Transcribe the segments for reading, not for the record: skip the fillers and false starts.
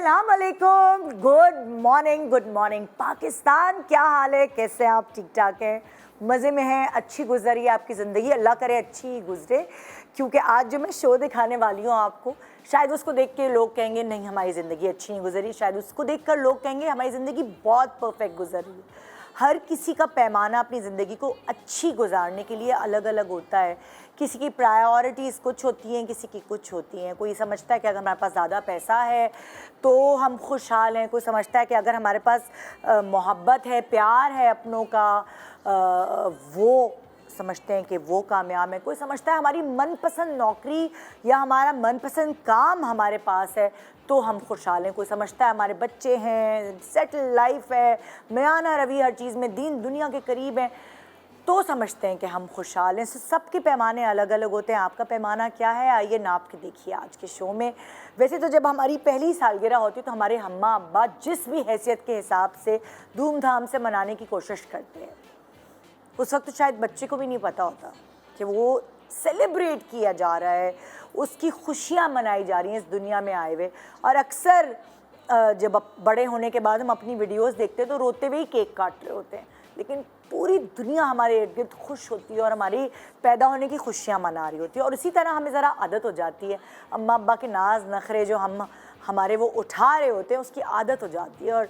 अस्सलाम वालेकुम, good morning Pakistan. क्या हाल है, कैसे हैं आप? ठीक ठाक हैं, मज़े में हैं, अच्छी गुजरी है आपकी ज़िंदगी, अल्लाह करे अच्छी ही गुजरे। क्योंकि आज जो मैं शो दिखाने वाली हूँ आपको, शायद उसको देख के लोग कहेंगे नहीं हमारी ज़िंदगी अच्छी नहीं गुजरी, शायद उसको देख कर लोग कहेंगे हमारी ज़िंदगी बहुत परफेक्ट गुजरी है। हर किसी का पैमाना अपनी ज़िंदगी को अच्छी गुजारने के लिए अलग अलग होता है। किसी की प्रायोरिटीज़ कुछ होती हैं, किसी की कुछ होती हैं। कोई समझता है कि अगर हमारे पास ज़्यादा पैसा है तो हम खुशहाल हैं, कोई समझता है कि अगर हमारे पास मोहब्बत है, प्यार है अपनों का, वो समझते हैं कि वो कामयाब है। कोई समझता है हमारी मनपसंद नौकरी या हमारा मनपसंद काम हमारे पास है तो हम खुशहाल हैं। कोई समझता है हमारे बच्चे हैं, सेटल लाइफ है, मियाना रवि हर चीज़ में, दीन दुनिया के करीब हैं, तो समझते हैं कि हम खुशहाल हैं। सबके पैमाने अलग अलग होते हैं। आपका पैमाना क्या है, आइए नाप के देखिए आज के शो में। वैसे तो जब हमारी पहली सालगिरह होती है तो हमारे अम्मा अब्बा जिस भी हैसियत के हिसाब से धूमधाम से मनाने की कोशिश करते हैं। उस वक्त तो शायद बच्चे को भी नहीं पता होता कि वो सेलिब्रेट किया जा रहा है, उसकी खुशियाँ मनाई जा रही हैं इस दुनिया में आए हुए। और अक्सर जब बड़े होने के बाद हम अपनी वीडियोस देखते हैं तो रोते हुए ही केक काट रहे होते हैं, लेकिन पूरी दुनिया हमारे इर्द गिर्द खुश होती है और हमारी पैदा होने की खुशियाँ मना रही होती है। और इसी तरह हमें ज़रा आदत हो जाती है, अम्मा अब्बा के नाज नखरे जो हमारे वो उठा रहे होते हैं उसकी आदत हो जाती है। और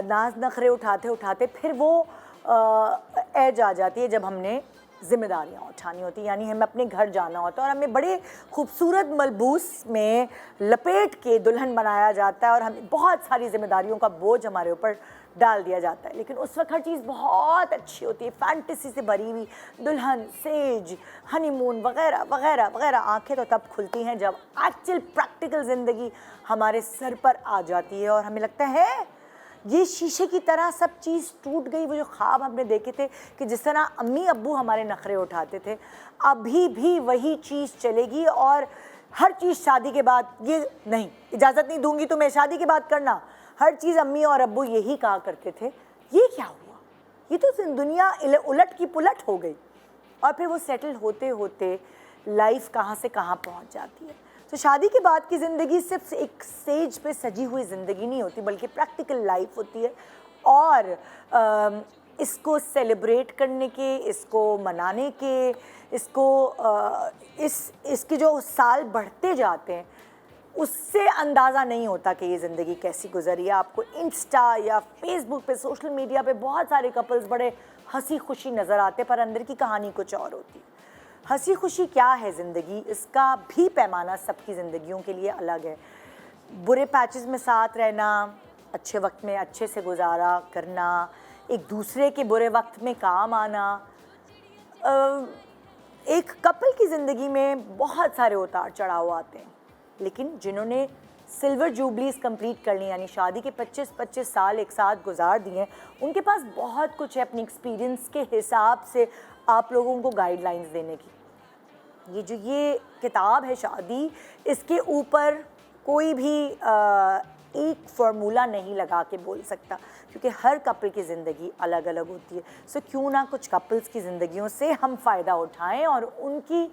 नाज नखरे उठाते उठाते फिर वो एज आ जाती है जब हमने ज़िम्मेदारियाँ उठानी होती हैं, यानी हमें अपने घर जाना होता है और हमें बड़े खूबसूरत मलबूस में लपेट के दुल्हन बनाया जाता है और हमें बहुत सारी ज़िम्मेदारियों का बोझ हमारे ऊपर डाल दिया जाता है। लेकिन उस वक्त हर चीज़ बहुत अच्छी होती है, फैंटेसी से भरी हुई दुल्हन, सेज, हनीमून वगैरह वगैरह वगैरह। आंखें तो तब खुलती हैं जब एक्चुअल प्रैक्टिकल ज़िंदगी हमारे सर पर आ जाती है और हमें लगता है ये शीशे की तरह सब चीज़ टूट गई। वो जो ख्वाब हमने देखे थे कि जिस तरह अम्मी अब्बू हमारे नखरे उठाते थे, अभी भी वही चीज़ चलेगी। और हर चीज़ शादी के बाद, ये नहीं, इजाज़त नहीं दूंगी तुम्हें शादी के बाद करना, हर चीज़ अम्मी और अब्बू यही कहा करते थे। ये क्या हुआ? ये तो दुनिया उलट की पुलट हो गई। और फिर वो सेटल होते होते लाइफ कहाँ से कहाँ पहुँच जाती है। तो शादी के बाद की ज़िंदगी सिर्फ एक स्टेज पे सजी हुई ज़िंदगी नहीं होती, बल्कि प्रैक्टिकल लाइफ होती है। और इसको सेलिब्रेट करने के, इसको मनाने के, इसके जो साल बढ़ते जाते हैं उससे अंदाज़ा नहीं होता कि ये ज़िंदगी कैसी गुजरी है। आपको इंस्टा या फेसबुक पे, सोशल मीडिया पे बहुत सारे कपल्स बड़े हंसी खुशी नज़र आते, पर अंदर की कहानी कुछ और होती है। हंसी खुशी क्या है ज़िंदगी, इसका भी पैमाना सबकी ज़िंदगियों के लिए अलग है। बुरे पैचेस में साथ रहना, अच्छे वक्त में अच्छे से गुजारा करना, एक दूसरे के बुरे वक्त में काम आना। एक कपल की ज़िंदगी में बहुत सारे उतार चढ़ाव आते हैं, लेकिन जिन्होंने सिल्वर जुबलीज कंप्लीट कर ली, यानी शादी के 25-25 साल एक साथ गुजार दिए हैं, उनके पास बहुत कुछ है अपनी एक्सपीरियंस के हिसाब से आप लोगों को गाइडलाइंस देने की। ये किताब है शादी, इसके ऊपर कोई भी एक फार्मूला नहीं लगा के बोल सकता, क्योंकि हर कपल की ज़िंदगी अलग अलग होती है। सो क्यों ना कुछ कपल्स की ज़िंदगियों से हम फ़ायदा उठाएं और उनकी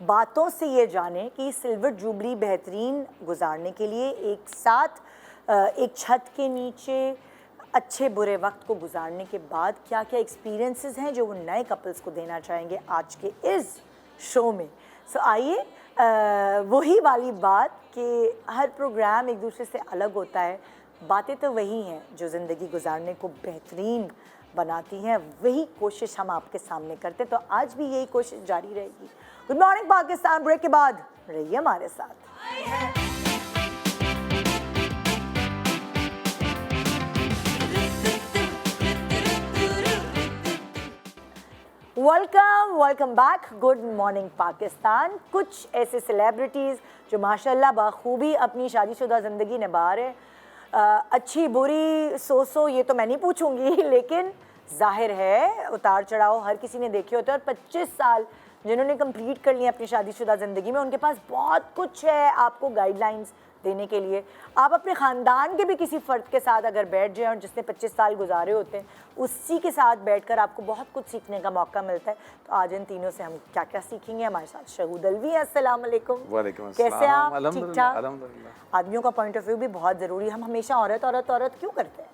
बातों से ये जानें कि सिल्वर जुबली बेहतरीन गुजारने के लिए एक साथ एक छत के नीचे अच्छे बुरे वक्त को गुजारने के बाद क्या क्या एक्सपीरियंसेस हैं जो वो नए कपल्स को देना चाहेंगे आज के इस शो में। सो आइए, वही वाली बात कि हर प्रोग्राम एक दूसरे से अलग होता है, बातें तो वही हैं जो ज़िंदगी गुजारने को बेहतरीन बनाती हैं, वही कोशिश हम आपके सामने करते हैं। तो आज भी यही कोशिश जारी रहेगी। गुड मॉर्निंग पाकिस्तान ब्रेक के बाद रहिए हमारे साथ। Welcome back. Good morning Pakistan. कुछ ऐसे सेलिब्रिटीज़ जो माशाल्लाह बखूबी अपनी शादीशुदा ज़िंदगी निभा रहे, अच्छी बुरी सो ये तो मैं नहीं पूछूंगी, लेकिन जाहिर है उतार चढ़ाव हर किसी ने देखे होते हैं। और 25 साल जिन्होंने कंप्लीट कर लिया अपनी शादीशुदा ज़िंदगी में, उनके पास बहुत कुछ है आपको गाइडलाइंस देने के लिए। आप अपने ख़ानदान के भी किसी फ़र्द के साथ अगर बैठ जाएं और जिसने 25 साल गुजारे होते हैं, उसी के साथ बैठकर आपको बहुत कुछ सीखने का मौका मिलता है। तो आज इन तीनों से हम क्या क्या सीखेंगे। हमारे साथ शहूद अलवी है। अस्सलाम वालेकुम। वालेकुम कैसे अस्सलाम। आप? ठीक अल्हम्दुलिल्लाह, ठाक। अल्हम्दुलिल्लाह। आदमियों का पॉइंट ऑफ व्यू भी बहुत ज़रूरी है। हम हमेशा औरत औरत औरत क्यों करते हैं?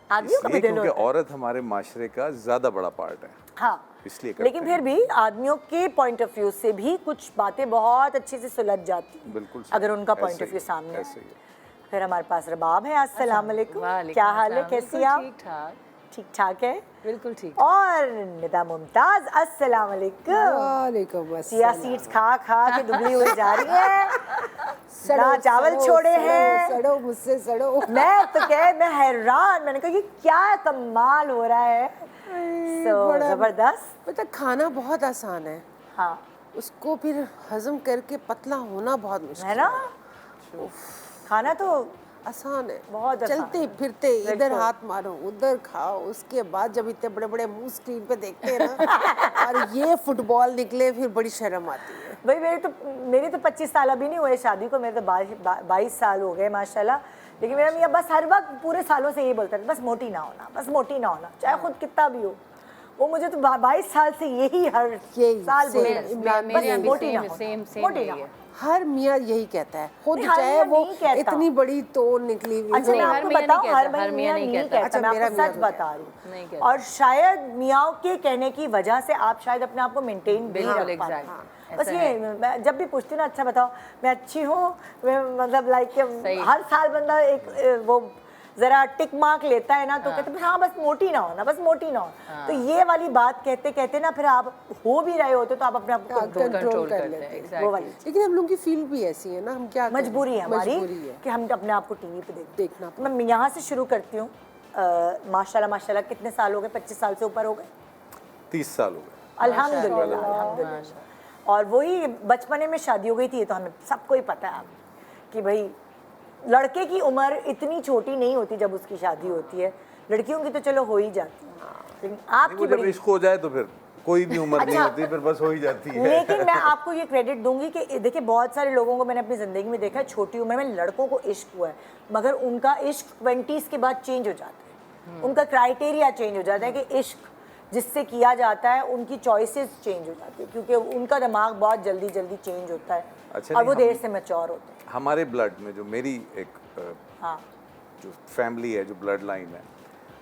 आदमियों का भी इसलिए दिल क्योंकि होता है। औरत हमारे माशरे का ज़्यादा बड़ा पार्ट है, हाँ, इसलिए करते लेकिन फिर भी आदमियों के पॉइंट ऑफ व्यू से भी कुछ बातें बहुत अच्छे से सुलझ जाती हैं, बिल्कुल सही। अगर उनका ऐसे पॉइंट ऑफ ही व्यू है, सामने है। ऐसे ही है। फिर हमारे पास रबाब है। अस्सलाम वालेकुम। वालेकुम क्या हाल है? अस्सलाम। कैसी आप? ठीक ठाक, ठीक ठाक है। बिल्कुल ठीक। और निदा मुमताज। अस्सलाम वालेकुम। वालेकुम चिया अस्सलाम। सीड्स खा खा के दुबली हुई जा रही है। ना चावल सड़ो, छोड़े सड़ो, हैं। सड़ो मुझसे सड़ो। मैं हैरान, मैंने कहा ये क्या कमाल हो रहा है। बड़ा- जबरदस्त। पता खाना बहुत आसान है, हाँ, उसको फिर हजम करके पतला होना बहुत मुश्किल है ना। खाना तो आसान है, बहुत आसान चलते है। फिरते इधर बिल्कुल। हाथ मारो उधर खाओ, उसके बाद जब इतने बड़े बड़े मुंह स्क्रीन पे देखते हैं ना और ये फुटबॉल निकले फिर बड़ी शर्म आती है। भाई मेरे तो 25 साल अभी नहीं हुए शादी को, मेरे तो 22 साल हो गए माशाल्लाह। लेकिन मेरा मियाँ बस हर वक्त पूरे सालों से यही बोलता है, बस मोटी ना होना, बस मोटी ना होना, चाहे खुद कितना भी हो। वो मुझे तो 22 साल से यही हर यही, साल बोल same, रहे हैं, इमरान बस भी मोटी ना सेम होना, सेम सेम मोटी ना यही है। होना। हर मियाँ यही कहता है, खुद नहीं, हर चाहे मियाँ वो नहीं कहता। इतनी बड़ी तोड़ निकली हुई अच्छा, हो। मैं हर आपको मियाँ नहीं बताऊं, कहता, हर हर मियाँ मियाँ नहीं नहीं कहता। कहता। अच्छा, मैं मेरा आपको मियाँ सच भी बता रही नहीं हूँ। कहता। और शायद मियाँ के कहने की वजह से आप शायद अपने आप को मेंटेन भी बिल्कुल, रख पाते हैं। exact, बस ऐसा ये है। मैं जब भी पूछती हूँ ना, अच्छा बताओ मैं अच्छी हूँ, मैं मतलब लाइक सही। हर साल बंदा एक वो जरा टिक मार्क लेता है ना, तो कहते हैं हाँ बस मोटी ना होना, बस मोटी ना हो। तो ये वाली बात कहते कहते ना फिर आप हो भी रहे होते तो आप अपने आप को कंट्रोल कंट्रोल कर करते लेते हैं, हैं। exactly। वो वाली लेकिन हम लोग की फील्ड भी ऐसी है ना, हम क्या करें? मजबूरी है हमारी मजबूरी है। कि हम अपने आप को टीवी पे देखना तो मैं यहाँ से शुरू करती हूँ। माशाल्लाह माशाल्लाह कितने साल हो गए? 25 साल से ऊपर हो गए। 30 साल हो गए। अल्हम्दुलिल्लाह अल्हम्दुलिल्लाह। और वही बचपने में शादी हो गई थी, ये तो हमें सबको ही पता है कि भाई लड़के की उम्र इतनी छोटी नहीं होती जब उसकी शादी होती है, लड़कियों की तो चलो हो ही जाती है, लेकिन आपकी वो जब बड़ी। इश्क हो जाए तो फिर कोई भी उम्र नहीं होती, फिर बस हो ही जाती है। लेकिन मैं आपको ये क्रेडिट दूंगी कि देखिए बहुत सारे लोगों को मैंने अपनी ज़िंदगी में देखा है, छोटी उम्र में लड़कों को इश्क हुआ है, मगर उनका इश्क 20s के बाद चेंज हो जाता है। उनका क्राइटेरिया चेंज हो जाता है कि इश्क जिससे किया जाता है, उनकी चॉइसेस चेंज हो जाती है, क्योंकि उनका दिमाग बहुत जल्दी जल्दी चेंज होता है। अच्छा, और वो नहीं, देर से मैच्योर होते हैं। हमारे ब्लड में जो मेरी एक हाँ, जो फैमिली है, जो ब्लड लाइन है,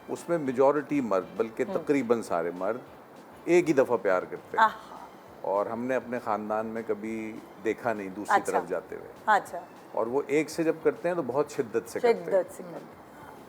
उसमें मेजॉरिटी मर्द, बल्कि तकरीबन सारे मर्द एक ही दफ़ा प्यार करते हैं। और हमने अपने ख़ानदान में कभी देखा नहीं दूसरी अच्छा। तरफ जाते हुए। अच्छा, और वो एक से जब करते हैं तो बहुत शिद्दत से करते हैं। शिद्दत से करते हैं।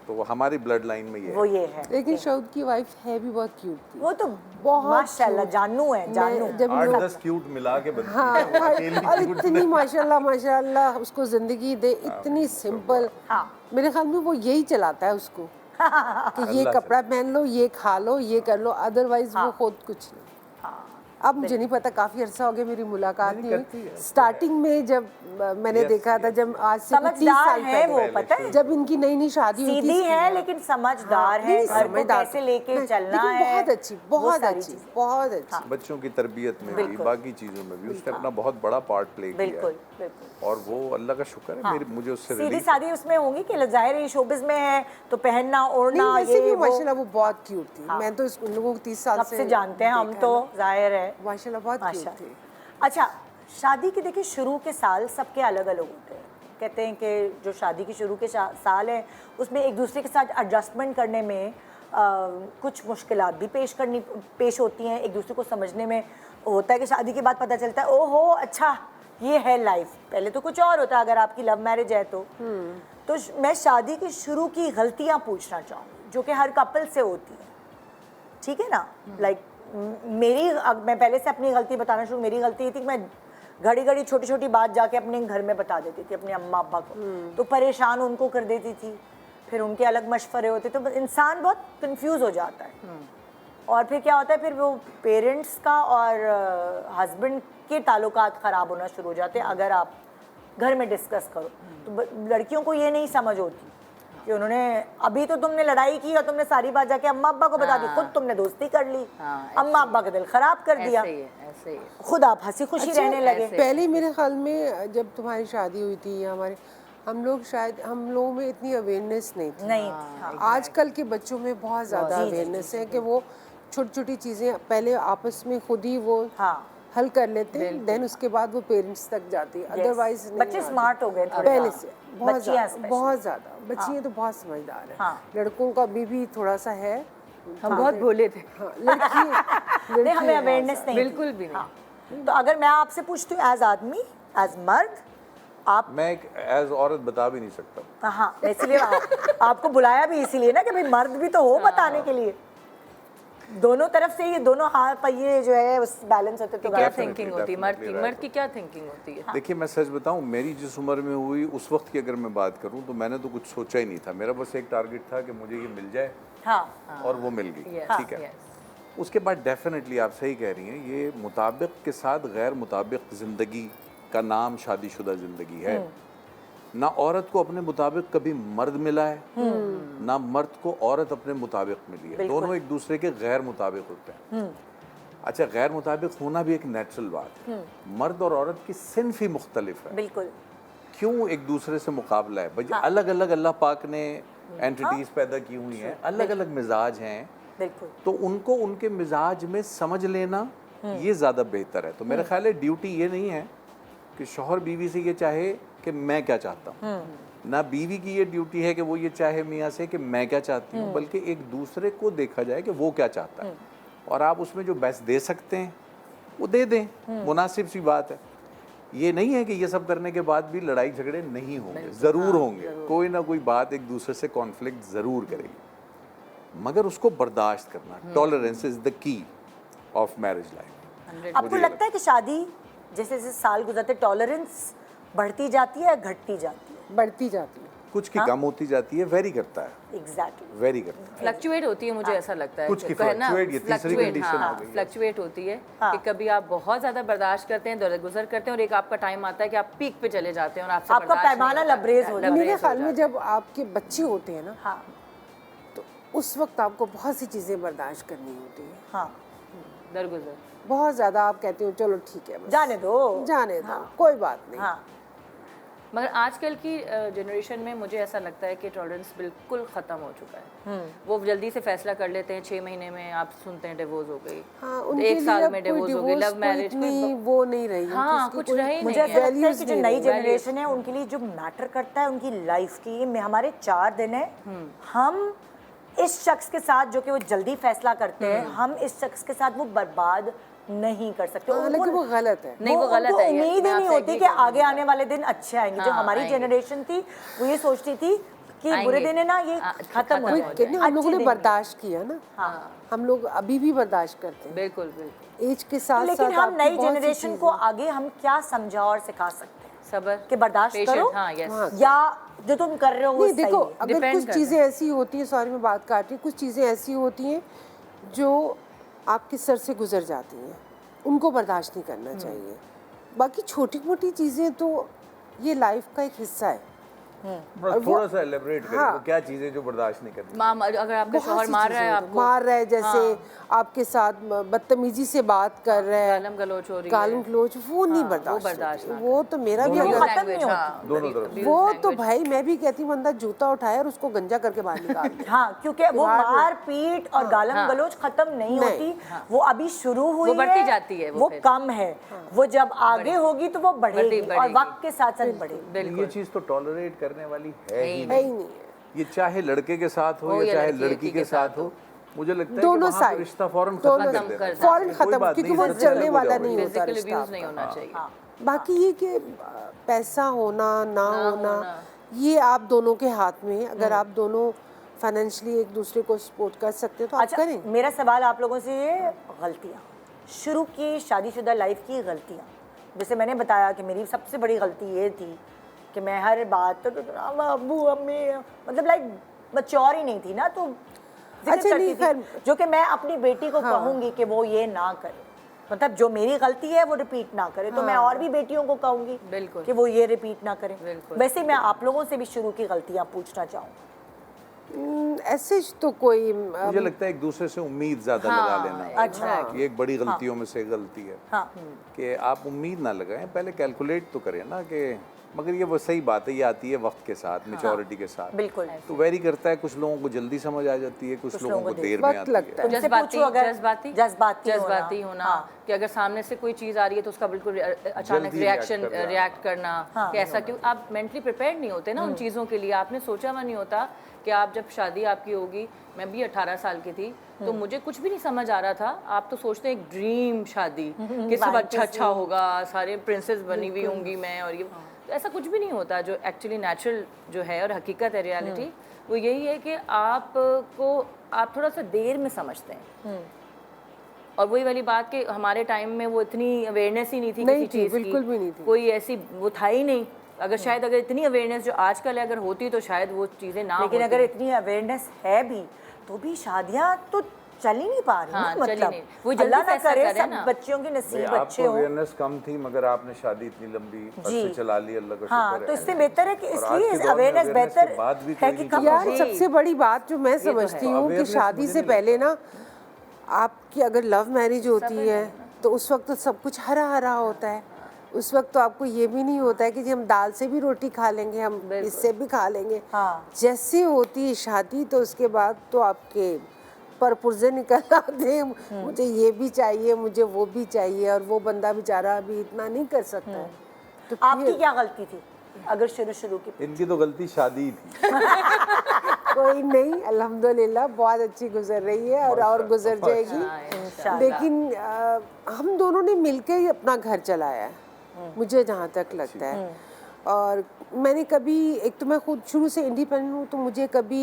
तो वो हमारी ब्लड लाइन में ये वो है। ये है। लेकिन शौद की वाइफ है भी बहुत क्यूट थी। वो तो बहुत माशाल्लाह cute। जानू है, जानू। मैं जब 8-10 क्यूट मिला के बनती हाँ, है, वो अकेली और cute इतनी माशाल्लाह माशाल्लाह उसको जिंदगी दे, इतनी सिंपल। हाँ। मेरे ख्याल में वो यही चलाता है उसको कि ये अल्लाह कपड़ा पहन लो, ये खा लो, ये कर लो, अदरवाइज वो खुद कुछ नहीं। अब मुझे नहीं पता, काफी अरसा हो गया मेरी मुलाकात नहीं करती हुई। है। स्टार्टिंग में जब मैंने देखा था, जब आज से कुछ 30 समझदार साल है वो, पहले, पता है जब इनकी नई नई शादी हुई थी, सीधी है लेकिन समझदार है, नहीं, घर को समझदार कैसे लेके नहीं, चलना लेकिन है, बहुत अच्छी, वो बहुत सारी अच्छी, चीज़ें। बहुत अच्छी। बच्चों की तरबियत में भी, बिल्कुल। बाकी चीज़ों में भी उसने अपना बहुत बड़ा पार्ट प्ले किया बिल्कुल है। बिल्कुल। और वो अल्लाह का शुक्र है, मेरी मुझे उससे सीधी रिलीफ। सादी उसमें होंगी कि जाहिर है शोबिस में है तो पहनना ओढ़ना नहीं, वैसे भी ये वो माशाल्लाह वो बहुत क्यूट थी। मैं तो उन लोगों को 30 साल कब से जानते हैं हम, देखा तो है ना। जाहिर है माशाल्लाह बहुत क्यूट माशा। थी। अच्छा, शादी के देखिए शुरू के साल सबके अलग अलग होते हैं। कहते हैं कि जो शादी के शुरू के साल हैं उसमें एक दूसरे के साथ एडजस्टमेंट करने में कुछ मुश्किलात भी पेश होती हैं, एक दूसरे को समझने में होता है कि शादी के बाद पता चलता है ओहो अच्छा ये है लाइफ, पहले तो कुछ और होता है अगर आपकी लव मैरिज है तो। मैं शादी के शुरू की गलतियाँ पूछना चाहूँगी जो कि हर कपल से होती हैं, ठीक है ना। लाइक मैं पहले से अपनी गलती बताना शुरू, मेरी गलती ये थी कि मैं घड़ी घड़ी छोटी छोटी बात जाके अपने घर में बता देती थी अपने अम्मा अब्बा को, तो परेशान उनको कर देती थी, फिर उनके अलग मशवरे होते, तो इंसान बहुत कंफ्यूज हो जाता है। और फिर क्या होता है, फिर वो पेरेंट्स का और हस्बैंड के ताल्लुकात ख़राब होना शुरू हो जाते हैं अगर आप घर में डिस्कस करो। तो लड़कियों को ये नहीं समझ होती कि उन्होंने अभी तो तुमने लड़ाई की और तुमने सारी बात जाके अम्मा अब्बा को बता दी, खुद तुमने दोस्ती कर ली, अम्मा अब्बा का दिल खराब कर दिया, ऐसे ही है। खुद आप हंसी खुशी रहने लगे। पहले मेरे ख्याल में जब तुम्हारी शादी हुई थी या हम लोगों में इतनी अवेयरनेस नहीं थी। नहीं हाँ। आजकल के बच्चों में बहुत ज़्यादा अवेयरनेस है कि वो छोटी छोटी चीज़ें पहले आपस में खुद ही वो हल कर लेते हैं, देन उसके बाद वो पेरेंट्स तक जाती है, अदरवाइज नहीं। बच्चे स्मार्ट हो गए पहले से बहुत बच्चियां ज़्यादा बच्चियाँ तो बहुत समझदार हैं। लड़कों का भी थोड़ा सा है, हम बहुत भोले थे। नहीं, हमें अवेयरनेस नहीं, बिल्कुल भी नहीं। तो अगर मैं आपसे पूछती हूँ एज आदमी, एज मर्द, आप मैं एक एज औरत बता भी नहीं सकता। हाँ, इसलिए आपको बुलाया भी इसीलिए ना कि भाई मर्द भी तो हो बताने के लिए। दोनों तरफ से ये दोनों हाथ पहिए जो है उस बैलेंस होते तो क्या थिंकिंग होती है मर्द की क्या थिंकिंग होती है? देखिए मैं सच बताऊं, मेरी जिस उम्र में हुई उस वक्त की अगर मैं बात करूं तो मैंने तो कुछ सोचा ही नहीं था। मेरा बस एक टारगेट था कि मुझे ये मिल जाए, और वो मिल गई, ठीक है। उसके बाद डेफिनेटली आप सही कह रही हैं, ये मुताबिक के साथ गैर मुताबिक ज़िंदगी का नाम शादीशुदा ज़िंदगी है। ना औरत को अपने मुताबिक कभी मर्द मिला है, ना मर्द को औरत अपने मुताबिक मिली है। दोनों एक दूसरे के गैर मुताबिक होते हैं। अच्छा, गैर मुताबिक होना भी एक नेचुरल बात है। मर्द और औरत की सिन्फ ही मुख्तलिफ है। बिल्कुल। क्यों एक दूसरे से मुकाबला है भाई? अलग अलग अल्लाह पाक ने एंटिटीज पैदा की हुई हैं, अलग अलग मिजाज हैं, बिल्कुल। तो उनको उनके मिजाज में समझ लेना ये ज़्यादा बेहतर है। तो मेरा ख्याल है ड्यूटी ये नहीं है कि शौहर बीवी से ये चाहे कि मैं क्या चाहता हूँ, ना बीवी की ये ड्यूटी है कि वो ये चाहे मियाँ से कि मैं क्या चाहती हूँ, बल्कि एक दूसरे को देखा जाए कि वो क्या चाहता है और आप उसमें जो बेस्ट दे सकते हैं वो दे दें। मुनासिब सी बात है। ये नहीं है कि ये सब करने के बाद भी लड़ाई झगड़े नहीं होंगे, ज़रूर होंगे, कोई ना कोई बात एक दूसरे से कॉन्फ्लिक्ट ज़रूर करेगी, मगर उसको बर्दाश्त करना, tolerance is the key of marriage life. आपको लगता है कि शादी जैसे जैसे साल गुजरते टॉलरेंस बढ़ती जाती है या घटती जाती है? बढ़ती जाती है। कुछ की कम होती जाती है, वेरी करता है, एग्जैक्टली वेरी करता है, फ्लक्चुएट होती है, मुझे ऐसा लगता है। कुछ की फ्लक्चुएट, ये तीसरी कंडीशन हो गई है। फ्लक्चुएट होती है कि कभी आप बहुत ज्यादा बर्दाश्त करते हैं, दरगुजर करते हैं, और एक आपका टाइम आता है कि आप पीक पे चले जाते हैं और आपसे आपका पैमाना लबरेज हो जाता है। मेरे ख्याल में जब आपके बच्चे होते हैं ना, तो उस वक्त आपको बहुत सी चीज़ें बर्दाश्त करनी होती है। हाँ, दरगुजर बहुत ज़्यादा आप कहते हो चलो ठीक है, बस जाने दो, कोई बात नहीं। हाँ। मगर आजकल की जनरेशन में मुझे ऐसा लगता है कि टॉलरेंस बिल्कुल ख़त्म हो चुका है। वो जल्दी से फैसला कर लेते हैं, 6 महीने में आप सुनते हैं डिवोर्स हो गई, हाँ, 1 साल में डिवोर्स हो गई, लव मैरिज में वो नहीं रही। हाँ, कुछ रही मुझे नहीं ऐसा है। लगता है कि जो नई जनरेशन है उनके लिए जो मैटर करता है उनकी लाइफ की, ये हमारे 4 दिन है, हम इस शख्स के साथ जो कि वो जल्दी फैसला करते हैं, हम इस शख्स के साथ वो बर्बाद नहीं कर सकते। लेकिन वो गलत है। नहीं, वो गलत है। उम्मीद ही नहीं होती कि आगे आने वाले दिन अच्छे आएंगे। जो हमारी जनरेशन थी वो ये सोचती थी कि बुरे दिन है ना, ये खत्म हो जाएंगे। हम लोगों ने बर्दाश्त किया ना, हम लोग अभी भी बर्दाश्त करते हैं, बिल्कुल बिल्कुल एज के साथ। लेकिन हम नई जनरेशन को आगे हम क्या समझा और सिखा सकते हैं? सब्र कि बर्दाश्त करो, या जो तुम कर रहे हो वो नहीं, सही देखो, है। अगर कुछ चीज़ें ऐसी होती हैं, सॉरी मैं बात काट रही हूँ, कुछ चीज़ें ऐसी होती हैं जो आपके सर से गुजर जाती हैं, उनको बर्दाश्त नहीं करना चाहिए। बाकी छोटी मोटी चीज़ें तो ये लाइफ का एक हिस्सा है। थोड़ा सा एलेबरेट करें, वो क्या चीजें जो बर्दाश्त नहीं करती? अगर आपका शौहर मार रहा है, आपको मार रहा है, जैसे आपके साथ बदतमीजी से बात कर रहा है, गालम गलोच हो रही है, गालम गलोच, वो नहीं बर्दाश्त होती। वो तो मेरा भी वो अगर खत्म नहीं होती। दोनों तरफ। वो तो भाई मैं भी कहती हूँ बंदा जूता उठाए और उसको गंजा करके बाहर निकाल दे। हाँ, क्योंकि वो मार पीट और गालम गलोच खत्म नहीं होती, वो अभी शुरू हुई है, वो बढ़ती जाती है, वो कम है, वो जब आगे होगी तो वो बढ़ेगी और वक्त के साथ साथ बढ़ेगी। ये चीज तो टॉलरेट करने वाली है ही है नहीं। ही नहीं है। ये चाहे लड़के के साथ हो या चाहे लड़की के साथ हो, मुझे लगता है कि दोनों वहाँ पे साइड रिश्ता फौरन खत्म कर देना। फौरन कोई खत्म, बात क्योंकि नहीं, वो इससे चलने अलग हो वाला जाओ। नहीं होता फिजिकल रिश्ता अब्यूज नहीं आपका। होना चाहिए। बाकी ये कि पैसा होना ना होना ये आप दोनों के हाथ में है। अगर आप दोनों फाइनेंशियली एक दूसरे को सपोर्ट कर सकते हो तो आप करें। मेरा सवाल आप लोगों से, ये गलतियाँ शुरू की शादीशुदा लाइफ की गलतियाँ, जैसे मैंने बताया कि मेरी सबसे बड़ी गलती ये थी कि मैं हर बात अबू अम्मी मतलब लाइक मैच्योर ही नहीं थी ना, तो अच्छा नहीं, जो कि मैं अपनी बेटी को कहूँगी कि वो ये ना करे, मतलब जो मेरी गलती है वो रिपीट ना करे, तो मैं और भी बेटियों को कहूँगी बिल्कुल कि वो ये रिपीट ना करें। वैसे मैं आप लोगों से भी शुरू की गलतियाँ पूछना चाहूँ ऐसे तो कोई मुझे लगता है एक दूसरे से उम्मीद ज्यादा लगा लेना। अच्छा। ये एक बड़ी गलतियों में से गलती है हाँ कि आप उम्मीद ना लगाएं, पहले कैलकुलेट तो करें ना कि, मगर ये वो सही बात है, ये आती है वक्त के साथ, मेच्योरिटी के साथ। बिल्कुल। तो वेरी करता है, कुछ लोगों को जल्दी समझ आ जाती है, कुछ लोगों को देर में वक्त आती लगता है। है। उनसे जज्बाती पूछो अगर जज्बाती होना कि अगर सामने से कोई चीज़ आ रही है तो उसका बिल्कुल अचानक जल्दी रिएक्ट करना कि ऐसा क्यों, आप मेंटली प्रिपेयर्ड नहीं होते ना उन चीज़ों के लिए। आपने सोचा हुआ नहीं होता कि आप जब शादी आपकी होगी, मैं भी 18 साल की थी तो मुझे कुछ भी नहीं समझ आ रहा था। आप तो सोचते हैं एक ड्रीम शादी कि सब अच्छा होगा, सारे प्रिंसेस बनी हुई होंगी मैं, और ये तो ऐसा कुछ भी नहीं होता। जो एक्चुअली नेचुरल जो है और हकीकत है, रियलिटी वो यही है कि आप थोड़ा सा देर में समझते हैं। और वही वाली बात कि हमारे टाइम में वो इतनी अवेयरनेस ही नहीं थी किसी चीज़ की, बिल्कुल भी नहीं थी। कोई ऐसी वो था ही नहीं। अगर इतनी अवेयरनेस जो आजकल है अगर होती तो शायद वो चीज़ें ना लेकिन होती। अगर इतनी अवेयरनेस है भी तो भी शादियां तो चल ही नहीं पा रही हाँ, ना, चल ही मतलब नहीं। वो जल्दी अल्लाह ना फैसला करे करे सब ना। बच्चियों की नसीब अच्छे आपको हो। अवेयरनेस कम थी, मगर आपने शादी इतनी लंबी जी। से चला ली, अल्लाह का हाँ शुक्र तो है। इससे बेहतर है कि और आज इसलिए के दौर में अवेयरनेस awareness बेहतर के बाद भी है कोई कि नहीं कम चाहता। यार हो। सबसे बड़ी बात जो मैं समझती है। हूँ कि Awareness शादी मुझे से नहीं पहले ना आपकी अगर लव मैरिज होती है तो उस वक्त तो सब कुछ हरा हरा होता है। उस वक्त तो आपको ये भी नहीं होता है कि जी हम दाल से भी रोटी खा लेंगे, हम इससे भी खा लेंगे। हाँ। जैसे होती है शादी तो उसके बाद तो आपके पर पुर्जे निकल आते हैं, मुझे ये भी चाहिए, मुझे वो भी चाहिए, और वो बंदा बेचारा अभी इतना नहीं कर सकता है। तो आपकी क्या गलती थी अगर शुरू की? इनकी तो गलती शादी ही थी। कोई नहीं, अल्हम्दुलिल्लाह बहुत अच्छी गुजर रही है और गुजर जाएगी। लेकिन हम दोनों ने मिलकर ही अपना घर चलाया है, मुझे जहाँ तक लगता है। और मैंने कभी, एक तो मैं खुद शुरू से इंडिपेंडेंट हूँ, तो मुझे कभी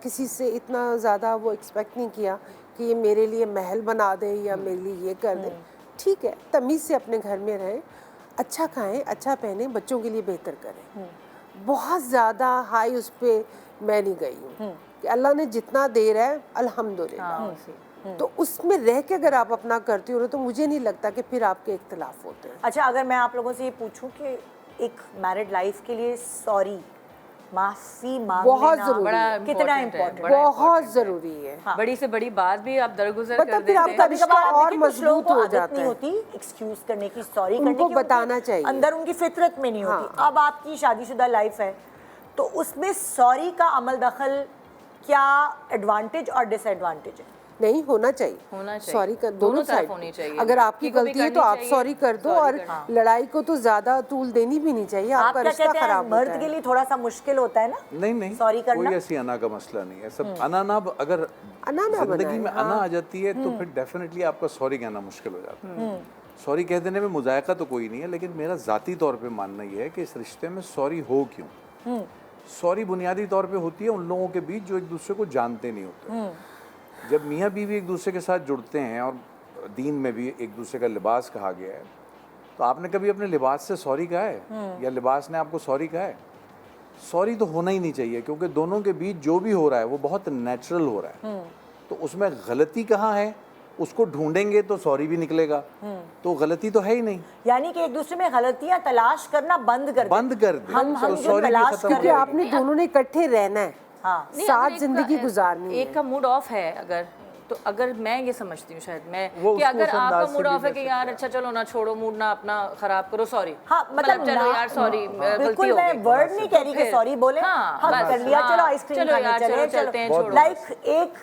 किसी से इतना ज़्यादा वो एक्सपेक्ट नहीं किया कि ये मेरे लिए महल बना दे या मेरे लिए ये कर दे। ठीक है, तमीज़ से अपने घर में रहें, अच्छा खाएं, अच्छा पहने, बच्चों के लिए बेहतर करें। बहुत ज़्यादा हाई उस पर मैं नहीं गई हूँ कि अल्लाह ने जितना दे रहा है अल्हम्दुलिल्लाह। तो उसमें रह के अगर आप अपना करती हो तो मुझे नहीं लगता कि फिर आपके इख्तिलाफ होते हैं। अच्छा, अगर मैं आप लोगों से ये पूछूं कि एक मैरिड लाइफ के लिए सॉरी, माफी मांग बहुत लेना ज़रूरी है। कितना important है, इम्पोर्टेंट बड़ा बहुत ज़रूरी है। बड़ी से बड़ी बात भी आप दरगुजर कर मतलब देते फिर हैं। आपका रिश्ता और कुछ लोगों मजबूत को हो आदत जाता नहीं है। होती एक्सक्यूज करने की, सॉरी करने उनको की, बताना उनके चाहिए। अंदर उनकी फितरत में नहीं होती। अब आपकी शादीशुदा लाइफ है तो उसमें सॉरी का अमल दखल क्या एडवांटेज और डिसएडवांटेज है? नहीं होना चाहिए, होना चाहिए। सॉरी कर दोनों दोनों तरफ साइड होनी चाहिए। अगर आपकी किसी को भी गलती है करनी तो आप चाहिए, सॉरी कर दो, sorry और करना। लड़ाई को तो ज्यादा तूल देनी भी नहीं चाहिए, आप आपका क्या रिश्ता कहते हैं, खराब मर्द होता के है। लिए थोड़ा सा मुश्किल होता है ना नहीं सॉरी करना? कोई ऐसी अना का मसला नहीं है। सब अना ना, अगर अना ना जिंदगी बनाए, में अना आ जाती है तो फिर डेफिनेटली आपका सॉरी कहना मुश्किल हो जाता है। सॉरी कह देने में मुजायका तो कोई नहीं है, लेकिन मेरा ज़ाती तौर पे मानना ये है कि इस रिश्ते में सॉरी हो क्यों। सॉरी बुनियादी तौर पे होती है उन लोगों के बीच जो एक दूसरे को जानते नहीं होते। जब मियाँ बीवी एक दूसरे के साथ जुड़ते हैं, और दीन में भी एक दूसरे का लिबास कहा गया है, तो आपने कभी अपने लिबास से सॉरी कहा है या लिबास ने आपको सॉरी कहा है? सॉरी तो होना ही नहीं चाहिए, क्योंकि दोनों के बीच जो भी हो रहा है वो बहुत नेचुरल हो रहा है। तो उसमें गलती कहाँ है उसको ढूंढेंगे तो सॉरी भी निकलेगा। तो गलती तो है ही नहीं, यानी कि एक दूसरे में गलतियां तलाश करना बंद कर दे। हम तो जो सॉरी भी तलाश खत्म कर क्योंकि रहे हैं। आपने दोनों ने इकट्ठे रहना है, हाँ नहीं, साथ अगर एक जिंदगी का- गुजारनी है। एक का मूड ऑफ है अगर, तो अगर मैं ये समझती हूँ शायद मैं वो कि उसको अगर उस आपका अंदाज से मूड भी ऑफ है ले कि यार अच्छा चलो ना, छोड़ो मूड ना अपना खराब करो, सॉरी। हाँ मतलब चलो ना- यार सॉरी, गलती बिल्कुल हो मैं गई। वर्ड नहीं कह रही कि फिर- सॉरी बोले, हाँ, हक बस, कर लिया, हाँ, चलो आइसक्रीम चलो खाने यार, चले, चलते हैं, छोड़ो। लाइक एक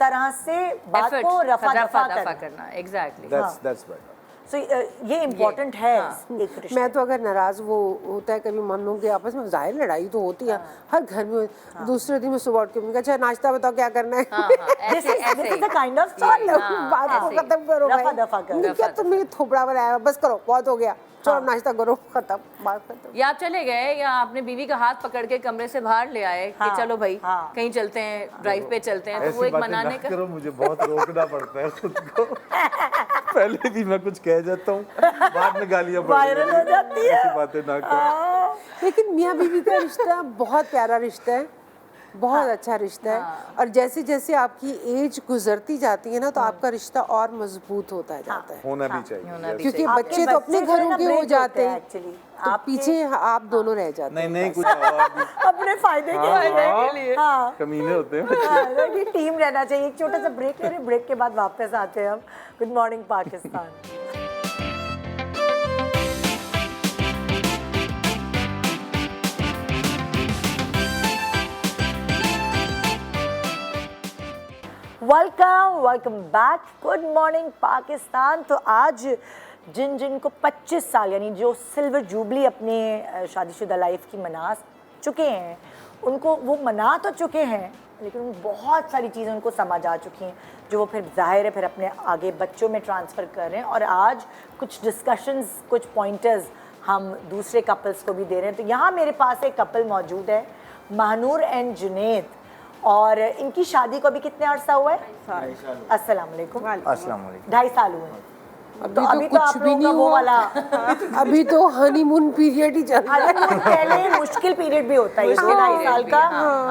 तरह से बात Efforts, को रफा दफा दफा करना। करना, एग्जैक्टली। That's better। So, ये इम्पोर्टेंट है एक रिश्ते मैं तो अगर नाराज वो होता है कभी मन लोग के आपस में, जाहिर लड़ाई तो होती है हर घर में। दूसरे दिन में सुबह उठ के मैंने कहा अच्छा नाश्ता बताओ क्या करना है। This is a kind of sorry. बात को खत्म करो रफा भाई। दफा करो। मैंने क्या तुम मेरे थोपड़ा बनाया, बस करो, बहुत हो गया, चलो नाश्ता करो, खत्म, बात खत्म। या आप चले गए या आपने बीवी का हाथ पकड़ के कमरे से बाहर ले आए कि चलो भाई कहीं चलते हैं, ड्राइव पे चलते हैं, तो वो ऐसी एक बातें मनाने ना का। करो, मुझे बहुत रोकना पड़ता है खुद को। पहले भी मैं कुछ कह जाता हूँ, बाद में गालियाँ वायरल हो जाती है। ऐसी बातें ना करो। लेकिन मियाँ बीवी का रिश्ता बहुत प्यारा रिश्ता है, बहुत अच्छा रिश्ता है। और जैसे जैसे आपकी एज गुजरती जाती है ना तो आपका रिश्ता और मजबूत होता जाता है, होना भी चाहिए। क्योंकि आपके बच्चे तो अपने जो है घरों ना के हो break जाते होते हैं, एक्चुअली तो पीछे आप दोनों रह जाते नहीं हैं। नहीं, कुछ और भी अपने फायदे के लिए हाँ कमीने होते हैं। हाँ, ये टीम रहना चाहिए। एक छोटा सा ब्रेक ले रहे, ब्रेक के बाद वापस आते हैं हम। Good morning Pakistan. Welcome back. Good morning Pakistan. तो आज जिन को 25 साल यानी जो सिल्वर जुबली अपने शादीशुदा लाइफ की मना चुके हैं, उनको वो मना तो चुके हैं लेकिन बहुत सारी चीज़ें उनको समझ आ चुकी हैं जो वो फिर जाहिर है फिर अपने आगे बच्चों में ट्रांसफ़र कर रहे हैं। और आज कुछ डिस्कशंस, कुछ पॉइंटर्स हम दूसरे कपल्स को भी दे रहे हैं। तो यहाँ मेरे पास एक कपल मौजूद है, महानूर एंड जुनैद, और इनकी शादी को अभी कितने अर्सा हुआ है? अस्सलाम वालेकुम। 2.5 साल हुए हैं। तो अभी तो आप लोगों का वो वाला अभी तो हनीमून पीरियड ही चल रहा है। हनीमून पहले मुश्किल पीरियड भी होता है, इसके 2.5 साल का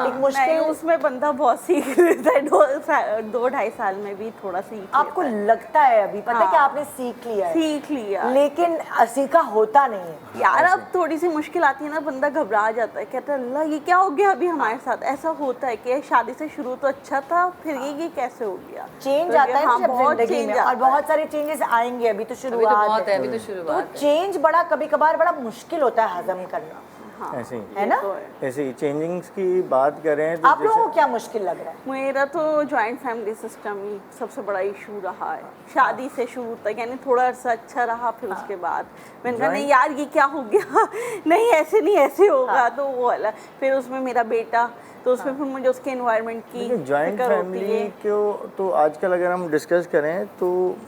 एक मुश्किल। उसमें बंदा बहुत सीख लेता है, 2-2.5 साल में भी थोड़ा सीख आपको लगता है अभी पता है कि आपने सीख लिया है, सीख लिया, लेकिन सीखा होता नहीं है यार। अब थोड़ी सी मुश्किल आती है ना, बंदा घबरा जाता है, कहता है अल्लाह ये क्या हो गया अभी हमारे साथ। ऐसा होता है कि शादी से शुरू तो अच्छा था, फिर ये कैसे हो गया। चेंज तो आता है हाँ, जब बहुत जिंदगी change में, आता और बहुत सारे चेंजेस आएंगे। अभी तो अभी तो शुरुआत बहुत है, है, अभी तो तो शुरुआत है। चेंज बड़ा कभी कभार बड़ा मुश्किल होता है हजम करना, ऐसे ही है ना? ऐसे ही चेंजिंग्स की बात करें तो आप लोगों को क्या मुश्किल लग रहा है? मेरा तो जॉइंट फैमिली सिस्टम ही सबसे बड़ा इशू रहा है शादी से शुरू तक, यानी थोड़ा अर्सा अच्छा रहा, फिर उसके बाद मैंने कहा नहीं यार ये क्या हो गया नहीं ऐसे नहीं ऐसे होगा, तो वो वाला। फिर उसमें मेरा बेटा, तो उसमें फिर मुझे उसके एनवायरनमेंट की जॉइंट फिक्र होती फैमिली है। को तो आजकल अगर हम डिस्कस करें तो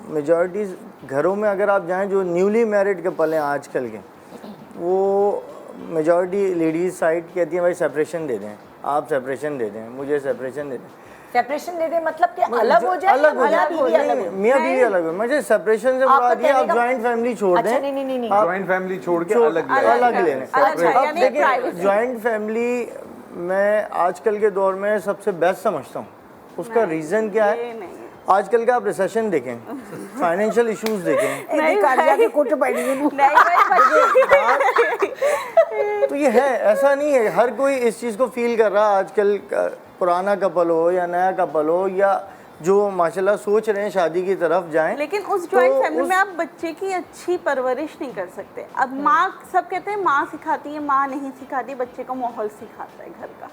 मेजॉरिटीज़ घरों में अगर आप जाएं जो न्यूली मैरिड कपल हैं आजकल के, वो मेजॉरिटी लेडीज साइड कहती हैं भाई सेपरेशन दे दें, आप सेपरेशन दे दें, मुझे सेपरेशन दे दें। सेपरेशन दे दे मतलब कि अलग हो जाए, अलग हो मियां जाए, बीवी अलग हो? मियाँ बीवी अलग हो। मुझे सेपरेशन से आपका मुराद ये कहने आप का- जॉइंट फैमिली छोड़ दें। अच्छा नहीं जॉइंट फैमिली छोड़ के अलग ले अलग आए। लेने। अच्छा, अब यानी देखिए privacy। जॉइंट फैमिली मैं आजकल के दौर में सबसे बेस्ट समझता हूँ। उसका रीज़न क्या ये है? नहीं। आजकल का आप रिसेशन देखें, फाइनेंशियल इश्यूज देखें, नहीं कर्जा भाई। के कोट पड़ी नहीं भाई, तो ये है, ऐसा नहीं है हर कोई इस चीज़ को फील कर रहा। आजकल पुराना कपल हो या नया कपल हो या जो माशाल्लाह सोच रहे हैं शादी की तरफ जाएं, लेकिन उस जॉइंट तो फैमिली में आप बच्चे की अच्छी परवरिश नहीं कर सकते। अब माँ, सब कहते हैं माँ सिखाती है, माँ नहीं सिखाती, बच्चे को माहौल सिखाता है घर का।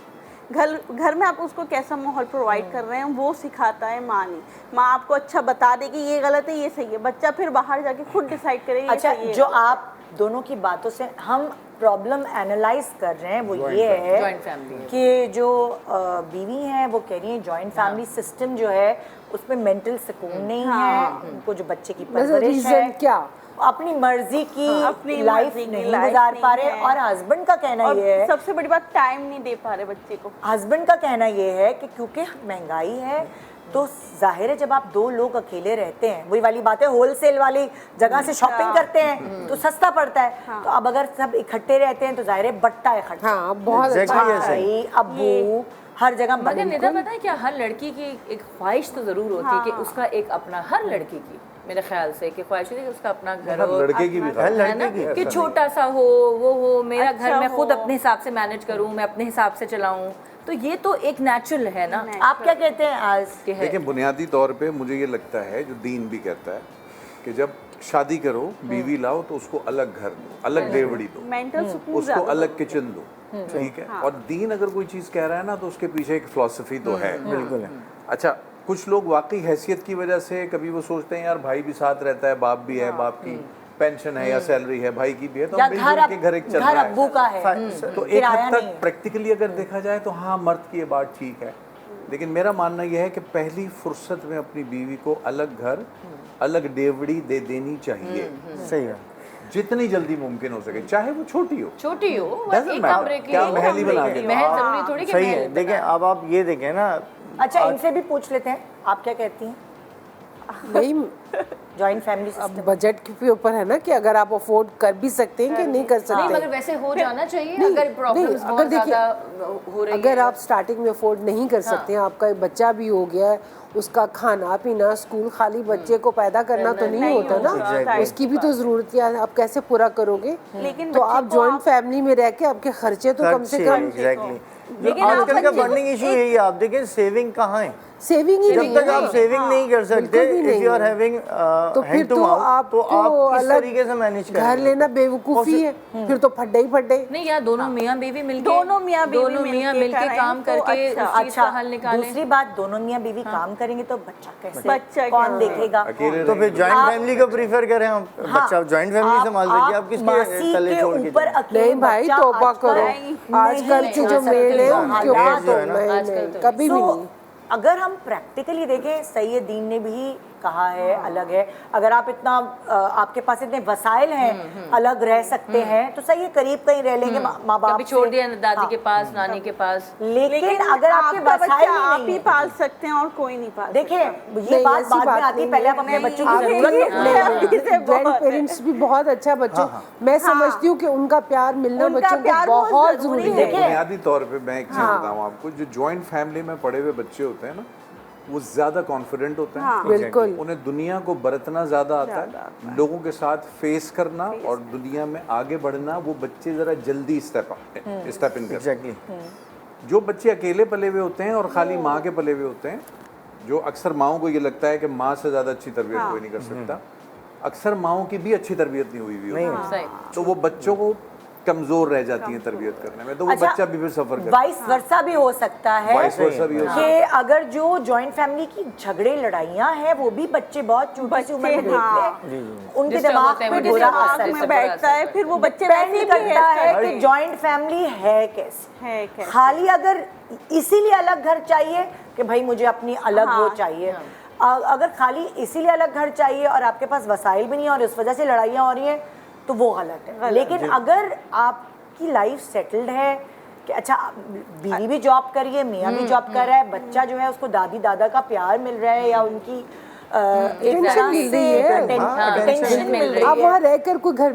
घर में आप उसको कैसा माहौल प्रोवाइड कर रहे हैं वो सिखाता है, माँ नहीं। माँ आपको अच्छा बता देगी ये गलत है ये सही है, बच्चा फिर बाहर जाके खुद डिसाइड करेगा। अच्छा, जो आप दोनों की बातों से हम प्रॉब्लम एनालाइज कर रहे हैं वो ये है जॉइंट फैमिली है। कि जो बीवी हैं वो कह रही हैं जॉइंट फैमिली सिस्टम जो है उसमें मेंटल सुकून नहीं है, उनको जो बच्चे की परवरिश रीजन है क्या? अपनी मर्जी की अपनी लाइफ मर्जी की नहीं life गुजार नहीं पा रहे। है। और हस्बैंड का कहना और ये है, सबसे बड़ी बात टाइम नहीं दे पा रहे बच्चे को। हस्बैंड का कहना ये है कि क्योंकि महंगाई है तो जाहिर है जब आप 2 लोग अकेले रहते हैं, वही वाली बात है, होलसेल वाली जगह से शॉपिंग करते हैं तो सस्ता पड़ता है। तो अब अगर सब इकट्ठे रहते हैं तो जाहिर है बढ़ता है खर्चा। हाँ, बहुत Exactly अच्छा। ऐसे ही। भाई अब्बू हर जगह मगर निदा पता है क्या, हर लड़की की एक ख्वाहिश तो जरूर होती है कि उसका एक अपना, हर लड़की की मेरे ख्याल से कि ख्वाहिश होती है कि उसका अपना घर हर हो, लड़के की भी हर है ना, लड़के की कि छोटा सा हो, वो हो, मेरा अच्छा घर मैं खुद हो। अपने हिसाब से मैनेज करूं, मैं अपने हिसाब से चलाऊं, तो ये तो एक नेचुरल है ना आप क्या कहते हैं आज? कि है। देखिए बुनियादी तौर पे मुझे ये लगता है, जो दीन भी कहता है कि जब शादी करो बीवी लाओ तो उसको अलग घर दो, अलग डेवड़ी दो, मेंटल सुकून उसको ज्यादा अलग किचन दो, ठीक है। और दीन अगर कोई चीज़ कह रहा है ना तो उसके पीछे एक फिलॉसफी तो है। बिल्कुल है। अच्छा, कुछ लोग वाकई हैसियत की वजह से कभी वो सोचते हैं यार भाई भी साथ रहता है, बाप भी है, बाप की पेंशन है या सैलरी है, भाई की भी है, तो या हम मिलजुल के घर एक चल घर रहा अब्बू है। का है, तो एक किराया हद नहीं तक है। प्रैक्टिकली अगर देखा जाए तो हाँ, मर्द की ये बात ठीक है, लेकिन मेरा मानना यह है कि पहली फुर्सत में अपनी बीवी को अलग घर, अलग डेवड़ी दे देनी चाहिए, सही है। जितनी जल्दी मुमकिन हो सके, चाहे वो छोटी हो। छोटी हो, बस Doesn't एक matter। कमरे की क्या हो, महल ही बना के महल जरूरी थोड़ी कि सही महल है। देखें अब आप ये देखें ना, अच्छा, इनसे भी पूछ लेते हैं, आप क्या कहती हैं? नहीं, जॉइंट फैमिली अब बजट के ऊपर है ना कि अगर आप अफोर्ड कर भी सकते हैं कि नहीं कर नहीं सकते। मगर वैसे हो जाना चाहिए नहीं, अगर प्रॉब्लम्स नहीं, बहुत अगर देखिए, ज़्यादा हो रही अगर है। आप स्टार्टिंग में अफोर्ड नहीं कर सकते हैं, आपका बच्चा भी हो गया है, उसका खाना पीना स्कूल, खाली बच्चे को पैदा करना तो नहीं होता ना, Exactly. उसकी भी तो ज़रूरत है, आप कैसे पूरा करोगे। लेकिन तो बच्चे आप को जॉइंट फैमिली में रह के आपके खर्चे तो कम से कम, एग्जैक्टली। लेकिन आजकल आप का बच्चे को फंडिंग इशू यही है, आप देखिए सेविंग कहाँ है, सेविंग ही जब नहीं तक है आप ना। सेविंग नहीं कर सकते, बिल्कुल भी इफ नहीं यू आर है। हैविंग तो फिर हैंड टू तो माउथ, तो आपको आप किस अलग तरीके से मैनेज घर करेंगे? लेना बेवकूफ़ी है, फिर तो फड्डे ही फड्डे। नहीं यार दोनों मियाँ बीवी मिलके दोनों मियाँ बीवी मिलके करें काम तो करके अच्छा। उस चीज़ का हल निकालें। दूसरी बात, दोनों मियाँ बीवी काम करेंगे तो बच्चा कैसे, बच्चा कौन कैसे? देखेगा? अकेले तो फिर रहेंगे। जॉइंट फैमिली को प्रीफर करें हम, बच्चा जॉइंट फैमिली संभाल सके, आप किसके मासी तले के छोड़ के ऊपर जाएं? अकेले नहीं भाई, बच्चा तौबा आजकल करो, नहीं आजकल के जो जा मेड है सकते। उनके मेड ऊपर जो तो है ना, नहीं, कभी भी So, नहीं। अगर हम प्रैक्टिकली देखें, सही दीन ने भी कहा है अलग है, अगर आप इतना आपके पास इतने वसाइल हैं अलग रह सकते हैं तो सही है, करीब कहीं रह लेंगे माँ बाप कभी छोड़ से। दिया दादी हाँ। के पास, नानी के पास। लेकिन अगर आपके आपका वसाइल बच्चा ही आप नहीं ही है, पाल सकते हैं और कोई नहीं पाल देखिए सकता। ये नहीं, बात ऐसी बाद में बात आती है, नहीं पहले है। आप अपने नहीं, बच्चों की आप जरूरत ये- को पूरी आप करें। इसे बहुत ग्रैंड पेरेंट्स भी बहुत अच्छा बच्चों, मैं समझती हूँ कि उनका प्यार मिलना उनका बच्चों को प्यार बहुत बहुत जरूरी जरूरी है। है। बुनियादी तौर पे मैं एक चीज बताऊं आपको, जो जॉइंट फैमिली में पड़े हुए बच्चे होते हैं ना, वो ज्यादा कॉन्फिडेंट होते हैं। बिल्कुल। उन्हें दुनिया को बरतना ज्यादा आता है, लोगों के साथ फेस करना और दुनिया में आगे बढ़ना, वो बच्चे जरा जल्दी स्टेप इन करते हैं। एग्जैक्टली। जो बच्चे अकेले पले हुए होते हैं और खाली माँ के पले हुए होते हैं, जो अक्सर माओं को ये लगता है कि माँ से ज़्यादा अच्छी तरबियत कोई नहीं कर सकता, अक्सर माओं की भी अच्छी तरबियत नहीं हुई हुई होती, सही। तो वो बच्चों को कमज़ोर रह जाती हैं तरबियत करने में, तो वो अच्छा, बच्चा भी फिर सफ़र करता वाइस वर्सा भी हो सकता है वाइस वर्सा भी हो सकता कि अगर जो जॉइंट फैमिली की झगड़े लड़ाइयाँ हैं वो भी बच्चे बहुत छोटी सी उम्र में देखते हैं, उनके Disturb दिमाग होते हैं, पे वो बुरा दिमाग असर में बुरा बैठता है, असर फिर वो बच्चे डिपेंड वैसे भी करता है है कि जॉइंट फैमिली है कैसे। है कैसे। खाली अगर इसीलिए अलग घर चाहिए कि भाई मुझे अपनी अलग वो चाहिए, अगर खाली इसीलिए अलग घर चाहिए और आपके पास वसाइल भी नहीं है और इस वजह से लड़ाइयाँ हो रही हैं तो वो गलत है। लेकिन अगर आपकी लाइफ सेटल्ड है कि अच्छा बीवी भी जॉब करिए, मियाँ भी जॉब कर रहा है, बच्चा जो है उसको दादी दादा का प्यार मिल रहा है या उनकी टेंशन मिल रही है, टेंशन मिल रही आप है, वहाँ रहकर कोई घर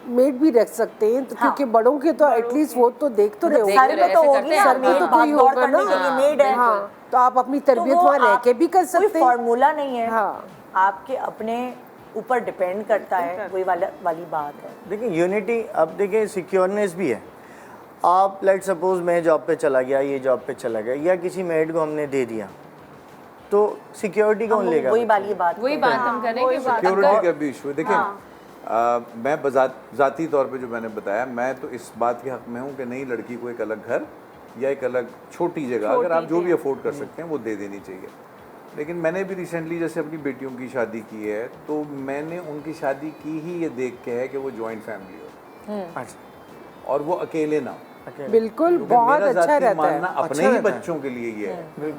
मेड भी रख सकते हैं, तो क्योंकि बड़ों के तो एटलीस्ट वो तो देख तो रहे सर होंगे, में तो ऐसे होगी करते हैं, ना, सर में तो भाग कोई दौड़ होगा करने के लिए ना। मेड है। हाँ, तो आप अपनी तरबियत वो वहाँ रह के भी कर कोई सकते हैं। फॉर्मूला नहीं है, हाँ। आपके अपने ऊपर डिपेंड करता है, वही वाली बात है। देखिए यूनिटी, अब देखिए सिक्योरनेस भी है। आप लेट सपोज मैं जॉब पे चला गया, ये जॉब पे चला गया, या किसी मेड को हमने दे दिया, तो सिक्योरिटी कौन लेगा? वही वाली बात वही बात हम करें कि सिक्योरिटी का भी इशू है। देखिए मैं ज़ाती तौर पे जो मैंने बताया, मैं तो इस बात के हक में हूँ कि नई लड़की को एक अलग घर या एक अलग छोटी जगह अगर आप जो भी अफोर्ड कर सकते हैं वो दे देनी चाहिए। लेकिन मैंने भी रिसेंटली जैसे अपनी बेटियों की शादी की है, तो मैंने उनकी शादी की ही ये देख के है कि वो जॉइंट फैमिली हो अच्छा, और वो अकेले ना, बिल्कुल क्योंकि बहुत मेरा अच्छा ज़ाती रहता मानना है। अपने ही बच्चों के लिए ये है,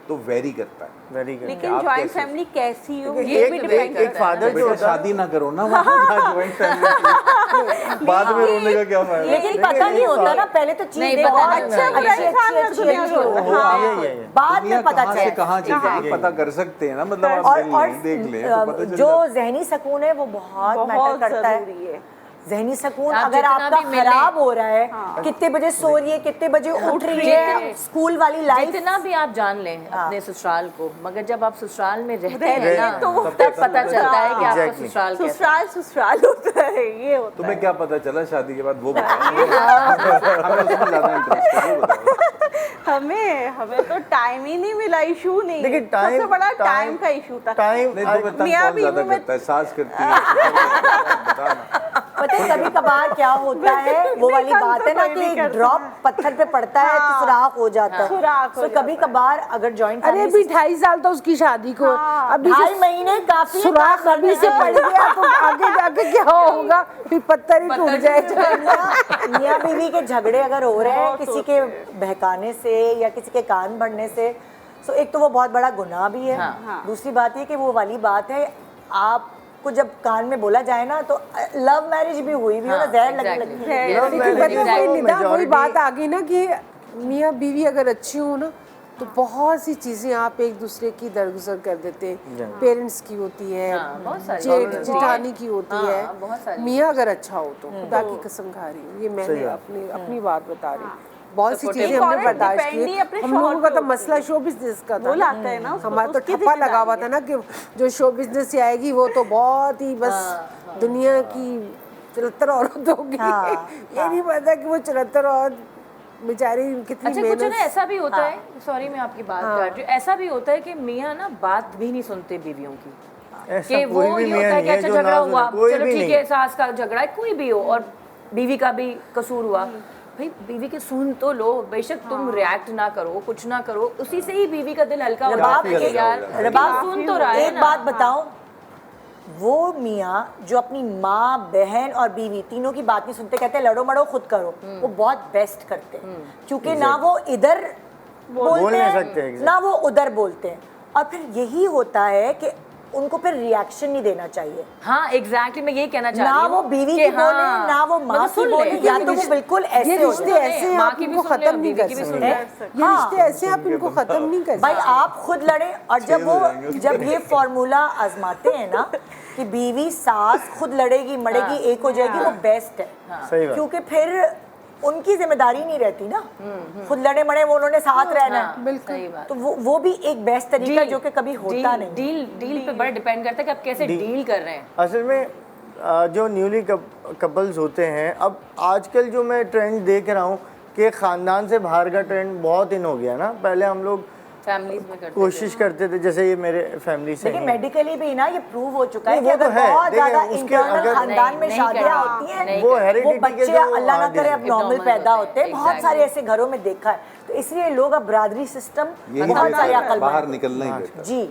तो वेरी करता है। Very good. लेकिन आप जॉइंट कैसे- फैमिली कैसी हो एक- ये भी डिपेंड एक करता है। फादर जो बेटा होता है, शादी ना करो ना वहाँ जॉइंट फैमिली, बाद में रोने का क्या फायदा। लेकिन पता नहीं होता ना, पहले तो चीज नहीं, देखो पता बहुत नहीं अच्छा होता। बुरा अच्छी अच्छी दुनिया में होता है। वो हाँ। ये बाद दुनिया में पता कहाँ से चला। कहाँ चल जाएगी पता कर सकते हैं ना, मतलब आप और मिल लें, देख लें तो पता चल जो जाता है। जहनी सुकून है वो बहुत मैटर बहुत करता है। जरूरी है। जहनी सुकून आप अगर जितना आपका भी मिलें, खराब हो रहा है, कितने बजे सो रही है, कितने बजे उठ रही है, स्कूल वाली लाइफ, जितना भी आप जान लें अपने ससुराल को, मगर जब आप ससुराल में रहते रहते हैं ना हैं तो वो तब पता चलता है कि आपका Exactly. ससुराल कैसा ससुराल ससुराल होता है, ये होता है। तुम्हें क्या पता चला शादी के बाद, वो बताओ। हमें उसमें ज़्यादा इंटरेस्ट है, वो बताओ। हमें तो टाइम ही नहीं मिला, इशू नहीं। देखिए, टाइम- सबसे बड़ा टाइम- टाइम का इशू था। टाइम नहीं तुम्हें तंग मियाँ कौन ज़्यादा बीवी में- करता है, सास करती है, बता ना। पता है कभी कभार क्या होता है, वो वाली नहीं, बात है ना कोई कि नहीं एक करता ड्रॉप पत्थर पे पड़ता है तो सुराख हो जाता है। सुराख हो तो कभी कभार अगर जॉइंट अरे अभी 2.5 साल तो उसकी शादी को, अभी से 2.5 महीने काफी है सुराख काम अभी से करने पड़ गया तो आगे जाके क्या होगा, फिर पत्थर ही टूट जाएगा। का। मियाँ बीवी के झगड़े अगर हो रहे हैं किसी के बहकाने से या किसी के कान भरने से, तो एक तो वो बहुत बड़ा गुनाह भी है। दूसरी बात ये कि वो वाली बात है, आपको जब कान में बोला जाए ना तो लव मैरिज भी हुई भी हो ना, जहर लगने exactly. लगी। Love लेकिन marriage पता है को वही निदा, वही majority- बात आ गई ना कि मियाँ बीवी अगर अच्छी हो ना तो बहुत सी चीज़ें आप एक दूसरे की दरगुजर कर देते हैं। पेरेंट्स की होती है, बहुत सारी जेठ होती है। जेठानी की होती बहुत सारी। है, मियाँ अगर अच्छा हो तो खुदा की कसम खा रही हूँ, ये मैंने अपनी बात बता रही हूँ। बहुत सी चीजें हमने औरत बर्दाश्त depend ही की। अपने हम शौहर लोगों का पे तो होती मसला शो बिजनेस का था वो ना। लाता है ना उसको, हमारा तो उसकी ठप्पा लगा हुआ जिम्मेदारी था ना कि जो शो बिजनेस से आएगी वो तो बहुत ही बस दुनिया की चलत्तर औरत होगी। ये नहीं पता कि वो चलत्तर औरत बेचारी कितनी अच्छा, कुछ ना मेहनत। ऐसा भी होता है, सॉरी मैं आपकी बात कर रही हूँ, ऐसा भी होता है कि मियाँ ना बात भी नहीं सुनते बीवियों की, ऐसा कि वो कोई भी ये होता मियाँ है नहीं कि है अच्छा जो झगड़ा ना हुआ, सुने, कोई चलो भी ठीक नहीं। है, सास का झगड़ा है, कोई भी हो, और बीवी का भी कसूर हुआ, भाई बीवी के सुन तो लो, बेशक तुम रिएक्ट ना करो, कुछ ना करो, उसी से ही बीवी का दिल हल्का हो जाता है कि यार रबाब सुन तो रहा है एक ना। बात बताओ, वो मियाँ जो अपनी माँ, बहन और बीवी तीनों की बात नहीं सुनते, कहते हैं लड़ो मड़ो खुद करो, वो बहुत बेस्ट करते हैं, क्योंकि ना वो इधर बोल बोलते नहीं हैं सकते, exactly। ना वो उधर बोलते हैं, और फिर यही होता है कि उनको फिर रिएक्शन नहीं देना चाहिए, हाँ एग्जैक्टली, मैं यही कहना चाह ना रही हूँ वो बीवी कि की बोले ना वो माँ मतलब की सुन ले, बोले, या तो वो बिल्कुल ऐसे ये हो रिश्ते जाए। ऐसे हैं, माँ आप की भी इनको सुन ले, खत्म नहीं बीवी कर की भी सुन सकते। ले। ये रिश्ते ऐसे हैं, आप इनको खत्म नहीं कर भाई सकते। आप खुद लड़े, और जब ये फॉर्मूला आजमाते हैं ना कि बीवी सास खुद लड़ेगी मड़ेगी एक हो जाएगी, वो बेस्ट है, सही बात। क्योंकि फिर उनकी जिम्मेदारी नहीं रहती ना, खुद लड़े मड़े वो उन्होंने साथ रहना है, बिल्कुल सही बात। तो वो भी एक बेस्ट तरीका है जो कि कभी होता नहीं। डील पे बड़ा डिपेंड करता है कि आप कैसे डील कर रहे हैं। असल में जो न्यूली कपल्स होते हैं, अब आजकल जो मैं ट्रेंड देख रहा हूँ कि ख़ानदान से बाहर का ट्रेंड बहुत इन हो गया ना। पहले हम लोग फैमिलीज में करते कोशिश करते थे, जैसे ये मेरे फैमिली से लेकिन हैं। मेडिकली भी ना ये प्रूव हो चुका है नहीं, कि वो तो अगर है, बहुत देखिए, ज्यादा उसके इंटरनल अगर- खानदान में नहीं शादियां करते, होती हैं, नहीं वो करते। वो हेरिडिटी के बच्चे जो अल्लाह ना करे अब नॉर्मल abnormal पैदा होते होते हैं, हैं, बहुत सारे ऐसे घरों में देखा है, तो इसलिए लोग अब बरादरी सिस्टम यही बहुत सारे बेहतर है, अकल बाहर निकलना ही बेहतर है। जी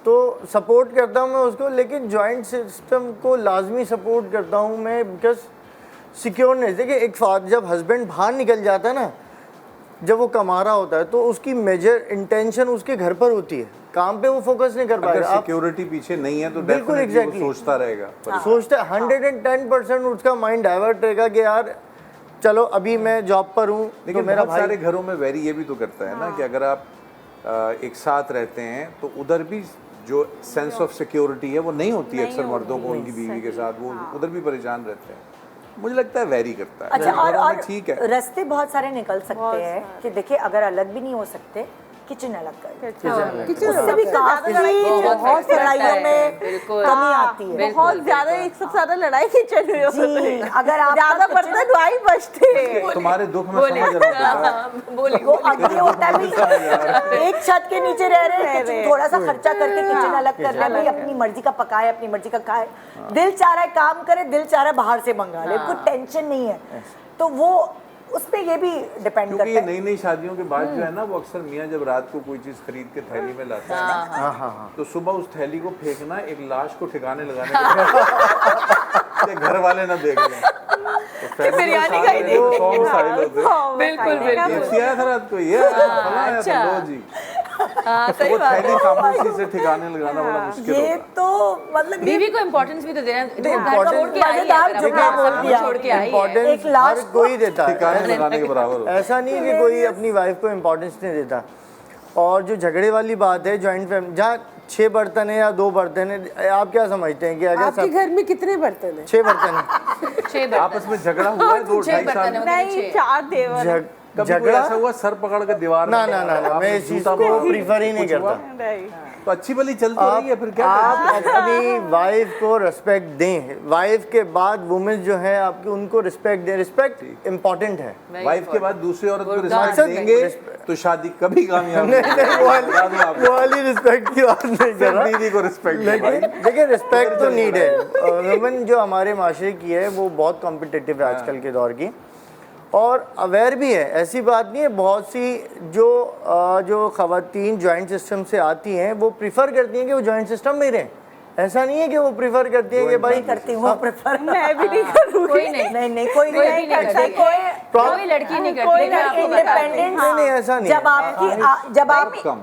तो सपोर्ट करता हूँ मैं उसको, लेकिन जॉइंट सिस्टम को लाजमी सपोर्ट करता हूँ मैं, बिकॉज सिक्योरनेस। देखिए एक फादर जब हस्बैंड बाहर निकल जाता है ना, जब वो कमा रहा होता है, तो उसकी मेजर इंटेंशन उसके घर पर होती है, काम पे वो फोकस नहीं कर अगर पाएगा। आप सिक्योरिटी पीछे नहीं है तो बिल्कुल डेफिनेटली वो exactly। सोचता रहेगा। सोचता है 110% उसका माइंड डाइवर्ट रहेगा कि यार चलो अभी मैं जॉब पर हूँ, तो लेकिन मेरा बहुत भाई सारे घरों में वेरी ये भी तो करता है ना कि अगर आप एक साथ रहते हैं तो उधर भी जो सेंस ऑफ सिक्योरिटी है वो नहीं होती है अक्सर मर्दों को उनकी बीवी के साथ, वो उधर भी परेशान रहते हैं। मुझे लगता है वेरी करता है। अच्छा, घरों में और ठीक है, रास्ते बहुत सारे निकल सकते हैं कि देखिए अगर अलग भी नहीं हो सकते, किचन अलग कर, किचन उससे भी काफी बहुत लड़ाइयों में बिल्कुल। कमी आती है। बहुत ज्यादा, एक सबसे ज्यादा लड़ाई किचन में होती जी, है। अगर आप ज्यादा बर्तन वही बचते हैं। तुम्हारे दुख में समझ रहा हूँ। बोलिए वो अगले होता है भाई, एक छत के नीचे रह रहे हैं, किचन थोड़ा सा खर्चा करके किचन अलग कर रहे हैं, भाई अपनी मर्जी का पकाए, अपनी मर्जी का खाए, दिल चाह रहा है काम करे, दिल चाह रहा है बाहर से मंगा ले, कोई टेंशन नहीं है, तो वो उस पे ये भी डिपेंड क्योंकि करता ये है। नई नई शादियों के बाद जो है ना, वो अक्सर मियाँ जब रात को कोई चीज़ खरीद के थैली में लाता है ना, तो सुबह उस थैली को फेंकना एक लाश को ठिकाने लगाने के घर वाले ना देख लें। तो बिरयानी का ही देख लें, सॉन्ग साइड होते हैं। बिल्कुल बिल्कुल। ये आया था रात को, ये फला आया था, लो जी। तो सही वो बात थैली खामोशी से ठिकाने लगाना बड़ा मुश्किल ये होता है। तो मतलब बीवी को इम्पोर्टेंस भी तो देना, घर important- छोड़ के आई है, मजेदार अगर जुमला अपना बोल सब दिया। छोड़ के आई है। इम्पोर्टेंस एक लाश हर कोई देता है। ठिकाने लगाने के बराबर होता है। ऐसा नहीं है कि कोई अपनी वाइफ को इम्पोर्टेंस नहीं देता। और जो झगड़े वाली बात है जॉइंट फैमिली, जहाँ 6 बर्तन है या 2 बर्तन है, आप क्या समझते हैं कि अगर आपके घर में कितने बर्तन हैं? 6 बर्तन है, 6 बर्तन। आपस में झगड़ा हुआ है 2-2.5 बर्तन साल है। में, नहीं, 4 देवर हैं। कभी कोई ऐसा हुआ सर पकड़ के दीवार ना में ना ना ना, आपने मैं इस चीज़ जूता को मारा, प्रीफर ही नहीं कुछ हुआ? करता। नहीं। तो अच्छी भली चल तो रही है, फिर क्या आप करें? अपनी वाइफ को रिस्पेक्ट दें, वाइफ के बाद वुमेन जो है आपकी उनको रिस्पेक्ट दें। रिस्पेक्ट इम्पोर्टेंट है। वाइफ के बाद दूसरी औरत को गुरदान रिस्पेक्ट में। देंगे तो शादी कभी कामयाब नहीं नहीं, वो वाली रिस्पेक्ट की बात नहीं कर रहा। बीवी को रिस्पेक्ट दे भाई। लेकिन देखिए रिस्पेक्ट तो नीड है। वुमेन जो हमारे माशरे की है वो बहुत कॉम्पिटिटिव है आजकल के दौर की, और अवेयर भी है। ऐसी बात नहीं है, बहुत सी जो ख़वातीन जॉइंट सिस्टम से आती हैं वो प्रिफ़र करती हैं कि वो जॉइंट सिस्टम में ही रहें। ऐसा नहीं है कि वो प्रिफ़र करती हैं कि भाई करती हूँ प्रेफर, मैं भी नहीं करूँगी। कोई नहीं, नहीं कोई कोई नहीं भी नहीं करता, करती। कोई लड़की नहीं करती, मैं आपको बता दूं। इंडिपेंडेंस। नहीं, ऐसा नहीं जब है। आपकी जब कम।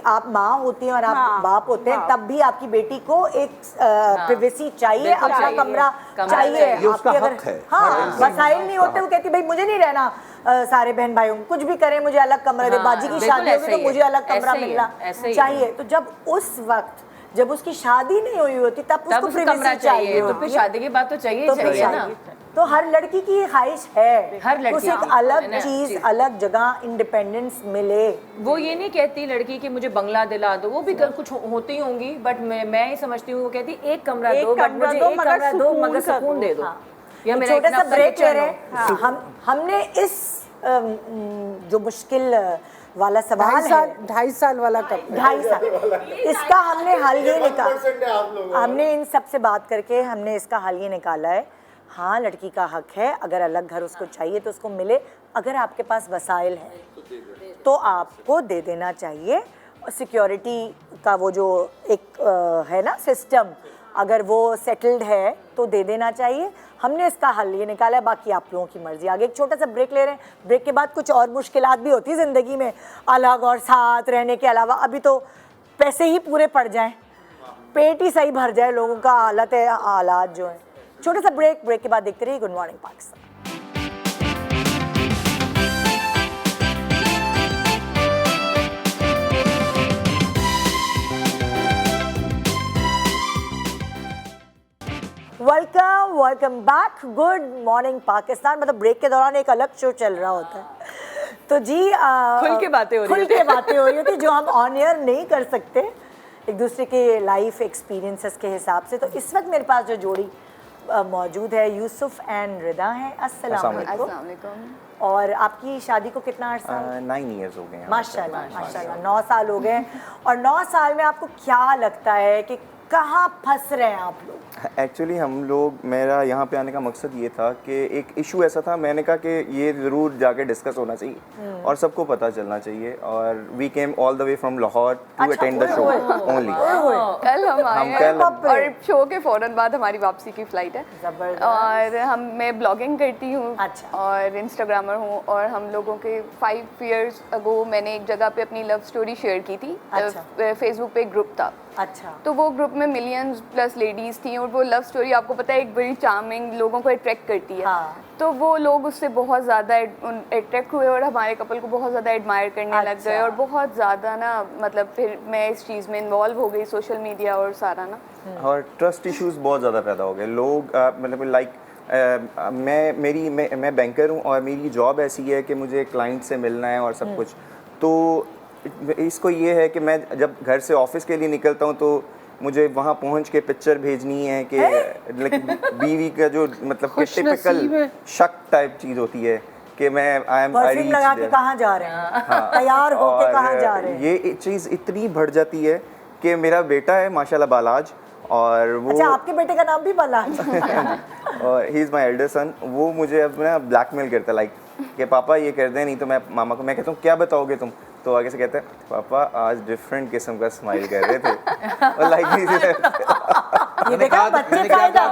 आप माँ होती हैं और आप बाप होते हैं, तब भी आपकी बेटी को एक प्रिवेसी चाहिए, बिल्कुल अपना चाहिए। कमरा कमरा चाहिए। चाहिए। ये उसका आपकी हक है। हाँ, वसाइल नहीं होते, वो कहती भाई मुझे नहीं रहना सारे बहन भाइयों कुछ भी करें मुझे अलग कमरा दे, हाँ, बाजी की बिल्कुल शादी ऐसे होगी तो ही है, मुझे अलग कमरा ऐसे ही है, मिलना ऐसे ही है। चाहिए। तो जब उस वक्त जब उसकी शादी नहीं हुई होती तब तब उसको उसको कमरा privacy चाहिए, तो होती फिर है। शादी के बाद तो चाहिए तो ही फिर चाहिए ना। चाहिए। तो हर लड़की की ये ख्वाहिश है, हर लड़की उसे एक की, अलग है ना? चीज, अलग जगह, इंडिपेंडेंस मिले। वो ये नहीं कहती लड़की कि मुझे बंगला दिला दो, वो भी कुछ होती होंगी, बट मैं ही समझती हूँ वो कहती एक कमरा एक दो, बट कमरा मुझे दो, एक मगर कमरा दो सुकून मगर का सुकून दो। दे दो। हाँ। या एक मेरा छोटा इतना सा अपना ब्रेक ले किचन रहे हो। हैं। हमने इस जो मुश्किल वाला सवाल है 2.5 साल वाला कप 2.5 साल, इसका हमने हल ये निकाला, हमने इन सब से बात करके हमने इसका हल ये निकाला है। हाँ, लड़की का हक है, अगर अलग घर उसको चाहिए तो उसको मिले, अगर आपके पास वसाइल है तो आपको दे देना चाहिए। सिक्योरिटी का वो जो एक है ना सिस्टम, अगर वो सेटल्ड है तो दे देना चाहिए। हमने इसका हल ये निकाला है, बाकी आप लोगों की मर्जी। आगे एक छोटा सा ब्रेक ले रहे हैं, ब्रेक के बाद कुछ और मुश्किलात भी होती है ज़िंदगी में, अलग और साथ रहने के अलावा। अभी तो पैसे ही पूरे पड़ जाएं, पेट ही सही भर जाए, लोगों का हालात जो है। छोटा सा ब्रेक के बाद देखते रहिए good morning Pakistan. Welcome back, good morning Pakistan. मतलब ब्रेक के दौरान एक अलग शो चल रहा होता है। तो जी खुल के बातें हो रही खुल के बातें हो रही होती जो हम ऑन एयर नहीं कर सकते एक दूसरे के लाइफ एक्सपीरियंसेस के हिसाब से। तो इस वक्त मेरे पास जो जोड़ी मौजूद है, यूसुफ एंड रिदा हैं। अस्सलाम वालेकुम। और आपकी शादी को कितना अर्सा? 9 years हो गए हैं। माशाल्लाह माशाल्लाह 9 साल हो गए। और 9 साल में आपको क्या लगता है कि कहाँ फंस रहे हैं आप लोग? एक्चुअली हम लोग, मेरा यहाँ पे आने का मकसद ये था कि एक इशू ऐसा था, मैंने कहा कि ये ज़रूर जाके डिस्कस होना चाहिए और सबको पता चलना चाहिए। और we came all the way from Lahore to attend the show only. कल हम आए हैं कल और शो के फौरन बाद हमारी वापसी की फ्लाइट है। जबरदस्त। और मैं ब्लॉगिंग करती हूँ अच्छा। और इंस्टाग्रामर हूँ। और हम लोगों के 5 years अगो मैंने एक जगह पे अपनी लव स्टोरी शेयर की थी। अच्छा। फेसबुक पे एक ग्रुप था। अच्छा। तो वो ग्रुप में मिलियंस प्लस लेडीज़ थी और वो लव स्टोरी आपको पता है एक बड़ी चार्मिंग, लोगों को अट्रैक्ट करती है। हाँ। तो वो लोग उससे बहुत ज़्यादा अट्रैक्ट हुए और हमारे कपल को बहुत ज़्यादा एडमायर करने लग गए। अच्छा। और बहुत ज़्यादा ना, मतलब फिर मैं इस चीज़ में इन्वॉल्व हो गई, सोशल मीडिया और सारा ना। और ट्रस्ट इश्यूज बहुत ज़्यादा पैदा हो गए। लोग मतलब लाइक मैं बैंकर हूँ और मेरी जॉब ऐसी है कि मुझे क्लाइंट से मिलना है और सब कुछ। तो इसको ये है कि मैं जब घर से ऑफिस के लिए निकलता हूँ तो मुझे वहाँ पहुँच के पिक्चर भेजनी है कि लाइक बीवी का जो मतलब टिपिकल शक टाइप चीज़ होती है कि मैं परफ्यूम लगा के कहाँ जा रहे हैं, तैयार होके कहाँ जा रहे हैं। ये चीज़ इतनी बढ़ जाती है कि मेरा बेटा है माशाल्लाह बालाज, और वो अच्छा, आपके बेटे का नाम भी बालाज? और he is my elder son. वो मुझे अब ना ब्लैकमेल करता है लाइक कि पापा ये कर दें, नहीं तो मैं मामा को, मैं कहता हूँ क्या बताओगे तुम, तो आगे से कहते हैं पापा आज डिफरेंट किस्म का स्माइल कर रहे थे। और लाइक ये देखा बच्चे फायदा।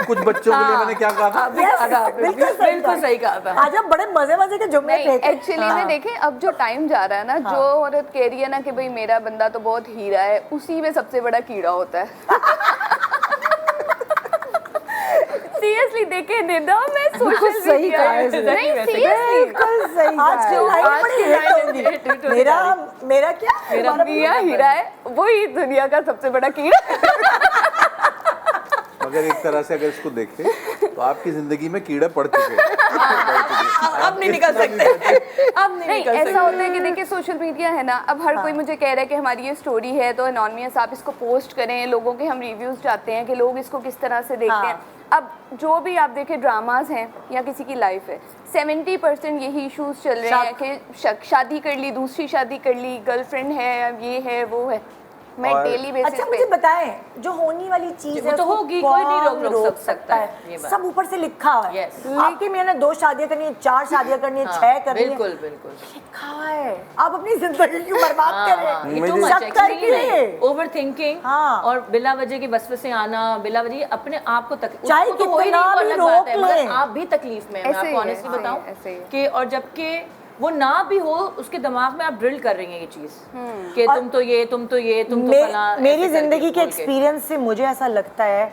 कुछ बच्चों के लिए मैंने क्या कहा था? बिल्कुल सही कहा था। आज हम बड़े मजे के जुमले नहीं, फेंके। एक्चुअली में देखें अब जो टाइम जा रहा है ना, जो औरत कह रही है ना कि भाई मेरा बंदा तो बहुत हीरा है, उसी में सबसे बड़ा कीड़ा होता है। सीरियसली देखे निदा, मैं सोशल सही कहा है मीडिया नहीं बिल्कुल सही। आज की लाइन बड़ी हिट होगी। मेरा क्या? मेरा मियां हीरा है, वही दुनिया का सबसे बड़ा कीड़ा। मगर एक तरह से अगर इसको देखें तो आपकी जिंदगी में कीड़े पड़ चुके हैं। अब नहीं निकल सकते, अब नहीं निकल ऐसा होता है कि देखिए सोशल मीडिया है ना, अब हर कोई मुझे कह रहा है कि हमारी ये स्टोरी है तो एनोनिमस आप इसको पोस्ट करें, लोगों के हम रिव्यूज चाहते हैं कि लोग इसको किस तरह से देखते हैं। अब जो भी आप देखें ड्रामाज हैं या किसी की लाइफ है, 70% यही इश्यूज चल रहे हैं कि शादी कर ली, दूसरी शादी कर ली, गर्लफ्रेंड है, ये है वो है। मैं डेली बेसिस अच्छा पे मुझे बताएं, जो होने वाली चीज वो है तो उसको होगी, कोई नहीं कौन रोक सकता है, ये बात। सब ऊपर से लिखा हुआ है। Yes. आपके में ना 2 शादियां करनी है, 4 शादियां करनी है, 6 करनी है, बिल्कुल बिल्कुल। लिखा हुआ है। आप अपनी जिंदगी क्यों बर्बाद करें शक करके? ओवर थिंकिंग हाँ। और बिला वजह की वसवसे आना, बिला वजह अपने आप को चाहे उसको तो हो ही कितना नहीं, वो भी अलग बात है, रोक मगर लें। आप भी तकलीफ में हैं। मैं ऐसे ही आपको है, ऑनेस्टली ऐसे ही बताऊं है, ऐसे ही है। कि और जबकि वो ना भी हो, उसके दिमाग में आप ड्रिल कर रही हैं ये चीज कि तुम तो ये तुम तो फला। मेरी जिंदगी के एक्सपीरियंस से मुझे ऐसा लगता है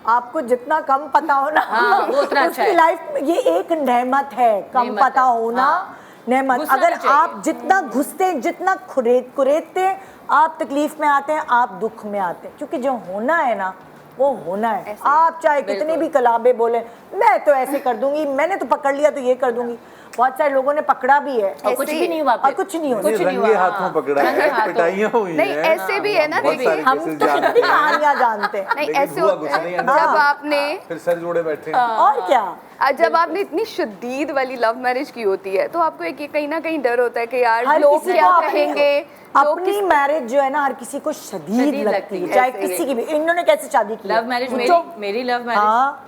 आपको जितना कम पता हो ना हाँ, वो उतना अच्छा उसकी है। लाइफ में ये एक नेमत है, कम नेमत पता है, होना हाँ। नेमत। घुसना अगर नहीं चाहिए। आप जितना घुसते हैं, जितना कुरेदते हैं, आप तकलीफ में आते हैं, आप दुख में आते हैं, क्योंकि जो होना है ना वो होना है। आप चाहे कितने भी कलाबे बोले, मैं तो ऐसे कर दूंगी, मैंने तो पकड़ लिया तो ये कर दूंगी। बहुत सारे लोगों ने पकड़ा भी है और कुछ भी नहीं हुआ और कुछ नहीं होना। कुछ नहीं रंगे हुआ, हाथों हाँ। पकड़ा रंगे है, हाथों। पिटाइयाँ हुई नहीं हैं। ऐसे भी है ना, बहुत देखिए सारे हम केसेस तो जानते कितनी हैं। कहानियां जानते हैं। नहीं लेकिन ऐसे हुआ होता कुछ है नहीं, जब हाँ। आपने फिर सर जोड़े बैठे हैं। और क्या, जब आपने इतनी शदीद वाली लव मैरिज की होती है तो आपको एक कहीं ना कहीं डर होता है कि यार हर लोग किसी क्या को कहेंगे, लोग अपनी मैरिज जो है ना हर किसी को शदीद शदीद लगती लगती है, है, चाहे ऐसे ही। किसी की भी। इन्होंने कैसे शादी की? लव मैरिज मेरी लव मैरिज हाँ,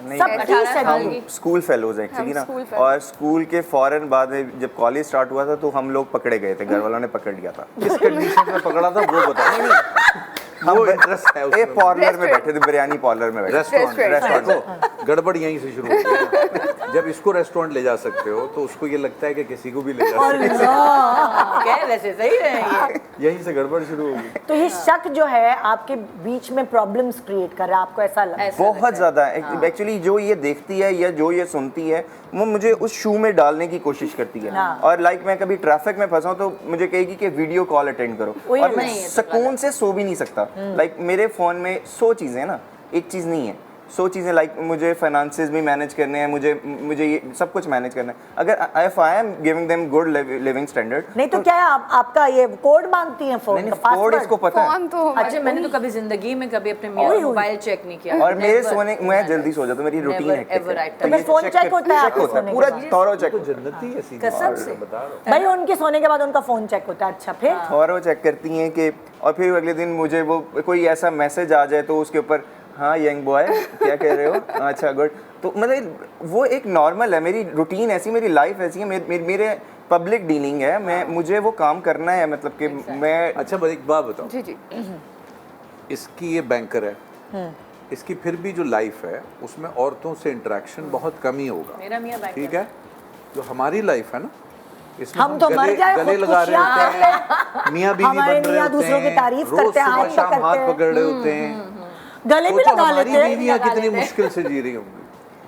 नहीं, सबकी 18 साल शादी। की। स्कूल फेलोज एक्चुअली हम ना, स्कूल fellows। और स्कूल के फौरन बाद में जब कॉलेज स्टार्ट हुआ था तो हम लोग पकड़े गए थे, घर वालों ने पकड़ लिया था। किस कंडीशन में पकड़ा था वो बताओ। वो इंटरेस्ट है एक पार्लर में बैठे थे, बिरयानी पार्लर में बैठे थे। रेस्टोरेंट। देखो गड़बड़ यहीं से शुरू होती है। जब इसको रेस्टोरेंट ले जा सकते हो तो उसको ये लगता है कि किसी को भी ले जा सकते क्या है, वैसे सही है ये। हो। यहीं से गड़बड़ शुरू होगी। तो ये शक जो है आपके बीच में प्रॉब्लम्स क्रिएट कर रहा है, आपको ऐसा लग रहा है? ऐसा लगता बहुत है। ज़्यादा एक्चुअली जो ये देखती है या जो ये सुनती है वो मुझे उस शू में डालने की कोशिश करती है। हाँ। और लाइक मैं कभी ट्रैफिक में फंसा हूं तो मुझे कहेगी कि वीडियो कॉल अटेंड करो, वही और मैं नहीं, ये तो सुकून से सो भी नहीं सकता। लाइक मेरे फ़ोन में 100 चीज़ें हैं ना, एक चीज़ नहीं है, 100 चीज़ें। लाइक मुझे फाइनेंसेस भी मैनेज करने हैं, मुझे ये सब कुछ मैनेज करना है। अगर if I am giving them good living standard, नहीं तो क्या है, आपका ये कोड मांगती है फोन का, कोड पासवर्ड? इसको पता है। फोन तो अच्छा, मैंने तो कभी जिंदगी में कभी अपने मियां मोबाइल चेक नहीं किया। और मेरे Never, सोने मैं जल्दी सो जाता हूँ, मेरी रूटीन never, है। ever, right. तो फिर फोन चेक होता है आपके सोने के पूरा बाद? थॉरो चेक, जन्नती है सीधी कसम बात, से। बता रहा हूँ। भाई उनके सोने के बाद उनका फोन चेक होता है। अच्छा फिर थॉरो चेक करती हैं कि, और फिर अगले दिन मुझे वो कोई ऐसा मैसेज आ जाए तो उसके ऊपर हाँ यंग बॉय क्या कह रहे हो, अच्छा गुड। तो मतलब वो एक नॉर्मल है, मेरी रूटीन ऐसी, मेरी लाइफ ऐसी है, मेरे पब्लिक डीलिंग है, मुझे वो काम करना है, मतलब कि मैं। अच्छा बस एक बात बताओ, जी जी इसकी ये बैंकर है, इसकी फिर भी जो लाइफ है उसमें औरतों से इंटरेक्शन बहुत कम ही होगा। मेरा मियां बैंक ठीक है, जो हमारी लाइफ है ना इसमें हम तो मर जाए, गले खुद लगा रहे खुशियाँ होते हैं, मियाँ बीवी हमारे बन रहे मियाँ होते दूसरों की हैं, तारीफ रोज करते हैं, सुबह हाथ शाम पकड़ते हाथ हैं। पकड़ रहे होते हैं। गले भी सोचो लगा हमारी लेते हैं। बीवियाँ लगा कितनी लेते हैं। मुश्किल से जी रही होंगी।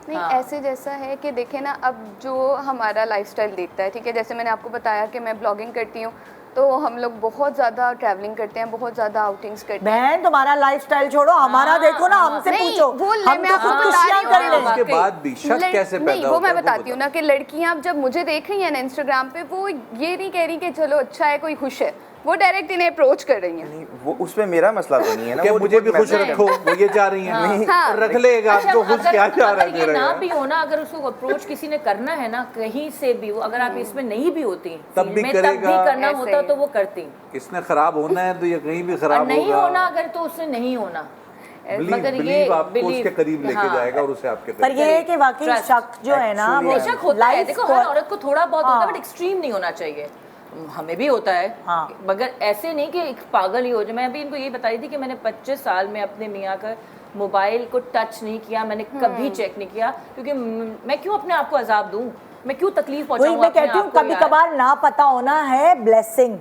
नहीं ऐसे जैसा है कि देखें ना, अब जो हमारा लाइफस्टाइल देखता है, ठीक है, जैसे मैंने आपको बताया कि मैं ब्लॉगिंग करती हूँ तो हम लोग बहुत ज़्यादा ट्रैवलिंग करते हैं, बहुत ज़्यादा आउटिंग्स करते हैं। बहन तुम्हारा लाइफस्टाइल छोड़ो, हमारा देखो ना, हमसे नहीं, पूछो, वो हम मैं तो आपको खुद बता खुशियाँ रही कर हूँ। लें। उसके बाद भी शक कैसे पैदा नहीं होता वो मैं है, वो बताती हूँ ना कि लड़कियां जब मुझे देख रही हैं ना इंस्टाग्राम पे, वो ये नहीं कह रही कि चलो अच्छा है कोई खुश है, वो डायरेक्ट इन्हें अप्रोच कर रही हैं। नहीं, वो उसमें मेरा मसला तो नहीं है ना, क्या वो मुझे भी खुश मैसेज रखो, वो ये चाह रही हैं। नहीं हाँ। रख लेगा आपको खुश, क्या चाह रहा है अगर ये मेरा ना यार? भी हो ना, अगर उसको अप्रोच किसी ने करना है ना कहीं से भी, वो अगर आप इसमें नहीं भी होती तब field भी में, करेगा। तब भी करना ऐसे होता ही। तो वो करती, इसने खराब होना है तो ये कहीं भी और खराब नहीं होगा। होना अगर तो उससे नहीं होना। बिलीव आपको believe, उसके करीब लेके हाँ। जाएगा और उसे आपके पर करीब। ये है कि वाकई Trust. शक जो है ना वो बेशक होता है, life देखो को- हर औरत को थोड़ा बहुत होता है, हाँ। बट एक्सट्रीम नहीं होना चाहिए। हमें भी होता है, हाँ। मगर ऐसे नहीं कि एक पागल ही हो जाए। मैं अभी इनको ये बता रही थी कि मैंने 25 साल में अपने मियाँ का मोबाइल को टच नहीं किया, मैंने कभी चेक नहीं किया, क्योंकि मैं क्यों अपने आप को अजाब दूं, मैं क्यों तकलीफ वही पहुंचाऊं मैं अपने कहती हूँ, आप को कभी यार? कभार ना पता होना है ब्लेसिंग।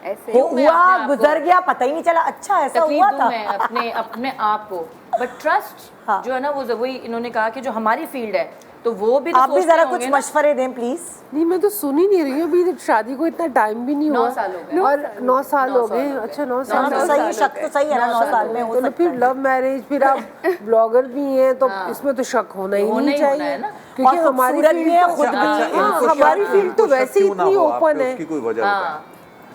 ऐसे क्यों मैं अपने हुआ आप को गुजर गया, पता ही नहीं चला, अच्छा ऐसा तकलीफ हुआ दूं था। मैं अपने अपने आप को, बट ट्रस्ट हाँ। जो है ना, वो वही इन्होंने कहा कि जो हमारी फील्ड है तो वो भी तो आप भी सोचते जरा होंगे कुछ ना। मशवरे दें प्लीज। नहीं मैं तो सुन ही नहीं रही हूँ, अभी शादी को इतना टाइम भी नहीं 9 हुआ। साल हो गए। और 9 साल हो गए। हो गए। अच्छा 9 9 साल तो साल सही हो शक गए। तो सही है ना, 9 साल में हो तो सकता फिर है। लव मैरिज, फिर आप ब्लॉगर भी हैं तो इसमें तो शक होना ही होना नहीं ही होना चाहिए है ना। क्योंकि और हमारी खूबसूरत भी है, फील्ड खुद तो- भी हाँ, इनको हमारी शक- फील्ड तो इनको वैसे ही शक क्यों ना इतनी हो, आप ओपन पे है। उसकी कोई वजह हाँ। बताएं।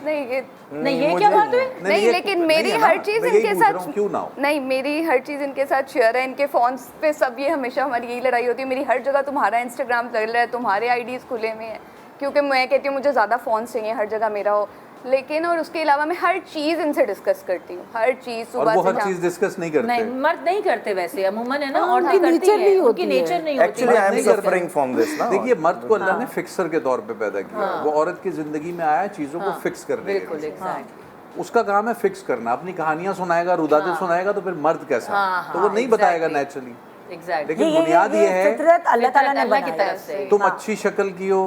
नहीं नहीं ये मुझे क्या बात नहीं हुई? है। नहीं ये लेकिन नहीं मेरी है ना, हर चीज़ मैं यही इनके पूछ रहा साथ हूँ, क्यों ना हो? नहीं, मेरी हर चीज़ इनके साथ शेयर है, इनके फ़ोन्स पे सब, ये हमेशा हमारी यही लड़ाई होती है, मेरी हर जगह तुम्हारा इंस्टाग्राम चल रहा है, तुम्हारे आईडीज़ खुले में है, क्योंकि मैं कहती हूँ मुझे ज़्यादा फ़ोन्स चाहिए, हर जगह मेरा हो। लेकिन और उसके अलावा मैं हर चीज़ इनसे डिस्कस करती हूँ, हर चीज़ और सुबह वो से हर शाम। चीज डिस्कस नहीं करते। नहीं, मर्द नहीं करते वैसे अमूमन, है ना, हाँ, औरतें उनकी करती nature हैं, नहीं उनकी होती है। नेचर नहीं होती एक्चुअली आई एम नहीं करते। सफरिंग फ्रॉम दिस ना। देखिए मर्द को अल्लाह ने फिक्सर के तौर पे पैदा किया, वो औरत की जिंदगी में आया चीजों को फिक्स करने के बिल्कुल लिए। एग्जैक्टली। उसका काम है फिक्स करना, अपनी कहानियां सुनाएगा, रुदाते सुनाएगा, तो फिर मर्द कैसा हाँ, तो वो नहीं बताएगा exactly. नेचुरली। एग्जैक्टली। लेकिन बुनियाद ये है फितरत अल्लाह ताला ने अल्लाह की बनाई तरफ से। तुम अच्छी शक्ल की हो,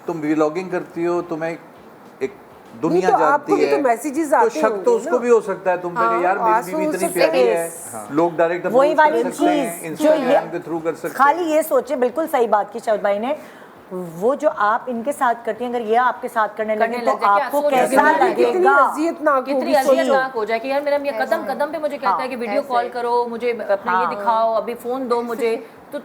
तुम व्लॉगिंग करती हो, तुम्हें एक दुनिया तो आपको जानती भी तो है, मैसेजेस तो आते शक तो होंगे उसको ना। भी हो सकता है तुम पे कि यार मेरी आंसू बीवी इतनी उससे प्यारी है, yes। लोग डायरेक्ट वही वाली कर सकते हैं, चीज जो इंस्टाग्राम के थ्रू कर सकते खाली हैं। ये सोचे, बिल्कुल सही बात की शौद भाई ने, वो जो आप इनके साथ करती हैं अगर ये आपके साथ करने लगे तो लग जाए, आपको क्या कैसा सोचेंगे? कितनी लगेगा? अजियतनाक कितनी होगी, सोचो। अजियतनाक हो जाए कि यार मेरा मियां कदम कदम पे मुझे कहता है कि वीडियो कॉल करो, मुझे अपना ये दिखाओ, अभी फोन दो मुझे, तो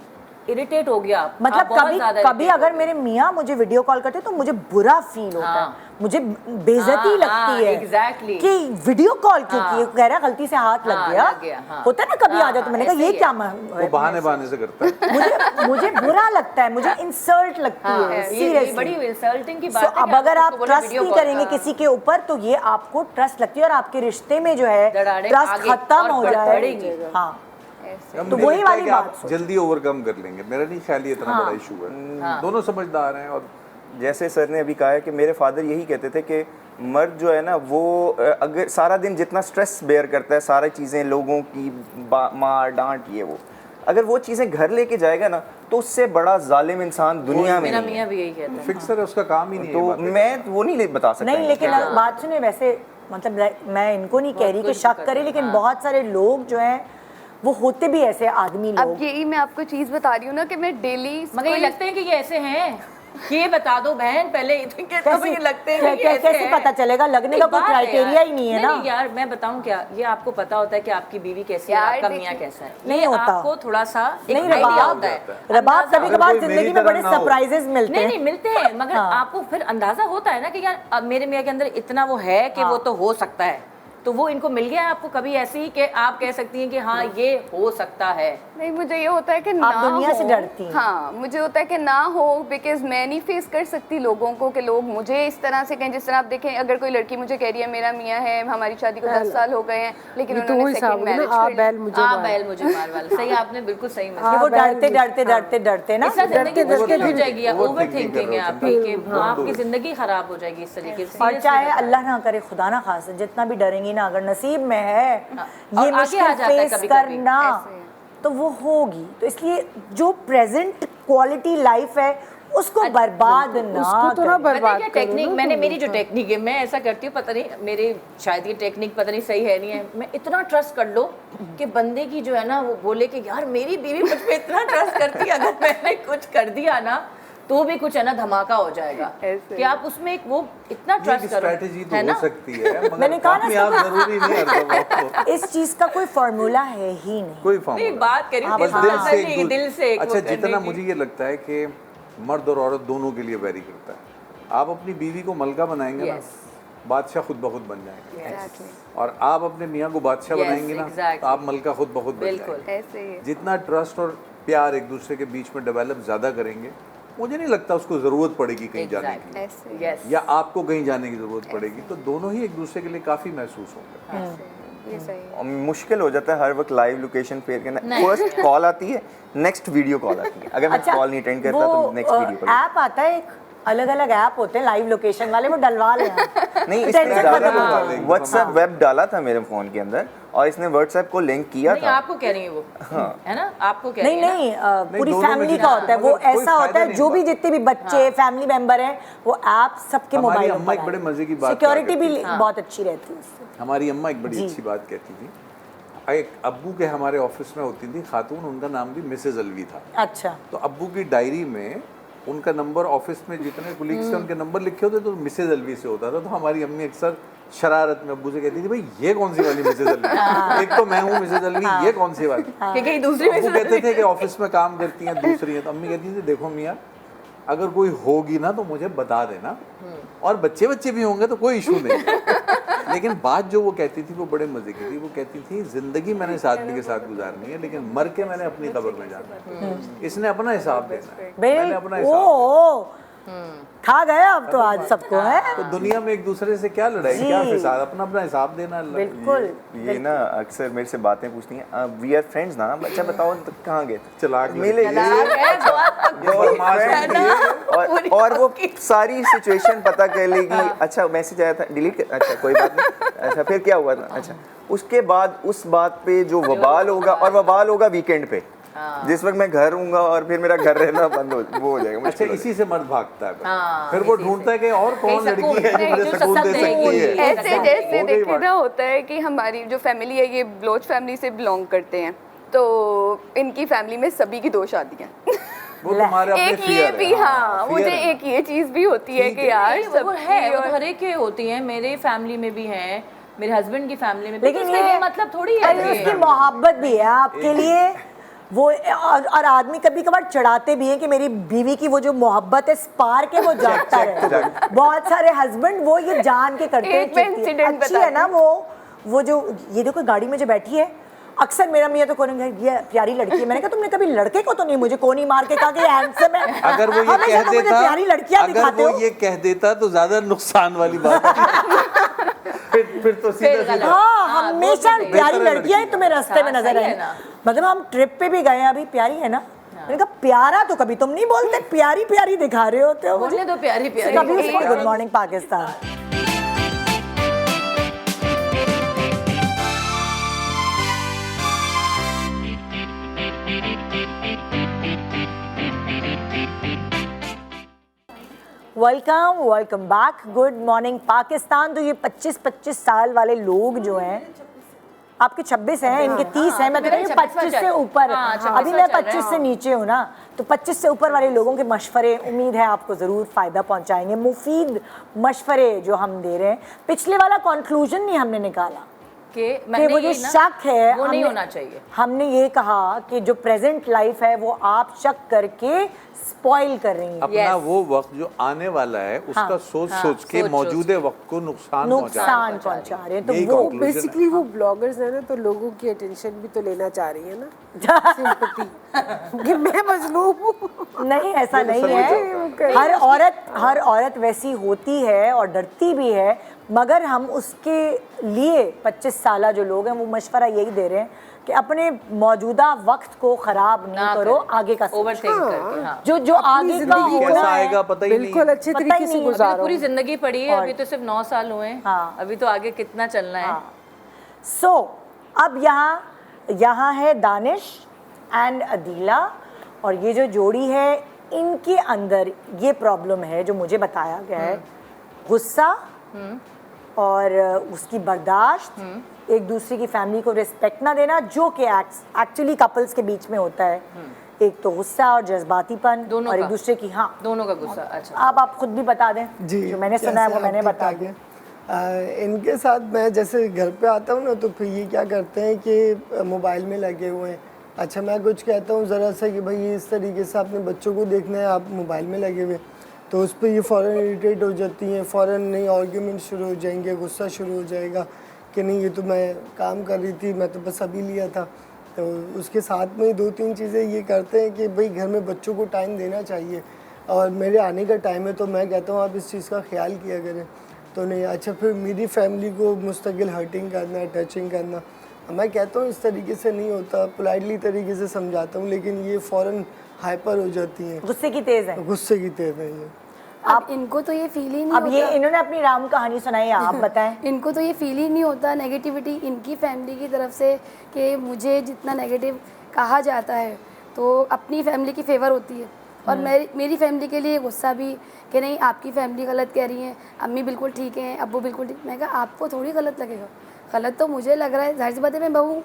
इरिटेट हो गया आप। मतलब आप बहुत कभी ज़्यादा कभी irritate अगर हो मेरे मियाँ मुझे वीडियो कॉल करते तो मुझे बुरा फील होता है, मुझे बेइज्जती हाँ, लगती है exactly। कि वीडियो कॉल क्यों की, कह रहा है गलती से हाथ लग गया, होता है ना कभी आ जाता, मैंने कहा ये क्या वो बहाने बहाने से करता है। मुझे बुरा लगता है, मुझे इंसल्ट लगती है ये सीरियसली। बड़ी इंसल्टिंग की So, बात है अब कि अगर आप आप उसको बोले ट्रस्ट वीडियो नहीं कॉल करेंगे किसी के ऊपर तो ये आपको ट्रस्ट लगती है और आपके रिश्ते में जो है दरारें ट्रस्ट आगे खत्म और हो बढ़ेंगी। जाएगा। हाँ अब तो मुझे वही लगता है वाली कि बात आप जल्दी ओवरकम कर लेंगे, मेरा नहीं ख्याल ये इतना बड़ा इशू है, दोनों समझदार हैं। और जैसे सर ने अभी कहा है कि मेरे फादर यही कहते थे कि मर्द जो है ना वो अगर सारा दिन जितना स्ट्रेस बेयर करता है, सारी चीज़ें लोगों की मार डांट ये वो, अगर वो चीज़ें घर लेके जाएगा ना तो उससे बड़ा जालिम इंसान दुनिया में मेरा नहीं मियां है। भी यही कहता है। फिक्सर है, उसका काम ही नहीं है तो बातें मैं वो नहीं बता सकता नहीं, लेकिन क्या करूं। बात सुने वैसे, मतलब मैं इनको नहीं कह रही कि कुछ शक भी करे, करते लेकिन हैं, बहुत सारे लोग जो हैं वो होते भी ऐसे आदमी अब लोग। यही मैं आपको चीज़ बता रही हूँ ना कि मैं डेली मगर ये लगते हैं कि ये ऐसे हैं, ये बता दो बहन पहले, तो ये लगते हैं कि ये ऐसे कैसे हैं। पता चलेगा? लगने का एक कोई बात है क्राइटेरिया यार। ही नहीं है ना। नहीं यार, मैं बताऊं क्या, ये आपको पता होता है कि आपकी बीवी कैसी है, यार आपका देखिए, मियां कैसा है, नहीं ये होता। आपको थोड़ा सा एक नहीं, आइडिया रबाब होता है। रबाब अंदाजा कभी अगर कभार कोई जिंदगी मेरी में बड़े तरह ना हो। सरप्राइजेस मिलते नहीं हैं। नहीं मिलते हैं, मगर आपको फिर अंदाजा होता है ना कि यार अब मेरे मियां के अंदर इतना वो है कि वो तो हो सकता है, तो वो इनको मिल गया है आपको कभी ऐसी कि आप कह सकती हैं कि हाँ ये हो सकता है। नहीं, मुझे ये होता है कि ना दुनिया हो। से डरती हैं। हाँ, मुझे होता है कि ना हो, बिकॉज मैं नहीं फेस कर सकती लोगों को कि लोग मुझे इस तरह से कहें। जिस तरह आप देखें, अगर कोई लड़की मुझे कह रही है मेरा मियां है, हमारी शादी को 10 साल हो गए हैं, लेकिन ये तो उन्होंने वही हिसाब सेकंड है ना, मैरिज आप कर बैल ली। मुझे आप मार। बैल मुझे मार वाला, सही आपने बिल्कुल सही कि मैसेज। वो डरते डरते डरते डरते ना, इससे जिंदगी मुश्किल हो जाएगी, ओवर overthinking थिंकिंग है कर आपकी, रहे कि आपकी जिंदगी खराब हो जाएगी इस तरीके से। और चाहे अल्लाह ना करे, खुदा ना खास, जितना भी डरेंगी ना, अगर नसीब में है और ये आगे आ मुश्किल जाता है फेस कभी-कभी, करना, ऐसे। तो वो होगी। तो इसलिए जो प्रेजेंट क्वालिटी लाइफ है उसको बर्बाद ना उसको तो ना करें। पता है बर्बाद क्या करो टेक्निक, ना मैंने तुम। मेरी जो टेक्निक है, मैं ऐसा करती हूँ, पता नहीं मेरी शायद ये टेक्निक पता नहीं सही है नहीं है, मैं इतना ट्रस्ट कर लो कि बंदे की जो है ना वो बोले कि यार मेरी बीवी मुझ पे इतना ट्रस्ट करती है, अगर मैंने कुछ कर दिया ना तो भी कुछ है ना धमाका हो जाएगा, कि आप उसमें एक वो इतना ट्रस्ट करो, स्ट्रेटेजी तो है हो ना। सकती है, मगर मैंने कहा ना कामयाब जरूरी नहीं है हर वक्त। इस चीज का कोई फॉर्मूला है ही नहीं। कोई नहीं, फॉर्मूला बात करी हाँ, दिल बस दिल से से नहीं, दिल से एक अच्छा वो करने जितना की। मुझे ये लगता है कि मर्द और औरत दोनों के लिए वेरी करता है। आप अपनी बीवी को मलका बनाएंगे ना, बादशाह खुद ब खुद बन जाएंगे, और आप अपने मियाँ को बादशाह Yes, बनाएंगे ना exactly। तो आप मलका खुद ब खुद बन बिल्कुल। जाएंगे। ऐसे ही है। जितना ट्रस्ट और प्यार एक दूसरे के बीच में डेवलप ज़्यादा करेंगे, मुझे नहीं लगता उसको ज़रूरत पड़ेगी कहीं जाने की, ऐसे ही। यस, या आपको कहीं जाने की ज़रूरत पड़ेगी, तो दोनों ही एक दूसरे के लिए काफ़ी महसूस होंगे। ये सही है। और मुश्किल हो जाता है हर वक्त लाइव लोकेशन पे करना। फर्स्ट कॉल आती है, नेक्स्ट वीडियो कॉल आती है। अगर मैं कॉल नहीं अटेंड करता तो नेक्स्ट वीडियो कॉल। ऐप आता है, एक अलग अलग ऐप होते हैं लाइव लोकेशन वाले, वो डलवा लें आप। नहीं, टेंशन इसने खत्म डाला हो था, जाएगी। व्हाट्सएप वेब डाला था मेरे फोन के अंदर, और इसने व्हाट्सएप को लिंक किया नहीं था। आपको कह रही है वो, है ना, आपको कह नहीं रही है ना। नहीं, पूरी दोनों में फैमिली से का होता है वो, कोई ऐसा होता फायदा है नहीं जो भी होगा। जितने भी बच्चे फैमिली मेंबर हैं वो ऐप सबके हमारी मोबाइल अम्मा एक बड़े मजे की बात सिक्योरिटी भी कहा बहुत अच्छी रहती है उससे। हमारी अम्मा एक बड़ी अच्छी बात कहती थी। एक अब्बू के हमारे ऑफिस में होती थी खातून, उनका नाम भी मिसेज अलवी था। अच्छा, तो अब्बू की डायरी में उनका नंबर, ऑफिस में जितने कुलीग्स थे उनके नंबर लिखे होते तो मिसेज अलवी से होता था। तो हमारी अम्मी अक्सर शरारत में अब्बू से कहती थी, भाई ये कौन सी वाली मिसेज अलवी, एक तो मैं हूँ मिसेज अलवी, ये कौन सी वाली। कि कहीं दूसरी में अब्बू कहते थे कि ऑफिस में काम करती हैं दूसरी हैं, तो अम्मी कहती थी देखो मियाँ अगर कोई होगी ना तो मुझे बता देना, और बच्चे बच्चे भी होंगे तो कोई इशू नहीं। लेकिन बात जो वो कहती थी वो बड़े मजे की थी। वो कहती थी जिंदगी मैंने इस आदमी के साथ गुजारनी है, लेकिन मर के मैंने अपनी कब्र में जाना है, इसने अपना हिसाब देना है, मैंने अपना हिसाब देना खा गए अब तो आज सबको है। है। तो दुनिया में एक दूसरे से क्या लड़ाई, क्या हिसाब, अपना अपना हिसाब देना है। बिल्कुल। ये ना अक्सर मेरे से बातें पूछती हैं, वी आर फ्रेंड्स ना, बच्चा बताओ तो कहाँ गए थे? चलाक मिले और वो सारी सिचुएशन पता कर लेगी। अच्छा मैसेज आया था, डिलीट कर, अच्छा कोई बात नहीं, अच्छा फिर क्या हुआ था, अच्छा उसके बाद उस बात पे जो वबाल होगा, और वबाल होगा वीकेंड पे, जिस वक्त मैं घर हूँगा और फिर मेरा घर रहना बंद हो जाएगा, अच्छा, मुश्किल हो इसी से मर्द भागता है। हाँ, फिर वो इसी ढूंढता है कि और कौन कहीं लड़की सकून है जो नहीं, मुझे जो सकून दे सकून सकती है। ऐसे जैसे हो गई देखिए बात। ना होता है कि हमारी जो फैमिली है ये ब्लोच फैमिली से बिलोंग करते हैं, तो इनकी फैमिली में सभी की 2 शादियां वो तुम्हारे अपने एक ये fear भी, है, हाँ, fear मुझे है। एक ये चीज भी होती है कि यार नहीं, वो है, सबकी वो और- तो हर एक के होती हैं, मेरे फैमिली में भी हैं, मेरे हस्बैंड की फैमिली में भी, लेकिन तो उसका ये मतलब थोड़ी है अरे कि- उसकी मोहब्बत भी है आपके लिए वो, और आदमी कभी कभार चढ़ाते भी हैं कि मेरी बीवी की वो जो मोहब्बत है, स्पार्क है, वो जागता है। बहुत सारे हस्बैंड वो ये जान के करते हैं एक मैं चिट्ठी। incident अच्छी है ना बताती वो जो ये देखो गाड़ी में जो बैठी है, अक्सर मेरा मियाँ तो कहेंगे ये प्यारी लड़की है। मैंने कहा तुमने कभी लड़के को तो नहीं मुझे कोनी मार के कहा कि हैंडसम है। अगर वो ये हमेशा कह तो मुझे देता, प्यारी लड़कियां दिखाते अगर हो। वो ये कह देता तो ज्यादा नुकसान वाली बात फिर तो सीधा गलत। सीधा हाँ, हाँ, वो हमेशा भी सही। प्यारी बेहतर है लड़कियां ही लड़की। तुम्हें रास्ते में हाँ, नजर सही आई। है ना। मतलब हम ट्रिप पे भी गए हैं अभी, प्यारी है ना। मैंने कहा प्यारा तो कभी तुम नहीं बोलते, प्यारी प्यारी दिखा रहे होते हो मुझे। बोलने दो प्यारी प्यारी। कभी उसको good morning Pakistan. Welcome welcome back, good morning Pakistan. तो ये 25-25 साल वाले लोग जो हैं, आपके 26 हैं, इनके 30 हैं, मैं तो मेरा कह रही हूँ 26वां 25 से चल- ऊपर। हाँ, 26वां अभी मैं चल रहा है, 25 से नीचे हूँ ना, तो 25 से ऊपर वाले लोगों के मशवरे उम्मीद है आपको ज़रूर फ़ायदा पहुँचाएंगे। मुफीद मशवरे जो हम दे रहे हैं। पिछले वाला कंक्लूजन नहीं हमने निकाला कि कि वो जो शक है वो नहीं हमने- होना चाहिए। हमने ये कहा कि जो प्रेजेंट लाइफ है वो आप शक करके स्पॉइल कर रही हैं। अपना Yes. वो वक्त जो आने वाला है उसका हाँ, सोच हाँ, सोच के सोच मौजूदा वक्त को नुकसान नुकसान पहुंचा रहे हैं। तो यही वो conclusion है। बेसिकली वो ब्लॉगर्स है ना, तो लोगों की अटेंशन भी तो लेना चाह रही है ना, सिंपैथी कि मैं मजलूम हूँ। नहीं, ऐसा नहीं सभी है। चाहता हर औरत वैसी होती है और डरती भी है, मगर हम उसके लिए 25 साल जो लोग हैं वो मशवरा यही दे रहे हैं कि अपने मौजूदा वक्त को खराब नहीं करो, आगे का ओवर थिंक करके। हाँ। जो आगे का जिंदगी होना कैसा है, आएगा पता ही नहीं बिल्कुल अच्छे पता ही तरीके से नहीं है। अभी तो गुजारो। पूरी जिंदगी पड़ी है, अभी तो सिर्फ 9 साल हुए हैं। हाँ। अभी तो आगे कितना चलना है। सो अब यहाँ है दानिश एंड अदीला, और ये जो जोड़ी है इनके अंदर ये प्रॉब्लम है जो मुझे बताया गया है, गुस्सा और उसकी बर्दाश्त, एक दूसरे की फैमिली को रिस्पेक्ट ना देना, जो कि एक्चुअली कपल्स के बीच में होता है। एक तो गुस्सा और जज्बातीपन दोनों और एक का। दूसरे की, हाँ, दोनों का गुस्सा। अच्छा, आप खुद भी बता दें। जो मैंने सुना है वो मैंने बता दिया। इनके साथ मैं जैसे घर पे आता हूँ ना, तो फिर ये क्या करते हैं कि मोबाइल में लगे हुए हैं। अच्छा, मैं कुछ कहता हूँ ज़रा सा कि भाई इस तरीके से अपने बच्चों को देखना है, आप मोबाइल में लगे हुए, तो उस पर ये फ़ौरन इरिटेट हो जाती हैं, फ़ौरन नई आर्ग्यूमेंट शुरू हो जाएंगे, गुस्सा शुरू हो जाएगा कि नहीं ये तो मैं काम कर रही थी, मैं तो बस अभी लिया था। तो उसके साथ में 2-3 चीज़ें ये करते हैं कि भाई घर में बच्चों को टाइम देना चाहिए, और मेरे आने का टाइम है तो मैं कहता हूँ आप इस चीज़ का ख्याल किया करें। तो नहीं, अच्छा, फिर मेरी फैमिली को मुस्तकिल हर्टिंग करना, टचिंग करना, मैं कहता हूँ इस तरीके से नहीं होता, पोलाइटली तरीके से समझाता हूँ, लेकिन ये फ़ौरन हाइपर हो जाती हैं, गुस्से की तेज है। गुस्से की तेज है ये। अब इनको तो ये फील ही नहीं अब ये होता, इन्होंने अपनी राम कहानी सुनाई, आप बताएं। इनको तो ये फील ही नहीं होता नेगेटिविटी इनकी फैमिली की तरफ से, कि मुझे जितना नेगेटिव कहा जाता है तो अपनी फैमिली की फेवर होती है, और मेरी फैमिली के लिए गुस्सा भी कि नहीं आपकी फैमिली गलत कह रही है, अम्मी बिल्कुल ठीक है, अब्बू बिल्कुल ठीक। मैं कहा आपको थोड़ी गलत लगेगा, गलत तो मुझे लग रहा है, जाहिर सी बात है मैं बहू,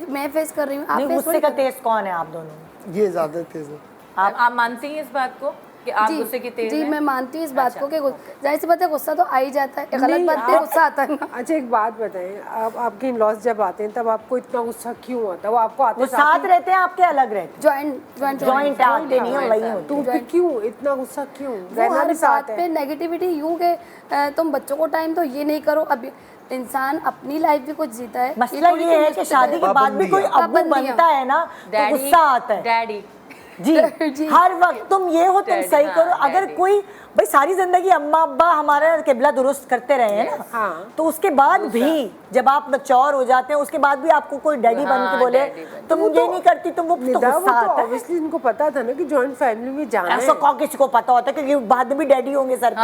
मैं फेस कर रही हूँ, आप नहीं, face गुस्से थोड़ी का कर- तेज कौन है आप दोनों? ये ज़्यादा तेज़ है। आप मानती हैं इस बात को कि आप गुस्से की तेज जी हैं? मैं मानती हूँ इस बात को कि जाहिर सी बात है गुस्सा तो आ ही जाता है, गलत बात पे गुस्सा आता है ना। अच्छा, एक बात बताएं, आप आपके इन-लॉज जब आते हैं तब आपको इतना गुस्सा क्यों आता है? वो आपको आते वो साथ रहते हैं आपके अलग रहते जॉइंट आते नहीं हो, वही होते तो फिर क्यों इतना गुस्सा क्यों? वो रहना हर भी बात साथ पे है। नेगेटिविटी यूं के तुम बच्चों को टाइम तो ये नहीं करो। अब इंसान अपनी लाइफ भी कुछ जीता है। मसला थोड़ी ये है कि कि मुझ पे शादी के बाद भी कोई अब्बू पाबंदियां। बनता है ना तो गुस्सा आता है। डैडी जी हर वक्त तुम ये हो, तुम सही करो। अगर कोई भाई सारी जिंदगी अम्मा अब्बा हमारा किबला दुरुस्त करते रहे हैं ना, तो उसके बाद भी जब आप मैच्योर हो जाते हैं, उसके बाद भी आपको कोई डैडी बन के बोले तुम ये नहीं करती, तुम वो तो गुस्सा आता है। ऑब्वियसली इनको पता था ना कि जॉइंट फैमिली में जाना ऐसा कौन किसी को पता होता है, क्योंकि बाद में भी डैडी होंगे सर पे।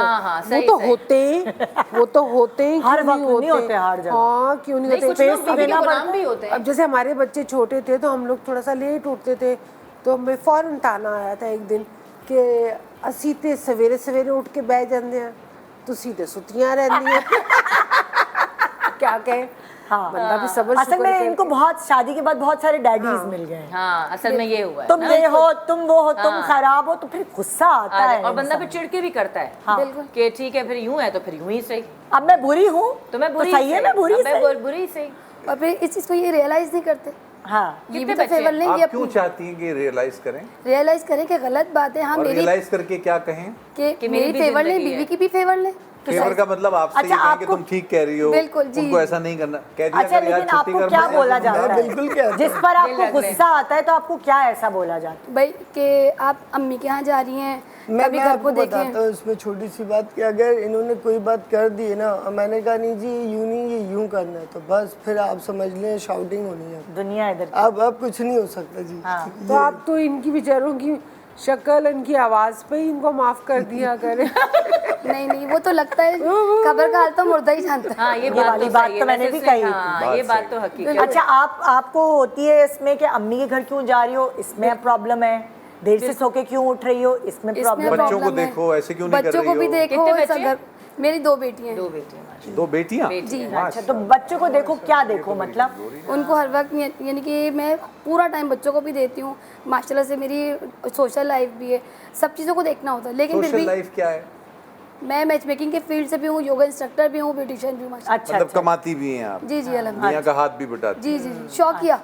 वो तो होते हैं हर वक्त नहीं होते, हर जगह। हाँ, क्यों नहीं होते? कुछ लोग बीवी के गुलाम भी होते हैं। अब जैसे हमारे बच्चे छोटे थे तो हम लोग थोड़ा सा लेट उठते थे, तो हमें फौरन ताना आया था एक दिन कि असी ते सवेरे सवेरे उठ के बह जाते हैं, तुसी ते सुतियां रहंदी है। क्या कहे, हाँ, बंदा भी सब्र असल शुक्र में करके। इनको बहुत शादी के बाद बहुत सारे डैडीज मिल गए हैं। हाँ, असल में ये हुआ है तुम ना। ये हो, तुम वो हो, तुम खराब हो, तो फिर गुस्सा आता है और बंदा फिर चिढ़के भी करता है बिल्कुल कि ठीक है फिर यूं है तो फिर यूं ही सही, अब मैं बुरी हूँ तो मैं बुरी सही है, मैं बुरी सही। बुरी सही। और फिर इस चीज़ को ये रियलाइज़ नहीं करते, हाँ, ये भी कितने तो फेवर बच्चे लेंगे, आप क्यों चाहती हैं कि रियलाइज करें रियलाइज़ करें कि गलत बात है। हाँ, और मेरी रियलाइज करके क्या कहें? कि मेरी मेरी भी फेवर लें, जिंदगी है। बीवी की भी फेवर लें। फेवर का मतलब आपसे अच्छा, ये कहें कि आपको- तुम ठीक कह रही हो, बिल्कुल, जी। उनको ऐसा नहीं करना, कह दिया अच्छा, कर यार लेकिन छुट्टी आपको कर, क्या मैं बोला तुम- जाता मैं है बिल्कुल कहता जिस पर आपको लग रहे हैं। गुस्सा आता है, तो आपको क्या ऐसा बोला जाता है? भाई कि आप अम्मी के यहाँ जा रही हैं, कभी मैं घर आपको को देखें। बताता हूँ इसमें छोटी सी बात कि अगर इन्होंने कोई बात कर दी है ना, और मैंने कहा नहीं जी यूं नहीं, ये यूं करना है, तो बस फिर आप समझ लें शाउटिंग होनी है। दुनिया इधर अब कुछ नहीं हो सकता जी। तो आप तो इनकी बेचारों की शक्ल, इनकी आवाज़ पे ही इनको माफ़ कर दिया करें। नहीं, वो तो लगता है खबर का हाल तो मुर्दा ही जानता है। हाँ, ये वाली तो बात सही है, तो मैंने वैसे भी इसने- कही। हाँ, ये बात तो हकीकत है। अच्छा, आपको होती है इसमें कि अम्मी के घर क्यों जा रही हो, इसमें प्रॉब्लम है? देर से सो के क्यों उठ रही हो, इसमें प्रॉब्लम है? बच्चों को प्रॉब्लम है। देखो, ऐसे क्यों नहीं कर बच्चों रही को भी हो? देखो। कितने ऐसा बच्चे? घर- मेरी 2 बेटियां हैं। 2 बेटियां माशाल्लाह। 2 बेटियां? जी। अच्छा, तो बच्चों को देखो, क्या देखो मतलब? उनको हर वक्त यानी कि मैं पूरा टाइम बच्चों को भी देती हूँ। माशाल्लाह से मेरी सोशल लाइफ भी है, सब चीज़ों को देखना होता है, लेकिन फिर सोशल भी लाइफ क्या है? मैं मैच मेकिंग के फील्ड से भी हूँ, योगा इंस्ट्रक्टर भी हूँ, ब्यूटिशियन भी हूँ माशाल्लाह। अच्छा, मतलब कमाती भी हैं आप, जी अल्हम्दुलिल्लाह। मियां का हाथ भी बटाती जी जी शौकिया।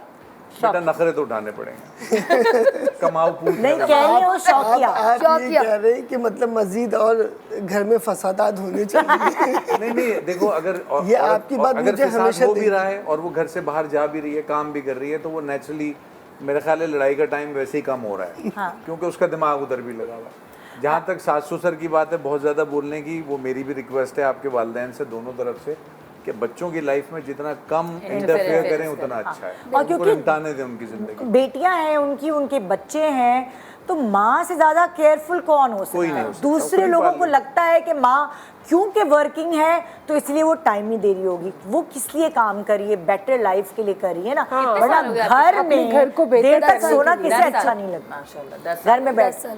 बेटा नखरे तो उठाने पड़ेंगे। कमाओ पूछ नहीं कह रही हो शौकिया। आप ये शौकिया। कह रहे हैं कि मतलब मजीद और घर में फसादात होने चाहिए। नहीं देखो, अगर ये आपकी बात अगर मुझे फिसाद हमेशा हो भी देखी। रहा है और वो घर से बाहर जा भी रही है, काम भी कर रही है, तो वो नेचुरली मेरे ख्याल है लड़ाई का टाइम वैसे ही कम हो रहा है, क्योंकि उसका दिमाग उधर भी लगा हुआ है। जहाँ तक सास ससुर की बात है बहुत ज़्यादा बोलने की, वो मेरी भी रिक्वेस्ट है आपके वालिदैन से, दोनों तरफ से, कि बच्चों की लाइफ में जितना कम इंटरफेयर करें उतना अच्छा है, और उनको क्योंकि निपटाने दें उनकी ज़िंदगी। बेटियां हैं उनकी, उनके बच्चे हैं, तो माँ से ज्यादा केयरफुल कौन हो सकता कोई नहीं है? हो सकता, दूसरे कोई लोगों पाल को ले। लगता है कि माँ क्योंकि वर्किंग है तो इसलिए वो टाइम नहीं दे रही होगी, वो किस लिए काम कर रही है, बेटर लाइफ के लिए कर रही है ना। वरना साल हो गए आपके घर अपने में घर को बेहतर देर तक करने सोना के लिए। किसे 10 अच्छा साल। नहीं लगता। माशाल्लाह 10 घर में बैठ 10 साल।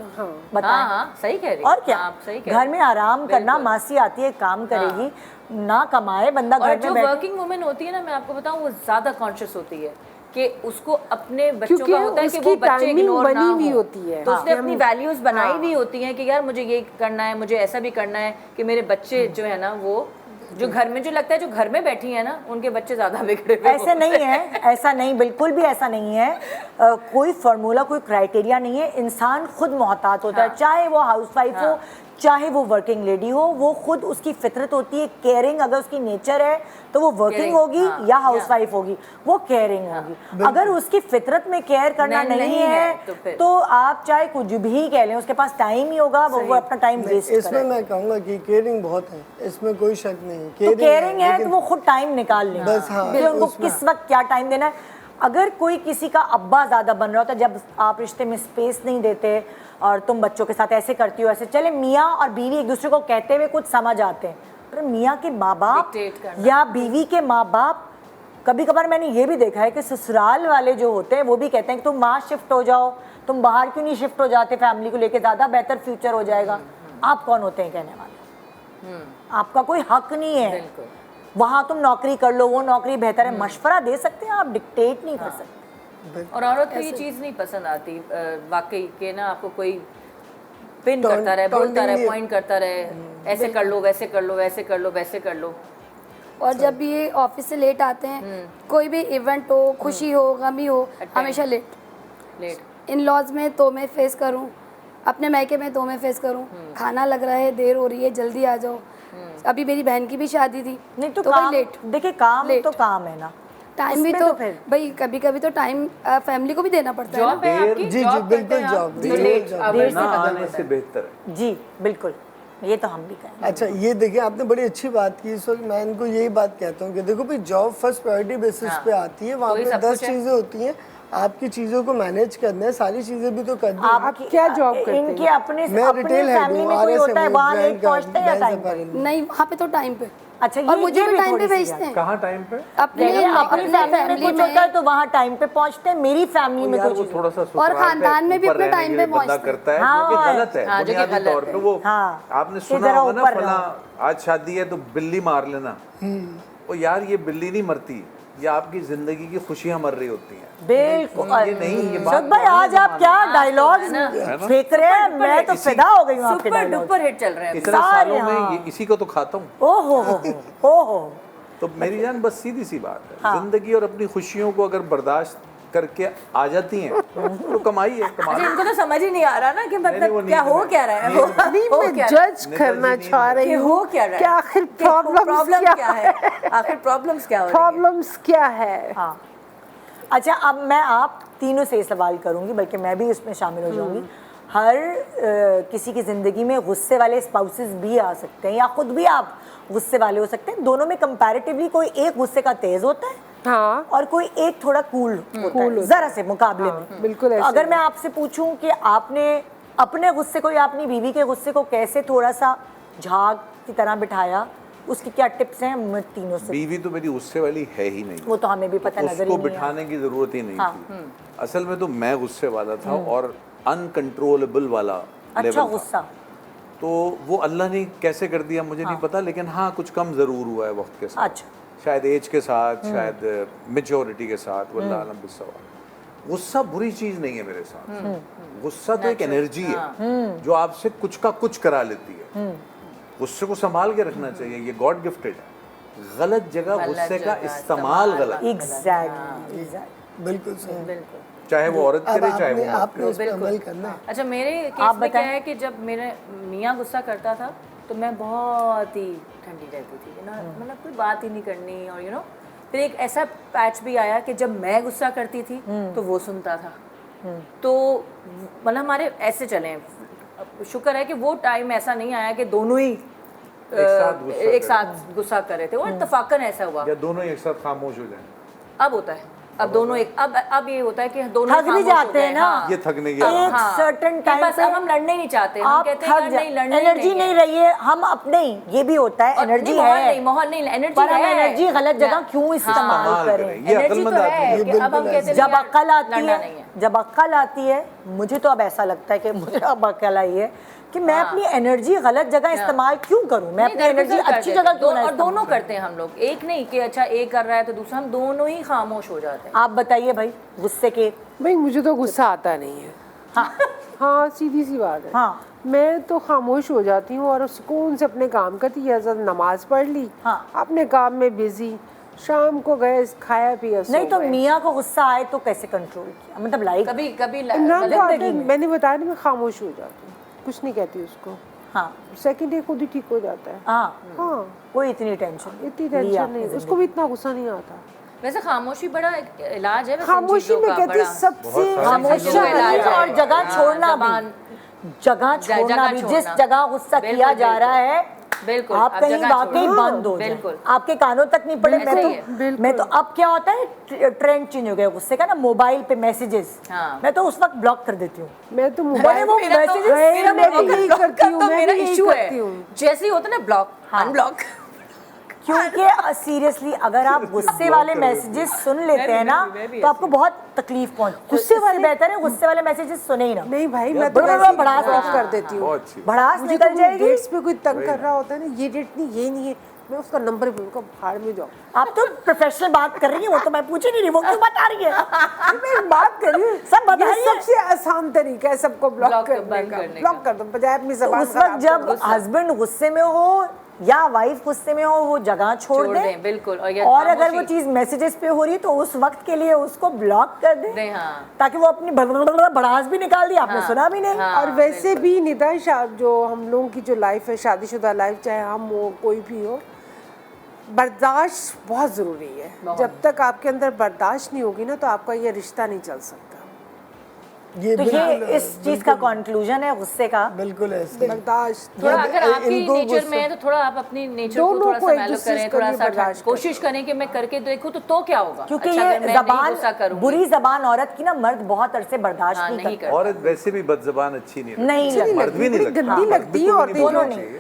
बताएं। हाँ, सही कह रही और क्या, आप सही कह घर रही में आराम करना, बिल्कुल। मासी आती है काम करेगी, ना कमाए बंदा और घर जो में बैठ। वर्किंग वुमेन होती है ना, मैं आपको बताऊं, वो ज्यादा कॉन्शियस होती है कि उसको अपने बच्चों क्योंकि का होता है कि उसकी वो बच्चे timing इग्नोर बनी ना हुई हो। होती है। तो उसने हाँ। अपनी वैल्यूज बनाई हुई होती हैं कि यार मुझे ये करना है, मुझे ऐसा भी करना है कि मेरे बच्चे जो है ना, वो जो घर में, जो लगता है जो घर में बैठी है ना, उनके बच्चे ज्यादा बिगड़े हुए ऐसे नहीं है, ऐसा नहीं, बिल्कुल भी ऐसा नहीं है। कोई फार्मूला, कोई क्राइटेरिया नहीं है। इंसान खुद मोहतात होता है, चाहे वो हाउसवाइफ हो, चाहे वो वर्किंग लेडी हो, वो खुद, उसकी फितरत होती है केयरिंग। अगर उसकी नेचर है तो वो वर्किंग Caring, होगी हाँ, या हाउसवाइफ होगी, वो केयरिंग होगी। अगर उसकी फितरत में केयर करना नहीं है तो आप चाहे कुछ भी कह लें, उसके पास टाइम ही होगा, वो अपना टाइम वेस्ट इसमें करेगा। मैं कहूँगा कि केयरिंग बहुत है, इसमें कोई शक नहीं। तो केयरिंग है तो लेकिन वो खुद टाइम निकाल लें बस, हाँ, कि उनको उसमें। किस वक्त क्या टाइम देना है। अगर कोई किसी का अब्बा ज़्यादा बन रहा होता है, जब आप रिश्ते में स्पेस नहीं देते और तुम बच्चों के साथ ऐसे करती हो, ऐसे चले, मियाँ और बीवी एक दूसरे को कहते हुए कुछ समझ आते हैं, पर मियाँ के माँ बाप Dictate करना। या बीवी के माँ बाप, कभी कभार मैंने ये भी देखा है कि ससुराल वाले जो होते हैं वो भी कहते हैं कि तुम वहाँ शिफ्ट हो जाओ, तुम बाहर क्यों नहीं शिफ्ट हो जाते, फैमिली को लेके ज़्यादा बेहतर फ्यूचर हो जाएगा। आप कौन होते हैं कहने वाले? आपका कोई हक नहीं है, वहाँ तुम नौकरी कर लो, वो नौकरी बेहतर है, मशवरा दे सकते हैं, आप डिक्टेट नहीं कर सकते। और औरत को ये चीज़ नहीं पसंद आती वाकई के ना, आपको कोई पिन करता रहे, बोलता रहे, पॉइंट करता रहे, ऐसे कर लो, वैसे कर लो, वैसे कर लो, वैसे कर लो। और जब भी ये ऑफिस से लेट आते हैं, कोई भी इवेंट हो, खुशी हो, गमी हो, हमेशा लेट। इन लॉज में तो मैं फेस करूं, अपने मायके में तो मैं फेस करूं, खाना लग रहा है, देर हो रही है, जल्दी आ जाओ। अभी मेरी बहन की भी शादी थी, नहीं तो भाई काम, लेट। देखिए काम लेट। तो काम है ना, टाइम भी उसमें तो तो फिर- भाई कभी कभी तो टाइम फैमिली को भी देना पड़ता है जॉब ना। है आपकी, जी, जॉब जी, करते बिल्कुल हैं आप, जॉब, तो बिल्कुल लेट जॉब। आवर्स ना में आने से बेहतर है। जी बिल्कुल, ये तो हम भी कहें। अच्छा ये देखिए आपने बड़ी अच्छी बात की। इस वक्त मैं इनको यही बात कहता हूँ कि देखो भाई जॉब फर्स्ट प्रायोरिटी बेसिस पे आती है, वहाँ वही पे सब 10 कुछ है। चीज़ें होती हैं, आपकी चीज़ों को मैनेज करना है, सारी चीज़ें भी तो करनी है। आप क्या जॉब करते हैं? इनके अपने मैं अपनी रिटेल हेड फैमिली हूँ, में कोई RSM होता है हूँ, वहाँ ब्रांड लेट का, पहुँचते हैं या Brands टाइम पे? apparel। नहीं वहाँ पे तो टाइम पे, अच्छा और ये मुझे भी भी टाइम पे थोड़ी सी भेजते हैं। कहाँ टाइम पे? अपने अपनी अपने फैमिली में कुछ होता है तो वहाँ टाइम पे पहुँचते हैं, मेरी फैमिली में यार कुछ वो थोड़ा सा और ससुराल खानदान पे में भी ऊपर अपने रहने टाइम के पे लिए बंदा पहुंचते हैं। करता है, हाँ, जो कि गलत है हाँ, जो कि बुनियादी गलत तौर है। पे। वो हाँ, आपने कि सुना जरा होगा ना, ऊपर फला रहो। आज शादी है तो बिल्ली मार लेना। वो यार ये बिल्ली नहीं मरती, ये आपकी जिंदगी की खुशियां मर रही होती हैं। बिल्कुल। ये नहीं, ये बात सुध भाई आज आप क्या डायलॉग्स फेंक रहे हैं, मैं तो फिदा हो गई हूँ आपके सुपर डायलॉग। डुपर हिट चल रहे हैं। इतने सारे, सालों में हाँ। ये इसी को तो खाता हूँ। ओ हो तो मेरी जान बस सीधी सी बात है, जिंदगी और अपनी खुशियों को अगर बर्दाश्त करके आ जाती हैं तो कमाई है, कमा अच्छा इनको तो समझ ही नहीं आ रहा ना कि वो मतलब नींद क्या हो में- क्या रहा है, नींद हो नहीं हो मैं क्या रहा है? जज करना जी, चाह रही कि हूँ हो क्या रहा है? कि आखिर कि हो- प्रॉब्लम्स प्रॉब्लम क्या क्या है, आखिर प्रॉब्लम्स क्या हो रही है? प्रॉब्लम्स क्या है। हाँ। अच्छा अब मैं आप तीनों से सवाल करूंगी, बल्कि मैं भी उसमें शामिल हो जाऊंगी। हर किसी की ज़िंदगी में गुस्से वाले स्पाउसेस भी आ सकते हैं, या खुद भी आप गुस्से वाले हो सकते हैं। दोनों में कंपैरेटिवली कोई एक गुस्से का तेज होता है हाँ और कोई एक थोड़ा कूल होता है, जरा से मुकाबले में। बिल्कुल तो ऐसे अगर ही। मैं आपसे पूछूं कि आपने अपने गुस्से को या अपनी बीवी के गुस्से को कैसे थोड़ा सा झाग की तरह बिठाया, उसकी क्या टिप्स हैं मैं तीनों से? बीवी तो मेरी गुस्से वाली है ही नहीं, वो तो हमें भी पता नजर ही उसको नहीं है। बिठाने की जरूरत ही नहीं थी। असल में तो मैं गुस्से वाला था और अनकंट्रोलेबल वाला अच्छा लेवल था। गुस्सा। तो वो अल्लाह ने कैसे कर दिया मुझे नहीं पता, लेकिन हाँ कुछ कम ज़रूर हुआ है वक्त के साथ। अच्छा। शायद एज के साथ, शायद मेच्योरिटी के साथ, वल्लाह आलम बिस्सवाब। गुस्सा बुरी चीज़ नहीं है मेरे साथ। गुस्सा तो एक एनर्जी है जो आपसे कुछ का कुछ करा लेती है। गुस्से को संभाल के रखना चाहिए, ये गॉड गिफ्टेड है। गलत जगह गुस्से का इस्तेमाल गलत, एग्जैक्टली बिल्कुल सही। बिल्कुल। चाहे वो औरत अब करे चाहे आपने वो आपने उस पर अमल करना है। अच्छा मेरे आप केस में क्या बताएं। है कि जब मेरे मियाँ गुस्सा करता था तो मैं बहुत ही ठंडी रहती थी, ना मतलब कोई बात ही नहीं करनी, और फिर एक ऐसा पैच भी आया कि जब मैं गुस्सा करती थी तो वो सुनता था। तो मतलब हमारे ऐसे चले हैं। शुक्र है कि वो टाइम ऐसा नहीं आया कि दोनों ही एक साथ गुस्सा कर रहे थे, और इत्तफाकन ऐसा हुआ। या दोनों एक साथ खामोश हो जाएं। अब होता है, अब दोनों एक अब ये होता है कि दोनों थक भी खामोश हो जाते गए, हैं ना। हाँ। ये थकने की एक आदत। सर्टेन कि टाइम बस अब हम लड़ने ही नहीं चाहते, हम आप कहते हैं थक यार जा नहीं लड़ने ही एनर्जी नहीं रही है, हम अपने ही, ये भी होता है और एनर्जी नहीं, माहौल है नहीं, माहौल नहीं, एनर्जी पर हम है। एनर्जी गलत जगह क्यों इस्तेमाल इस्तेमाल करें? करें। ये एनर्जी अक्लमंद तो आदमी है है। कि अब हम कहते हैं जब यार, अक्ल आती लड़ना नहीं है, है। जब अक्ल आती है, मुझे तो अब ऐसा लगता है कि मुझे अब अक्ल आई है कि मैं अपनी एनर्जी गलत जगह इस्तेमाल क्यों करूं, मैं अपनी एनर्जी अच्छी जगह क्यों ना और इस्तेमाल दोनों करूं? करते हैं हम लोग, एक नहीं कि अच्छा एक कर रहा है तो दूसरा, हम दोनों ही खामोश हो जाते हैं। आप बताइए भाई गुस्से के। भाई मुझे तो गुस्सा आता नहीं है। हाँ सीधी सी बात है। हाँ। मैं तो खामोश हो जाती हूँ और सुकून से अपने काम करती है, नमाज पढ़ ली, हाँ। अपने काम में बिजी, शाम को गए खाया पिया सो नहीं तो गए। मियाँ को गुस्सा आए तो कैसे कंट्रोल किया, मतलब लाइक कभी कभी इमरान को जिंदगी आते में। मैंने बताया ना, मैं खामोश हो जाती हूँ, कुछ नहीं कहती उसको। हाँ सेकंड डे खुद ही ठीक हो जाता है। हाँ हाँ कोई इतनी टेंशन इतनी ली टेंशन आपने नहीं, जिंदगी उसको भी इतना गुस्सा नहीं आता। वैसे खामोशी बड़ा एक इलाज है वैसे इन खामोशी चीज़ों में का कहती बड़ा। सबसे बहुत सारी खामोशी चीज़ों का इलाज है। और जगह हाँ, छोड़ना ज़बान- भी, जगह छोड़ना जगह भी, छोड़ना। जिस जगह गुस्सा बिल्कुल, किया जा बिल्कुल। रहा है बिल्कुल, आप अब कहीं जगह वाकई छोड़ना। बंद हो जाए, बिल्कुल। आपके कानों तक नहीं पड़े। ऐसे ही है। मैं तो अब क्या होता है ट्रेंड चेंज हो गया गुस्से का ना, मोबाइल पे मैसेजेस हाँ। मैं तो उस वक्त ब्लॉक कर देती हूँ। मैं तो अरे मोबाइल वो मेरा तो- messages मेरा मैं तो भी यही block करती का हूँ, तो मैं मेरा भी यही issue है। करती हूँ। जैसे ही होता है ना ब्लॉक अनब्लॉक, क्योंकि सीरियसली अगर आप गुस्से वाले मैसेजेस सुन लेते हैं ना मैं भी तो आपको बहुत तकलीफ पहुंचती है। गुस्से वाले बेहतर है गुस्से वाले मैसेजेस सुने ही ना। नहीं भाई मैं तो बड़ा वैसे ही भड़ास ब्लॉक निकल- कर देती हूँ। बहुत अच्छी भड़ास मुझे निकल तो जाएगी। डेट्स पे कोई तंग कर रहा होता है ना, ये डेट नहीं ये नहीं है, मैं उसका नंबर भी उनका भाड़ में जाऊँ। आप तो प्रोफेशनल बात कर रही हैं, वो तो मैं पूछ ही नहीं रही, वो क्यों बता रही है? मैं बात कर रही हूँ, सब बता ये रही है। सबसे आसान तरीका है सबको ब्लॉक ब्लॉक करने बंद का। करने का। ब्लॉक कर दो बजाय अपनी तो जबान उस वक्त जब खराब हस्बैंड गुस्से में हो या वाइफ गुस्से में हो, वो जगह छोड़ छोड़ दें, दें, बिल्कुल। और ये और अगर वो खामोशी- चीज मैसेजेस पे हो रही है तो उस वक्त के लिए उसको ब्लॉक कर दें, हाँ। ताकि वो अपनी भड़ास भी निकाल दी, आपने सुना भी नहीं। हाँ, और वैसे भी निदा जो हम लोगों की जो लाइफ है, शादीशुदा लाइफ, चाहे हम हो कोई भी हो, बर्दाश्त बहुत ज़रूरी है। जब तक आपके अंदर बर्दाश्त नहीं होगी ना तो आपका ये रिश्ता नहीं चल सकता। ये तो ये इस चीज का कंक्लूजन है गुस्से का। बिल्कुल ऐसे बर्दाश्त थोड़ा अगर आपकी इनको नेचर गुस्सा- में है तो थोड़ा आप अपनी नेचर को दोनों थोड़ा को सा एक मैलो दूसरे करें, को थोड़ा लिए सा बर्दाश्त कोशिश करें कि मैं करके देखूं तो क्या होगा। क्योंकि अच्छा, ये अगर मैं नहीं जबान गुस्सा करूंगी, बुरी जबान औरत की ना मर्द बहुत अरसे बर्दाश्त हाँ, नहीं नहीं करता। करता। औरत वैसे भी बदजबान अच्छी नहीं लगती। नहीं लगती। मर्द भी नहीं लगता। गंदी लगती है और दोनों नहीं।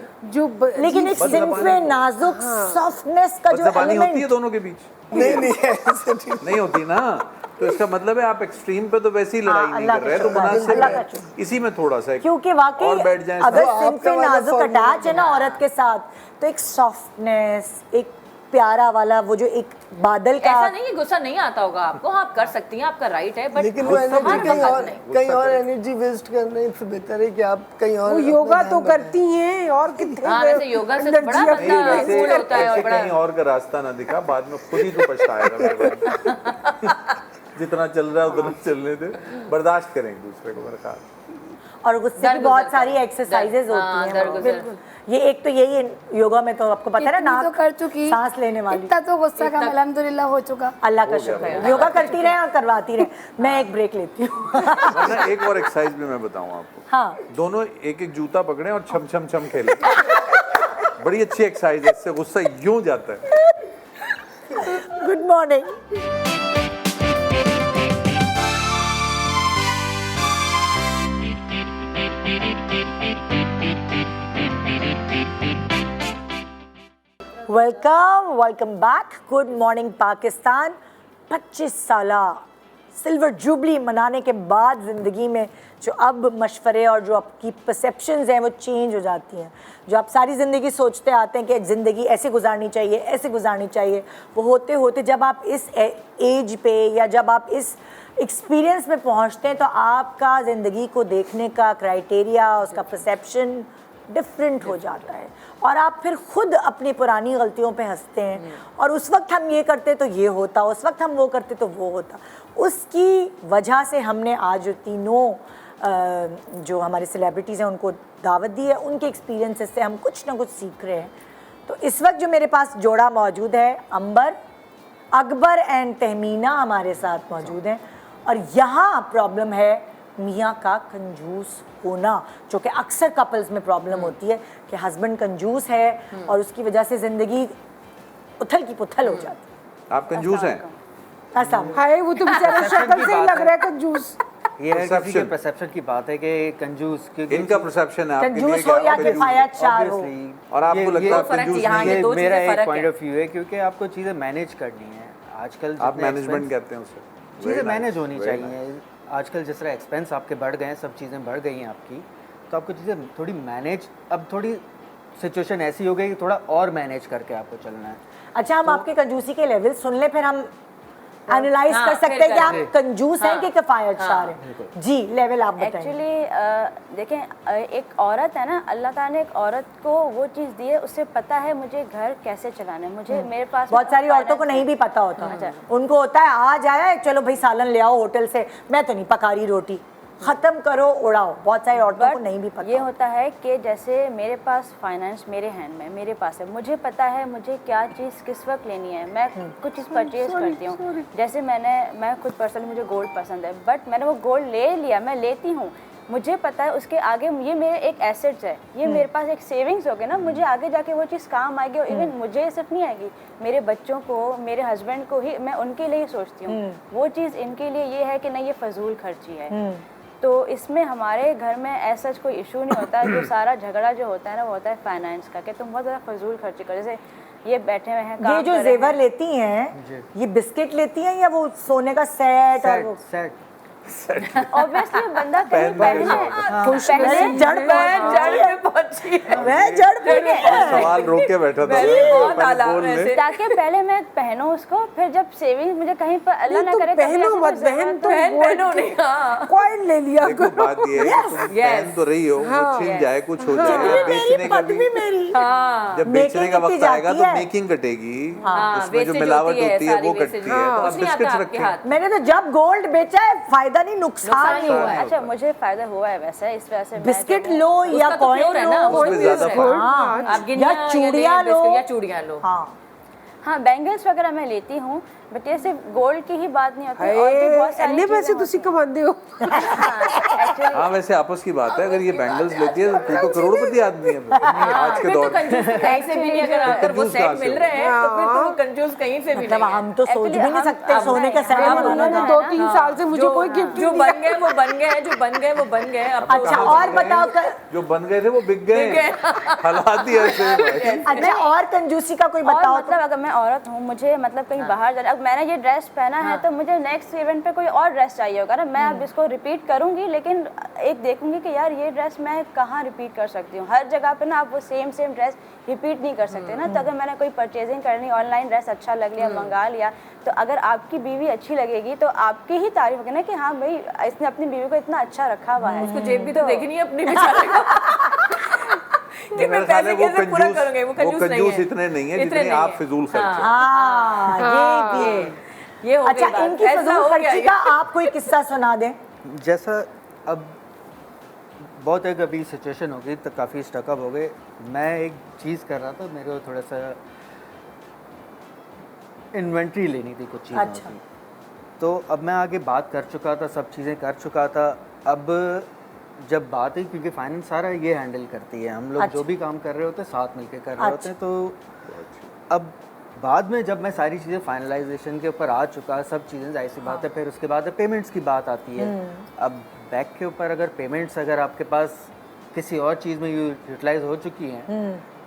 लेकिन एक सिंफ में नाजुक सॉफ्टनेस का जो बदजबानी होती है एलिमेंट दोनों के बीच? नहीं ऐसे नहीं। नहीं होती ना, तो इसका मतलब है आप एक्सट्रीम पे तो वैसे ही लड़ाई नहीं अल्लाह कर का रहे, तो शुक्र, मुनासिब अल्लाह का है शुक्र। इसी में थोड़ा सा क्योंकि और वाकई बैठ जाए अगर वो सिंफ आपका में वाला नाजुक formula अटैच है ना औरत के साथ तो एक सॉफ्टनेस, एक प्यारा वाला वो जो एक बादल का ऐसा नहीं है गुस्सा नहीं आता होगा आपको, आप कर सकती हैं, आपका राइट है, बट लेकिन वो एनर्जी हर कहीं वक्त और नहीं। कहीं और एनर्जी वेस्ट करने से बेहतर है कि आप कहीं और वो अपना योगा ध्यान तो रखें। करती हैं और कितने हाँ, वैसे योगा से तो बड़ा energy बंदा अपनी ऐसे कूल होता है और बड़ा कहीं और का रास्ता ना दिखा, बाद में खुद ही तो पछताएगा मेरे बाद। जितना चल रहा है उतना चलने दे, बर्दाश्त करें एक दूसरे को मेरे ख्याल। और गुस्से की दर बहुत गुजर सारी करें। एक्सरसाइजेज हाँ, होती दर हैं। गुजर। बिल्कुल, ये एक तो यही है योगा में, तो आपको पता है ना इतनी तो नाक कर चुकी, सांस लेने वाली। इतना तो गुस्सा का अल्हम्दुलिल्लाह हो चुका। अल्लाह का शुक्र है, योगा करती रहे और करवाती रहे। मैं एक ब्रेक लेती हूँ। वरना एक और एक्सरसाइज भी मैं बताऊं आपको। हाँ, दोनों एक एक जूता पकड़े और छम छम छम खेलें। बड़ी अच्छी एक्सरसाइज है, इससे गुस्सा यूं जाता है। Good morning. Welcome back. Good morning Pakistan. 25 साला सिल्वर जुबली मनाने के बाद ज़िंदगी में जो अब मशवरे और जो आपकी परसेप्शंस हैं वो चेंज हो जाती हैं। जो आप सारी ज़िंदगी सोचते आते हैं कि ज़िंदगी ऐसे गुजारनी चाहिए, ऐसे गुजारनी चाहिए, वो होते होते जब आप इस एज पे या जब आप इस एक्सपीरियंस में पहुंचते हैं तो आपका ज़िंदगी को देखने का क्राइटेरिया, उसका परसेप्शन डिफरेंट हो जाता है और आप फिर खुद अपनी पुरानी गलतियों पे हंसते हैं और उस वक्त हम ये करते तो ये होता, उस वक्त हम वो करते तो वो होता। उसकी वजह से हमने आज जो तीनों जो हमारे सेलिब्रिटीज़ हैं उनको दावत दी है, उनके एक्सपीरियंसेस से हम कुछ ना कुछ सीख रहे हैं। तो इस वक्त जो मेरे पास जोड़ा मौजूद है, अंबर, अकबर एंड तहमीना हमारे साथ मौजूद हैं और यहाँ प्रॉब्लम है मियाँ का कंजूस होना, जो कि अक्सर कपल्स में प्रॉब्लम होती है कि हस्बैंड कंजूस है और उसकी वजह से ज़िंदगी उथल की पुथल हो जाती है। आप कंजूस हैं? ऐसा हाय, वो तो बेचारा शक्ल से ही लग रहा है कंजूस। ये है किसी के Perception। परसेप्शन की बात है कि कंजूस क्योंकि इनका परसेप्शन है आपके लिए कंजूस कि हो आप या कंजूस हैं। किफायतशार हो। obviously, और आपको ये- लगता है ये- आप फर्क कंजूस यहाँ नहीं ये हैं। दो मेरा चीज़ें एक फर्क पॉइंट है। ऑफ व्यू है क्योंकि आपको चीज़ें मैनेज करनी है आजकल। आप जितने मैनेजमेंट expense- कहते हैं उसे। चीज़ें Very मैनेज nice, होनी very चाहिए। आजकल जिस तरह एक्सपेंस आपके बढ़ गए हैं, सब चीज़ें बढ़ गई हैं आपकी, तो आपको चीज़ें थोड़ी मैनेज, अब थोड़ी सिचुएशन ऐसी हो गई कि थोड़ा और मैनेज करके आपको चलना है। अच्छा, हम आपके कंजूसी के लेवल सुन ले, फिर हम एनालाइज हाँ, कर सकते फिर हैं कि आप करें। कंजूस हैं कि किफायतशार हैं। जी, लेवल आप बताएं। एक्चुअली देखें, एक औरत है ना, अल्लाह ताला ने एक औरत को वो चीज़ दी है, उससे पता है मुझे घर कैसे चलाना है, मुझे मेरे पास बहुत सारी औरतों को नहीं भी पता होता। उनको होता है आज आया है, चलो भाई सालन ले आओ होटल से, मैं तो नहीं पका रही रोटी, ख़त्म करो उड़ाओ। बहुत सारी औरतों को नहीं भी पता। ये होता है कि जैसे मेरे पास फाइनेंस मेरे हैंड में, मेरे पास है, मुझे पता है मुझे क्या चीज़ किस वक्त लेनी है। मैं कुछ चीज़ परचेज करती हूँ, जैसे मैं खुद पर्सनली मुझे गोल्ड पसंद है, बट मैंने वो गोल्ड ले लिया, मैं लेती हूँ, मुझे पता है उसके आगे ये मेरे एक एसेट्स है, ये मेरे पास एक सेविंग्स हो गए ना, मुझे आगे जाके वो चीज़ काम आएगी। और इवन मुझे सिर्फ नहीं आएगी, मेरे बच्चों को, मेरे हस्बैंड को ही, मैं उनके लिए ही सोचती हूँ। वो चीज़ इनके लिए ये है कि नहीं, ये फजूल खर्ची है। तो इसमें हमारे घर में ऐसा कोई इशू नहीं होता। जो सारा झगड़ा जो होता है ना, वो होता है फाइनेंस का, कि तुम बहुत ज़्यादा फजूल खर्ची करो। जैसे ये बैठे हुए हैं, ये जो जेवर लेती हैं, ये बिस्किट लेती हैं या वो सोने का सेट और वो सेट ऑब्वियसली बंदा कहीं पहने सवाल रोक के बैठा था, बहुत आला बोल ले। वैसे। ताकि पहले मैं पहनूं उसको, फिर जब सेविंग मुझे कहीं पर अल्लाह ना करे कभी पहनो ऐसी मत, कोई बहन ज़रूरत तो हो। पहनो नहीं, हाँ। कॉइन ले लिया देखो बात ये है कि तुम पहन तो रही हो, वो छिन जाए, कुछ हो जाए, बेचने का भी, जब बेचने का वक्त आएगा तो मेकिंग कटेगी, उसमें जो मिलावट होती है वो कटती है। तो आप बिस्किट्स रखें। मैंने तो जब गोल्ड बेचा है फायदा नहीं नुकसान ही हुआ है। अच्छा, मुझे फायदा हुआ है वैसे, इस वजह से मैं बिस्किट जो हूँ- लो या उसका तो कॉइन pure है ना, लो, उसमें ज़्यादा फर्क। हाँ, आप गिनिया या चूड़ियाँ लो, या चूड़ियाँ लो। हाँ, हाँ बैंगल्स वगैरह मैं लेती हूँ, बट ये सिर्फ गोल्ड की ही बात नहीं होती, और भी बहुत सारी ਇੰਨੇ ਪੈਸੇ ਤੁਸੀਂ ਕਮਾਉਂਦੇ ਹੋ एक्चुअली हाँ वैसे आपस की बात है, अगर ये बैंगल्स लेती है तो तू तो करोड़पति आदमी है फिर, आज के दौर में। कहीं से भी नहीं, अगर वो कंजूस सेट कहाँ से मिल हो? रहे हैं तो फिर तो वो कंजूस कहीं से भी मतलब नहीं है। हम तो सोच भी नहीं सकते सोने का सेट अब बनाना। उन्होंने 2-3 साल से मुझे कोई गिफ्ट जो बन गए वो बन गए, जो बन गए वो बन गए। अब तो अच्छा और बताओ जो बन गए थे वो बिक गए, हालात ही ऐसे हैं भाई। अच्छा और कंजूसी का कोई और बताओ मतलब अगर मैं औरत हूँ, मुझे मतलब कहीं बाहर जाना, अब मैंने ये ड्रेस पहना है तो मुझे नेक्स्ट इवेंट पे कोई और ड्रेस चाहिए होगा ना, मैं अब इसको रिपीट करूंगी, लेकिन एक देखूंगी कि यार ये ड्रेस मैं कहाँ रिपीट कर सकती हूँ। हर जगह पे ना आप वो सेम ड्रेस रिपीट नहीं कर सकते ना। तो अगर मैंने कोई परचेजिंग करनी, ऑनलाइन ड्रेस अच्छा लग लिया, मंगा लिया, तो अगर आपकी बीवी अच्छी लगेगी तो आपकी ही तारीफ होगी ना कि हाँ भाई इसने अपनी बीवी को इतना अच्छा रखा हुआ है। उसको जेब भी तो देखनी है अपनी बेचारे को कि मैं पैसे कैसे पूरा करूंगी। वो कंजूस इतने नहीं है जितने आप फिजूल खर्च। हाँ ये भी ये हो गई अच्छा बात। इनकी ऐसा फजूल हो गया खर्ची ये। का आप कोई किस्सा सुना दें। जैसा अब बहुत एक अभी सिचुएशन हो गई तो काफ़ी स्टकअप हो गए। मैं एक चीज़ कर रहा था, मेरे को थोड़ा सा इन्वेंट्री लेनी थी कुछ चीज़ों अच्छा। की, तो अब मैं आगे बात कर चुका था, सब चीज़ें कर चुका था। अब जब बात है, क्योंकि फाइनेंस सारा ये हैंडल करती है, हम लोग अच्छा। जो भी काम कर रहे होते हैं साथ मिलके कर रहे होते अच्छा। हैं। तो अब बाद में जब मैं सारी चीज़ें फाइनलाइजेशन के ऊपर आ चुका, सब चीज़ें जाहिर सी बात है, फिर उसके बाद पेमेंट्स की बात आती है। अब बैक के ऊपर अगर पेमेंट्स अगर आपके पास किसी और चीज़ में यूटिलाइज हो चुकी हैं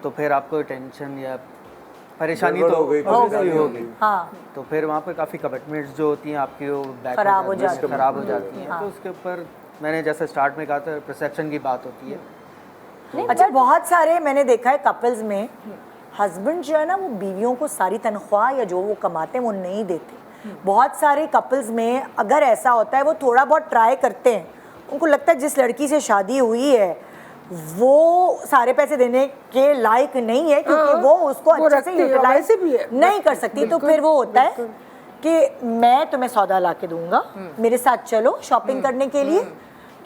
तो फिर आपको टेंशन या परेशानी गड़बड़ तो हो गई, obviously होगी। हाँ तो फिर वहाँ पे काफ़ी कमिटमेंट्स जो होती हैं आपकी वो बैक खराब हो जाती हैं। ख़राब हो जाती हैं। तो उसके ऊपर मैंने जैसे स्टार्ट में कहा था, परसेप्शन की बात होती है। अच्छा बहुत सारे मैंने देखा है कपल्स में हस्बैंड जो है ना वो बीवियों को सारी तनख्वाह या जो वो कमाते हैं वो नहीं देते। बहुत सारे कपल्स में अगर ऐसा होता है वो थोड़ा बहुत ट्राई करते हैं, उनको लगता है जिस लड़की से शादी हुई है वो सारे पैसे देने के लायक नहीं है क्योंकि वो उसको वो अच्छे से रखती है, यूटिलाइज वैसे भी है। नहीं कर सकती। तो फिर वो होता है कि मैं तुम्हें सौदा ला के दूंगा, मेरे साथ चलो शॉपिंग करने के लिए।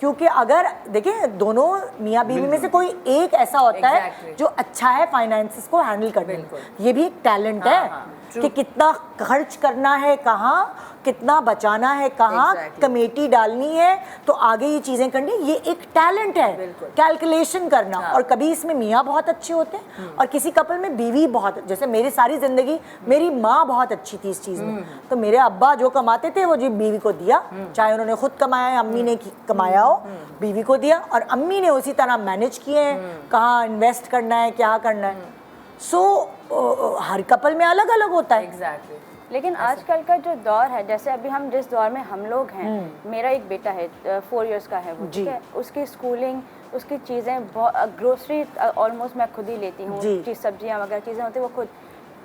क्योंकि अगर देखिए दोनों मियाँ बीवी में से कोई एक ऐसा होता है जो अच्छा है फाइनेंसेस को हैंडल करने में, ये भी एक टैलेंट है कि कितना खर्च करना है कहाँ, कितना बचाना है कहाँ, कमेटी डालनी है तो आगे ये चीज़ें करनी, ये एक टैलेंट है कैलकुलेशन करना। और कभी इसमें मियाँ बहुत अच्छे होते हैं और किसी कपल में बीवी बहुत, जैसे मेरी सारी ज़िंदगी मेरी माँ बहुत अच्छी थी इस चीज़ में, तो मेरे अब्बा जो कमाते थे वो जी बीवी को दिया, चाहे उन्होंने खुद कमाया या अम्मी ने कमाया हो, बीवी को दिया और अम्मी ने उसी तरह मैनेज किए हैं कहाँ इन्वेस्ट करना है क्या करना है। सो हर कपल में अलग अलग होता है। एग्जैक्टली। लेकिन आजकल का जो दौर है, जैसे अभी हम जिस दौर में हम लोग हैं, मेरा एक बेटा है 4 इयर्स का है वो, ठीक है, उसकी स्कूलिंग, उसकी चीज़ें, ग्रोसरी ऑलमोस्ट मैं खुद ही लेती हूँ, चीज़ सब्जियाँ वगैरह चीज़ें होती हैं वो खुद।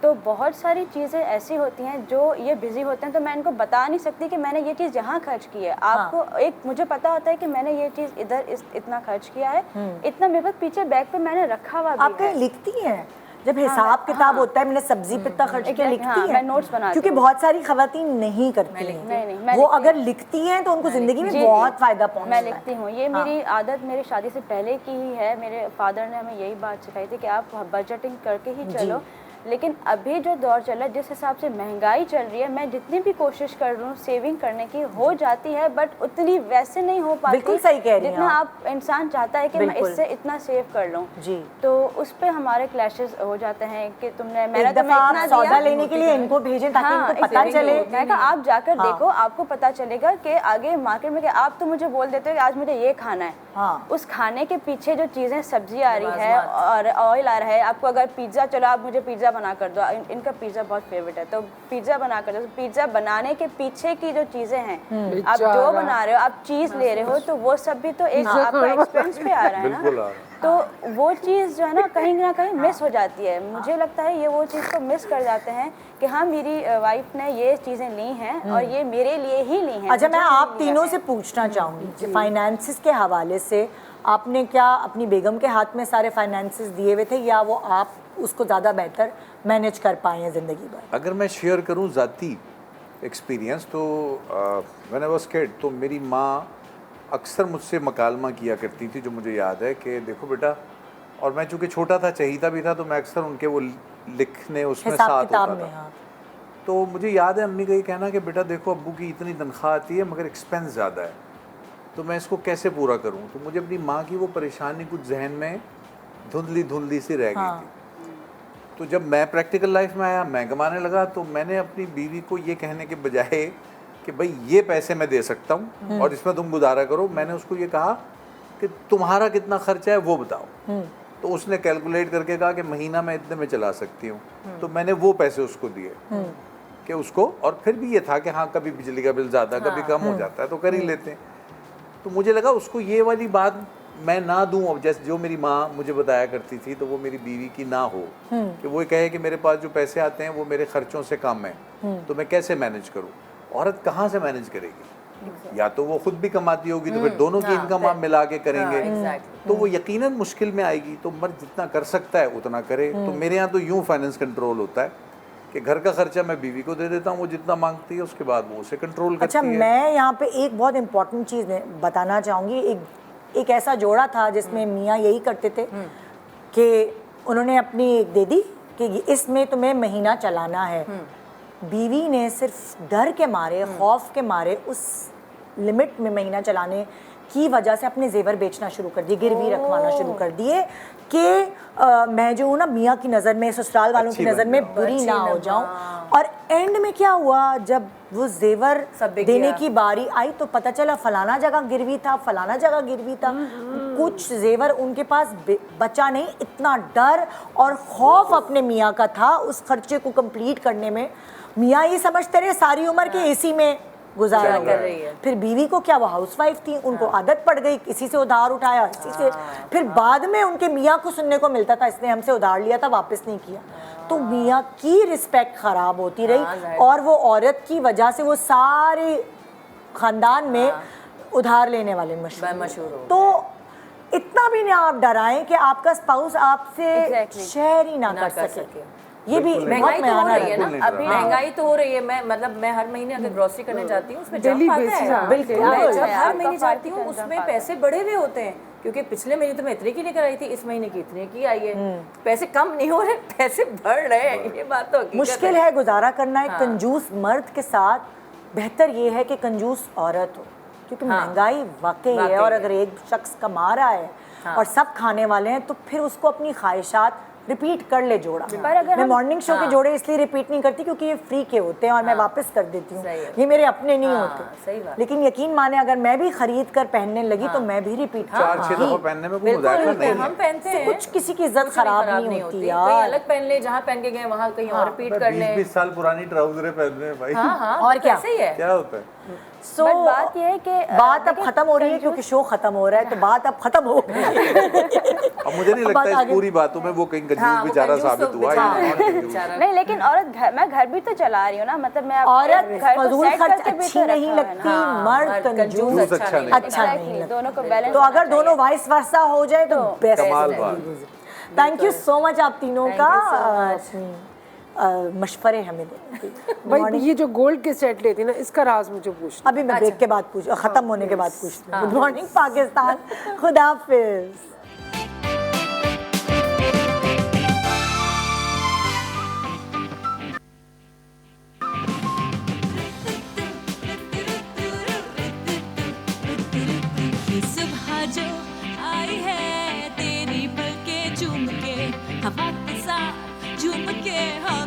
तो बहुत सारी चीज़ें ऐसी होती हैं जो ये बिजी होते हैं, तो मैं इनको बता नहीं सकती कि मैंने ये चीज़ यहाँ खर्च की है। आपको एक मुझे पता होता है कि मैंने ये चीज़ इधर इतना खर्च किया है, इतना मेरे पास पीछे बैग पे मैंने रखा हुआ भी आप है। लिखती हैं जब हिसाब किताब होता है, मैंने सब्जी पे इतना खर्च किया, लिखती है? मैं नोट्स बनाती क्योंकि हूँ। बहुत सारी खवातीन नहीं करती हैं। नहीं, वो अगर लिखती हैं तो उनको जिंदगी में बहुत फायदा पहुंचता है। मैं लिखती हूँ, ये मेरी आदत मेरी शादी से पहले की ही है। मेरे फादर ने हमें यही बात सिखाई थी कि आप बजटिंग करके ही चलो। लेकिन अभी जो दौर चल रहा है, जिस हिसाब से महंगाई चल रही है, मैं जितनी भी कोशिश कर रही हूँ सेविंग करने की, हो जाती है बट उतनी वैसे नहीं हो पाती। बिल्कुल सही कह रही हैं जितना आप। आप इंसान चाहता है कि मैं इससे इतना सेव कर लूँ, तो उस पे हमारे क्लैशेस हो जाते हैं कि मैंने तुम्हें इतना सौदा लेने के लिए इनको भेजें ताकि इनको पता चले। मैं कहा आप जाकर देखो, आपको पता चलेगा कि आगे मार्केट में, कि आप तो मुझे बोल देते हो कि आज मुझे ये खाना है, उस खाने के पीछे जो चीज़ें, सब्जी आ रही है और ऑयल आ रहा है, आपको अगर पिज्ज़ा, चलो आप मुझे पिज्ज़ा बना कर दो, इनका पिज्ज़ा बहुत फेवरेट है, तो पिज्ज़ा बना कर दो। पिज्ज़ा बनाने के पीछे की जो चीज़ें हैं, आप जो बना रहे हो, आप चीज़ ले रहे हो, तो वो सब भी तो एक आपका एक्सपेंस पे आ रहा है ना। तो वो चीज़ जो है ना कहीं मिस हो जाती है। मुझे लगता है ये वो चीज़ को मिस कर जाते हैं कि हाँ मेरी वाइफ ने ये चीज़ें ली हैं और ये मेरे लिए ही ली हैं। अच्छा, मैं आप तीनों से पूछना चाहूँगी कि फाइनेंसिस के हवाले से आपने क्या अपनी बेगम के हाथ में सारे फाइनेंसिस दिए हुए थे या वो आप उसको ज़्यादा बेहतर मैनेज कर पाए हैं ज़िंदगी भर? अगर मैं शेयर करूं ज़ाती एक्सपीरियंस, तो व्हेन आई वाज किड, तो मेरी माँ अक्सर मुझसे मकालमा किया करती थी, जो मुझे याद है कि देखो बेटा, और मैं चूँकि छोटा था, चहीता भी था, तो मैं अक्सर उनके वो लिखने उसमें हिसाब साथ किताब होता में, था। हाँ। तो मुझे याद है अम्मी का ये कहना कि बेटा देखो अब्बू की इतनी तनख्वाह आती है मगर एक्सपेंस ज़्यादा है, तो मैं इसको कैसे पूरा करूं। तो मुझे अपनी माँ की वो परेशानी कुछ जहन में धुंधली सी रह गई थी। तो जब मैं प्रैक्टिकल लाइफ में आया, मैं कमाने लगा, तो मैंने अपनी बीवी को ये कहने के बजाय कि भाई ये पैसे मैं दे सकता हूँ और इसमें तुम गुजारा करो, मैंने उसको ये कहा कि तुम्हारा कितना खर्चा है वो बताओ। तो उसने कैलकुलेट करके कहा कि महीना मैं इतने में चला सकती हूँ, तो मैंने वो पैसे उसको दिए कि उसको, और फिर भी ये था कि हाँ कभी बिजली का बिल ज़्यादा कभी कम हो जाता है तो कर ही लेते हैं। तो मुझे लगा उसको ये वाली बात मैं ना दूं, अब जैसे जो मेरी माँ मुझे बताया करती थी तो वो मेरी बीवी की ना हो कि वो कहे कि मेरे पास जो पैसे आते हैं वो मेरे खर्चों से कम है, तो मैं कैसे मैनेज करूं। औरत कहाँ से मैनेज करेगी? या तो वो खुद भी कमाती होगी तो फिर दोनों की इनकम आप मिला के करेंगे, तो वो यकीनन मुश्किल में आएगी। तो मर्द जितना कर सकता है उतना करे। तो मेरे यहाँ तो यूँ फाइनेंस कंट्रोल होता है कि घर का खर्चा मैं बीवी को दे देता हूँ, वो जितना मांगती है उसके बाद वो उसे कंट्रोल करती है। अच्छा, मैं यहाँ पे एक बहुत इम्पोर्टेंट चीज़ बताना चाहूँगी। एक ऐसा जोड़ा था जिसमें मियाँ यही करते थे कि उन्होंने अपनी एक दे दी कि इसमें तुम्हें महीना चलाना है। बीवी ने सिर्फ डर के मारे, खौफ के मारे उस लिमिट में महीना चलाने की वजह से अपने जेवर बेचना शुरू कर दिए, गिरवी रखवाना शुरू कर दिए कि मैं जो हूँ ना मियाँ की नज़र में, ससुराल वालों की नज़र में बुरी ना हो जाऊँ। और एंड में क्या हुआ, जब वो जेवर देने की बारी आई तो पता चला फलाना जगह गिरवी था, फलाना जगह गिरवी था। कुछ जेवर उनके पास बचा नहीं। इतना डर और खौफ अपने मियाँ का था उस खर्चे को कंप्लीट करने में। मियाँ ये समझते रहे सारी उम्र के एसी में गुजारा कर रही है। फिर बीवी को क्या, वो हाउसवाइफ थी, उनको आदत पड़ गई, किसी से उधार उठाया, किसी से। फिर बाद में उनके मियाँ को सुनने को मिलता था इसने हमसे उधार लिया था, वापस नहीं किया। तो मियाँ की रिस्पेक्ट खराब होती रही और वो औरत की वजह से वो सारे खानदान में उधार लेने वाले मशहूर हो। तो इतना भी नहीं आप डराएं कि आपका स्पाउस आपसे शेयर ही ना कर सके। ये भी महंगाई तो हो रही है ना, अभी हाँ। महंगाई तो हो रही है। मैं हर महीने अगर ग्रोसरी करने जाती हूँ उसमें Daily जब आता basis, है, हाँ, बिल्कुल daily मैं basis। जब हर महीने जाती हूँ उसमें पैसे बढ़े हुए होते हैं, क्योंकि पिछले महीने तो मैं इतने की लेकर आई थी, इस महीने की इतने की आई है। पैसे कम नहीं हो रहे, पैसे बढ़ रहे हैं। ये बात तो मुश्किल है गुजारा करना एक कंजूस मर्द के साथ। बेहतर ये है कि कंजूस औरत हो, क्योंकि महंगाई वाकई है। और अगर एक शख्स कमा रहा है और सब खाने वाले हैं तो फिर उसको अपनी ख्वाहिशात रिपीट कर ले जोड़ा। पर अगर मैं मॉर्निंग शो के जोड़े इसलिए रिपीट नहीं करती क्योंकि ये फ्री के होते हैं और मैं वापस कर देती हूँ, ये मेरे अपने नहीं होते। सही बात। लेकिन यकीन माने अगर मैं भी खरीद कर पहनने लगी तो मैं भी रिपीट 4-6 दफा पहनने में कोई मुजाहिरा नहीं हम पहनते हैं, कुछ किसी की इज्जत खराब नहीं होती यार। कहीं अलग पहन ले, जहाँ पहन के गए वहाँ कहीं और रिपीट कर ले। 20-20 साल पुरानी ट्राउजरें पहन रहे हैं भाई। और क्या सही है। क्या होता है? So, बात यह है कि बात अब खत्म हो रही है क्योंकि शो खत्म हो रहा है, तो बात अब खत्म हो गई है। अब मुझे नहीं लगता इस पूरी बातों में वो कहीं कंजूस बेचारा साबित हुआ है। नहीं, लेकिन औरत मैं घर भी तो चला रही हूँ ना, मतलब मैं औरत घर को फजूल सेट खर्च करके भी अच्छी तो नहीं रखा है लगती, ना। मर्द कंजूस अच्छा नहीं अच्छा नहीं लगता। दोनों को बैलेंस। तो अगर दोनों वाइस वर्सा हो जाए तो बेस्ट। कमाल बात। थैंक यू सो मच आप तीनों का मशवरे हमें देने। भाई ये जो गोल्ड के सेट लेते हैं ना, इसका राज मुझे पूछना। अभी मैं ब्रेक के बाद पूछ, खत्म होने के बाद पूछती हूँ। गुड मॉर्निंग पाकिस्तान, खुदा हाफिज। सुबह जो आई है तेरी पलके झूम के, हवा के साथ झूम के, हाँ